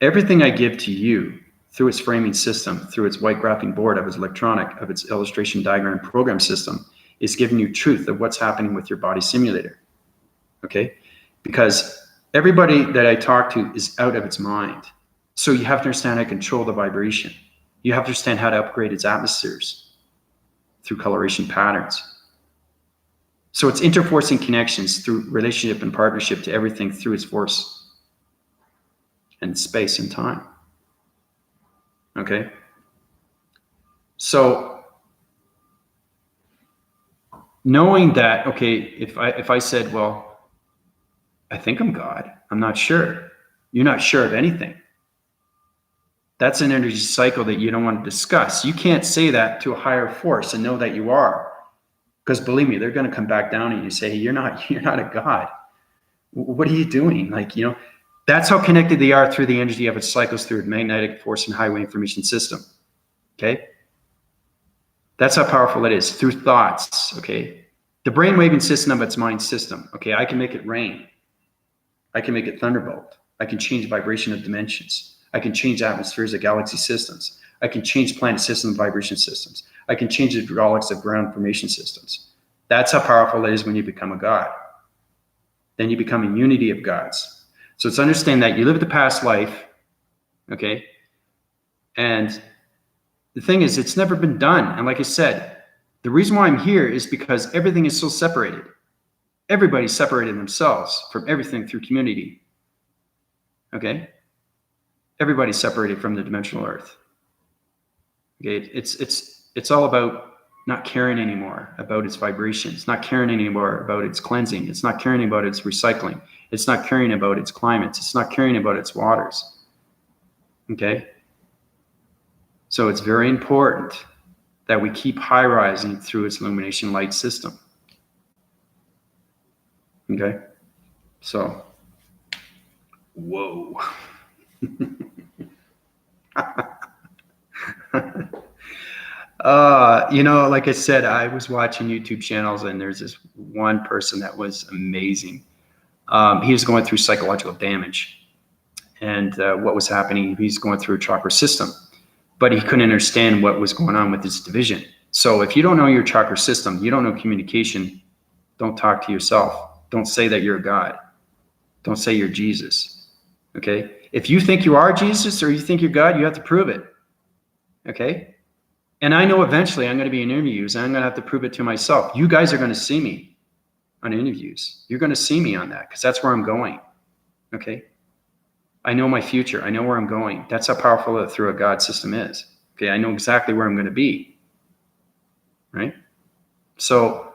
[SPEAKER 1] everything I give to you through its framing system, through its white graphing board of its electronic, of its illustration diagram program system, is giving you truth of what's happening with your body simulator. Okay? Because everybody that I talk to is out of its mind. So you have to understand how to control the vibration. You have to understand how to upgrade its atmospheres through coloration patterns. So it's interforcing connections through relationship and partnership to everything through its force and space and time. Okay? So knowing that, okay, if I said, well, I think I'm God, I'm not sure. You're not sure of anything. That's an energy cycle that you don't want to discuss. You can't say that to a higher force and know that you are. Because believe me, they're going to come back down and you say, hey, you're not a God. What are you doing? Like, you know, that's how connected they are through the energy of its cycles through a magnetic force and highway information system. Okay? That's how powerful it is through thoughts. Okay? The brainwaving system of its mind system. Okay? I can make it rain. I can make it thunderbolt. I can change vibration of dimensions. I can change atmospheres of galaxy systems. I can change planet system vibration systems. I can change the hydraulics of ground formation systems. That's how powerful it is when you become a God. Then you become a unity of gods. So it's understand that you live the past life, okay? And the thing is, it's never been done. And like I said, the reason why I'm here is because everything is so separated. Everybody's separated themselves from everything through community, okay? Everybody's separated from the dimensional earth. Okay, it's all about not caring anymore about its vibrations, not caring anymore about its cleansing. It's not caring about its recycling. It's not caring about its climates. It's not caring about its waters. Okay? So it's very important that we keep high rising through its illumination light system. Okay? So, whoa. You know, like I said, I was watching YouTube channels and there's this one person that was amazing. He was going through psychological damage. And what was happening, he's going through a chakra system. But he couldn't understand what was going on with his division. So if you don't know your chakra system, you don't know communication, don't talk to yourself. Don't say that you're a God. Don't say you're Jesus. Okay? If you think you are Jesus or you think you're God, you have to prove it. Okay? And I know eventually I'm going to be in interviews and I'm going to have to prove it to myself. You guys are going to see me on interviews. You're going to see me on that because that's where I'm going. Okay? I know my future. I know where I'm going. That's how powerful a through a God system is. Okay? I know exactly where I'm going to be. Right? So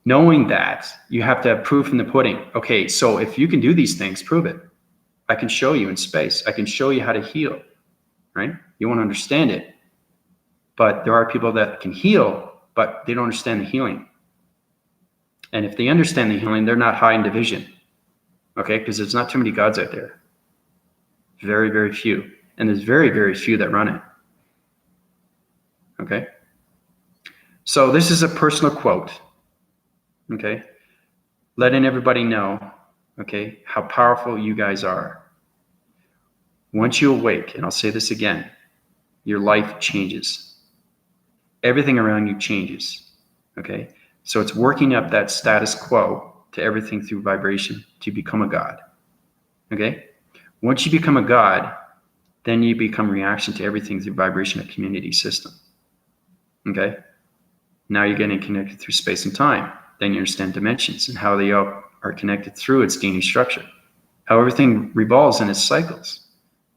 [SPEAKER 1] knowing that, you have to have proof in the pudding. Okay, so if you can do these things, prove it. I can show you in space. I can show you how to heal. Right? You won't understand it. But there are people that can heal, but they don't understand the healing. And if they understand the healing, they're not high in division. Okay? Because there's not too many gods out there. Very, very few. And there's very, very few that run it. Okay? So this is a personal quote. Okay? Letting everybody know, okay, how powerful you guys are. Once you awake, and I'll say this again, your life changes. Everything around you changes, okay? So it's working up that status quo to everything through vibration to become a God, okay? Once you become a God, then you become reaction to everything through vibration of community system, okay? Now you're getting connected through space and time. Then you understand dimensions and how they all are connected through its DNA structure, how everything revolves in its cycles,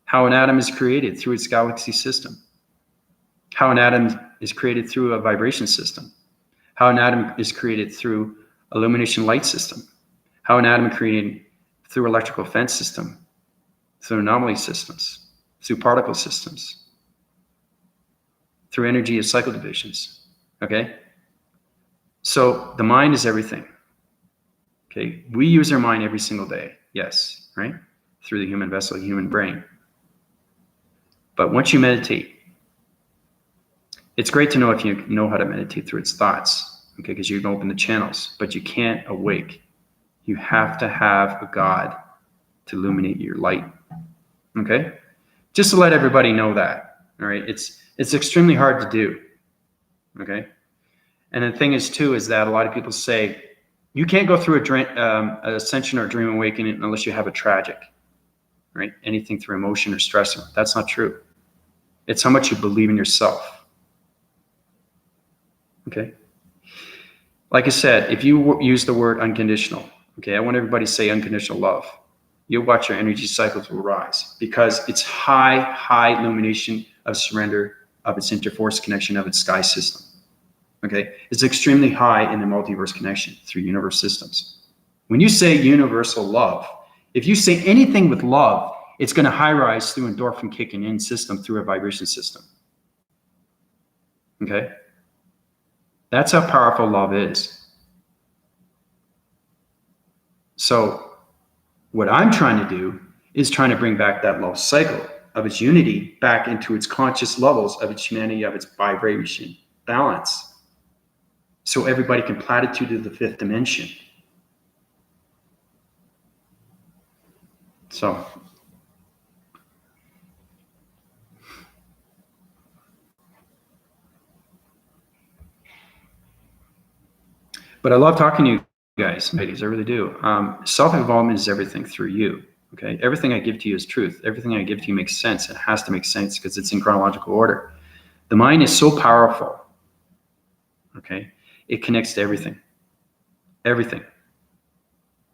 [SPEAKER 1] how an atom is created through its galaxy system, how an atom is created through a vibration system, how an atom is created through illumination light system, how an atom created through electrical fence system, through anomaly systems, through particle systems, through energy of cycle divisions, okay? So the mind is everything, okay? We use our mind every single day, yes, right? Through the human vessel, human brain. But once you meditate, it's great to know if you know how to meditate through its thoughts, okay, because you can open the channels, but you can't awake. You have to have a God to illuminate your light, okay? Just to let everybody know that, all right? It's extremely hard to do, okay? And the thing is, too, is that a lot of people say, you can't go through a ascension or dream awakening unless you have a tragic, right? Anything through emotion or stress. That's not true. It's how much you believe in yourself. Okay. Like I said, if you use the word unconditional, okay, I want everybody to say unconditional love. You'll watch your energy cycles will rise because it's high illumination of surrender of its interforce connection of its sky system. Okay, it's extremely high in the multiverse connection through universe systems. When you say universal love, if you say anything with love, it's going to high rise through endorphin kicking in system through a vibration system. Okay, that's how powerful love is. So what I'm trying to do is trying to bring back that love cycle of its unity back into its conscious levels of its humanity, of its vibration balance. So everybody can platitude to the fifth dimension. So, but I love talking to you guys, ladies. I really do. Self-involvement is everything through you. Okay, everything I give to you is truth. Everything I give to you makes sense. It has to make sense because it's in chronological order. The mind is so powerful. Okay, it connects to everything, everything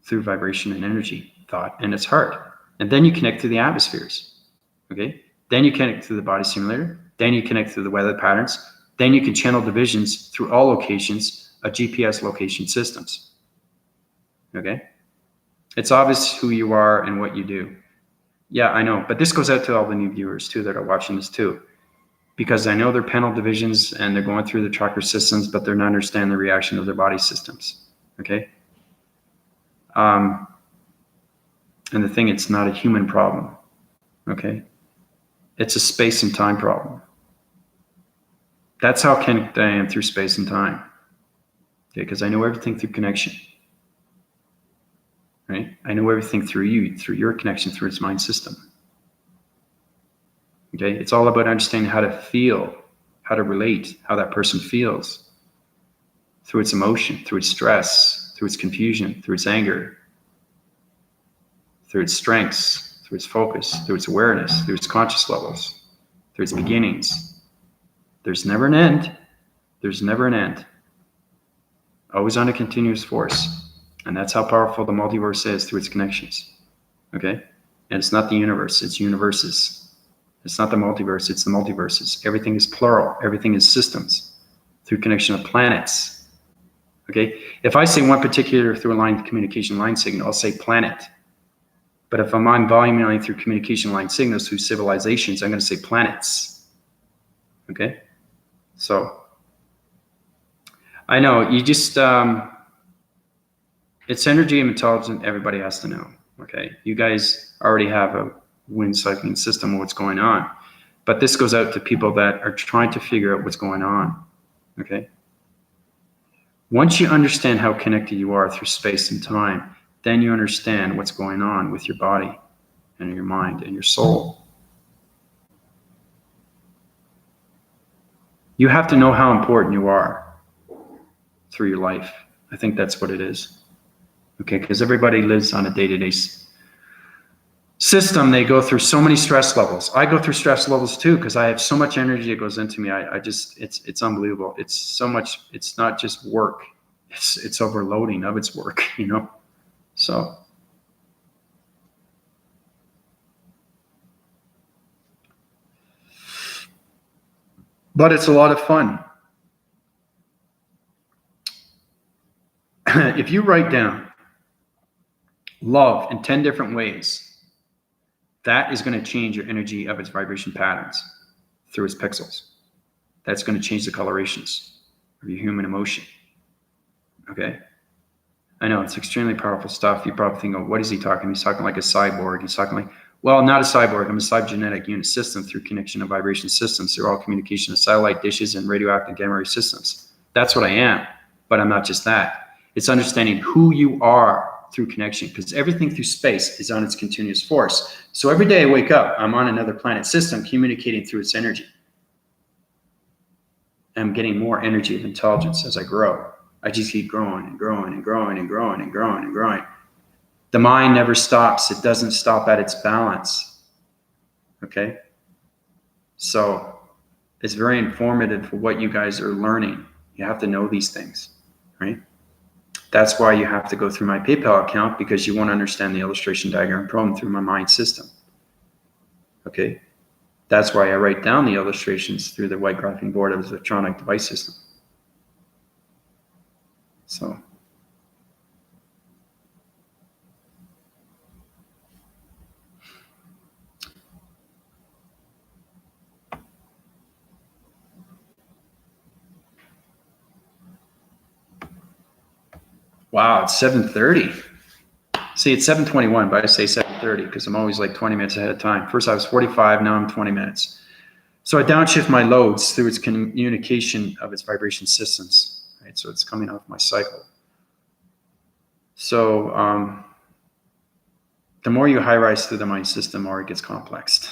[SPEAKER 1] through vibration and energy, thought, and its heart. And then you connect through the atmospheres. Okay, then you connect through the body simulator. Then you connect through the weather patterns. Then you can channel divisions through all locations of GPS location systems. Okay, it's obvious who you are and what you do. Yeah, I know, but this goes out to all the new viewers too that are watching this too, because I know they're panel divisions and they're going through the chakra systems, but they're not understanding the reaction of their body systems. Okay. And the thing, it's not a human problem. Okay. It's a space and time problem. That's how connected I am through space and time. Okay, because I know everything through connection. Right? I know everything through you, through your connection, through its mind system. Okay, it's all about understanding how to feel, how to relate, how that person feels through its emotion, through its stress, through its confusion, through its anger, through its strengths, through its focus, through its awareness, through its conscious levels, through its beginnings. There's never an end. There's never an end. Always on a continuous force. And that's how powerful the multiverse is through its connections. Okay? And it's not the universe, it's universes. It's not the multiverse, it's the multiverses. Everything is plural, everything is systems through connection of planets. Okay? If I say one particular through a line communication line signal, I'll say planet. But if I'm on volume line through communication line signals through civilizations, I'm going to say planets. Okay? So, I know, you just, it's energy and intelligence everybody has to know. Okay? You guys already have a wind cycling system of what's going on. But this goes out to people that are trying to figure out what's going on. Okay? Once you understand how connected you are through space and time, then you understand what's going on with your body and your mind and your soul. You have to know how important you are through your life. I think that's what it is. Okay, because everybody lives on a day-to-day system. They go through so many stress levels. I go through stress levels too because I have so much energy that goes into me. I just, it's unbelievable. It's so much. It's not just work. It's overloading of its work, you know. So, but it's a lot of fun. If you write down love in 10 different ways, that is going to change your energy of its vibration patterns through its pixels. That's going to change the colorations of your human emotion. Okay? I know it's extremely powerful stuff. You probably think, oh, what is he talking? He's talking like a cyborg. He's talking like, well, not a cyborg. I'm a cybergenetic unit system through connection of vibration systems through all communication of satellite dishes and radioactive gamma ray systems. That's what I am. But I'm not just that. It's understanding who you are through connection, because everything through space is on its continuous force. So every day I wake up, I'm on another planet system communicating through its energy. I'm getting more energy of intelligence as I grow. I just keep growing and growing and growing and growing and growing and growing. The mind never stops. It doesn't stop at its balance. Okay? So it's very informative for what you guys are learning. You have to know these things. right? That's why you have to go through my PayPal account, because you won't understand the illustration diagram problem through my mind system. Okay? That's why I write down the illustrations through the white graphing board of the electronic device system. So. Wow, it's 7:30. See, it's 7:21, but I say 7:30 because I'm always like 20 minutes ahead of time. First I was 45, now I'm 20 minutes. So I downshift my loads through its communication of its vibration systems, right? So it's coming off my cycle. So the more you high rise through the mind system, the more it gets complex.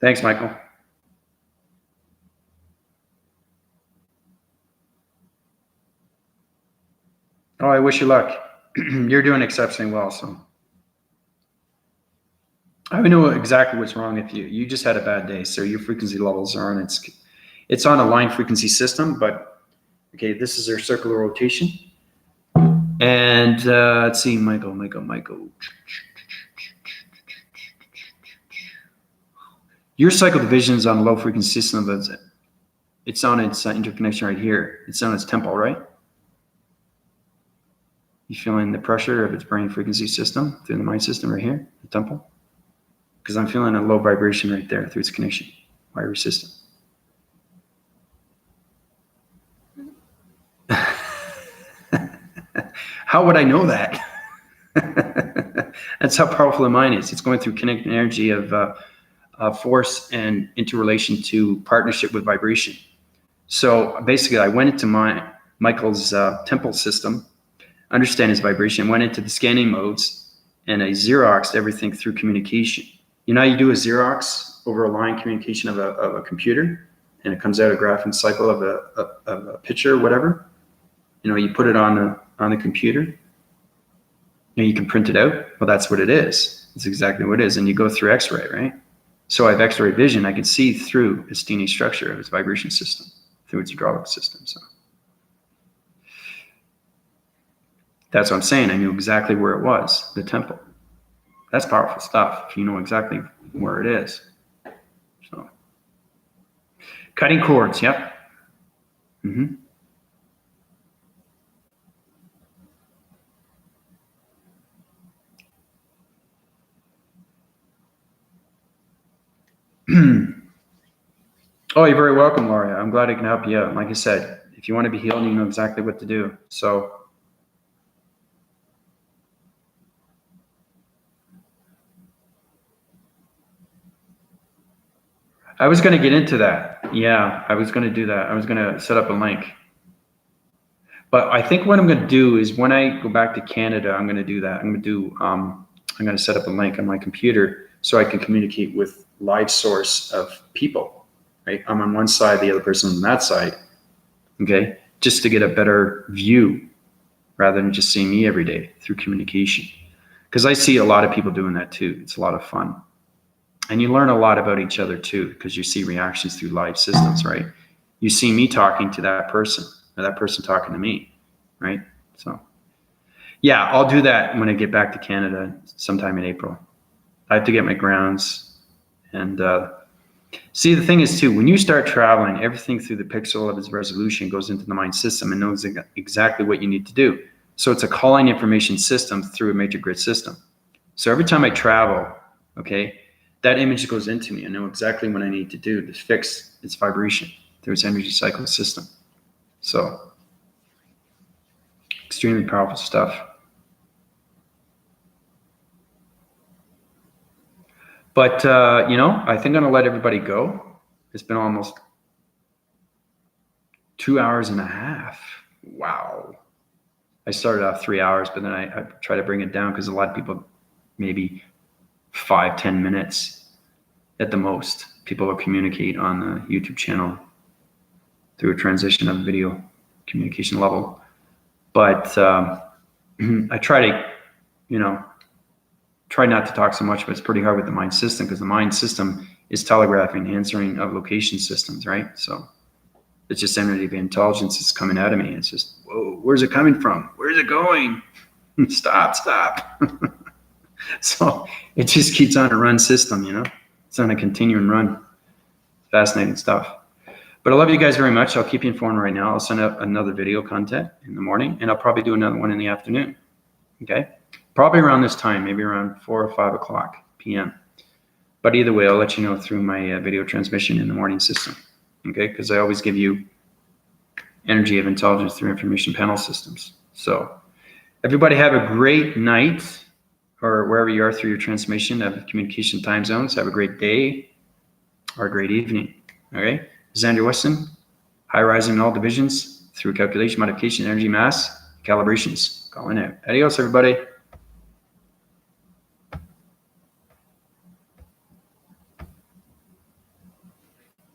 [SPEAKER 1] Thanks, Michael. Oh, I wish you luck. You're doing exceptionally well. So I know exactly what's wrong with you. You just had a bad day. So your frequency levels are on it's on a line frequency system, but okay, this is their circular rotation. And let's see, Michael. Your cycle division is on a low frequency system, but it's on its interconnection right here. It's on its temple, right? You feeling the pressure of its brain frequency system through the mind system right here, the temple? Because I'm feeling a low vibration right there through its connection, wiry system. How would I know that? That's how powerful the mind is. It's going through connected energy of force and interrelation to partnership with vibration. So basically, I went into Michael's temple system, understand his vibration, went into the scanning modes, and I Xeroxed everything through communication. You know how you do a Xerox over a line communication of a computer, and it comes out a graphing cycle of a picture or whatever? You know, you put it on the computer, and you can print it out. Well, that's what it is. It's exactly what it is. And you go through X-ray, right? So I have X-ray vision. I can see through its DNA structure of its vibration system, through its hydraulic system. So that's what I'm saying. I knew exactly where it was, the temple. That's powerful stuff if you know exactly where it is. So cutting cords, yep. Mm-hmm. Oh, you're very welcome, Laura. I'm glad I can help you out. Like I said, if you want to be healed, you know exactly what to do. So I was going to get into that. Yeah, I was going to do that. I was going to set up a link. But I think what I'm going to do is when I go back to Canada, I'm going to do that. I'm going to set up a link on my computer so I can communicate with live source of people, right? I'm on one side, the other person's on that side, okay? Just to get a better view rather than just seeing me every day through communication. Because I see a lot of people doing that too. It's a lot of fun. And you learn a lot about each other too, because you see reactions through live systems, right? You see me talking to that person, or that person talking to me, right? So, yeah, I'll do that when I get back to Canada sometime in April. I have to get my grounds. And see, the thing is too, when you start traveling, everything through the pixel of its resolution goes into the mind system and knows exactly what you need to do. So it's a calling information system through a major grid system. So every time I travel, okay, that image goes into me. I know exactly what I need to do to fix its vibration through its energy cycle system. So extremely powerful stuff. But, I think I'm going to let everybody go. It's been almost 2 hours and a half. Wow. I started off 3 hours, but then I try to bring it down because a lot of people, maybe 5-10 minutes at the most, people will communicate on the YouTube channel through a transition of video communication level. But I try try not to talk so much, but it's pretty hard with the mind system because the mind system is telegraphing, answering of location systems, right? So it's just energy of intelligence that's coming out of me. It's just, whoa, where's it coming from? Where's it going? Stop. So it just keeps on a run system, you know? It's on a continuum run. Fascinating stuff. But I love you guys very much. I'll keep you informed right now. I'll send out another video content in the morning, and I'll probably do another one in the afternoon. Okay? Probably around this time, maybe around 4 or 5 o'clock p.m. But either way, I'll let you know through my video transmission in the morning system. Okay? Because I always give you energy of intelligence through information panel systems. So everybody have a great night, or wherever you are through your transmission of communication time zones. Have a great day or a great evening. Okay? This is Andrew Weston, high rising in all divisions through calculation, modification, energy, mass, calibrations. Calling out. Adios, everybody.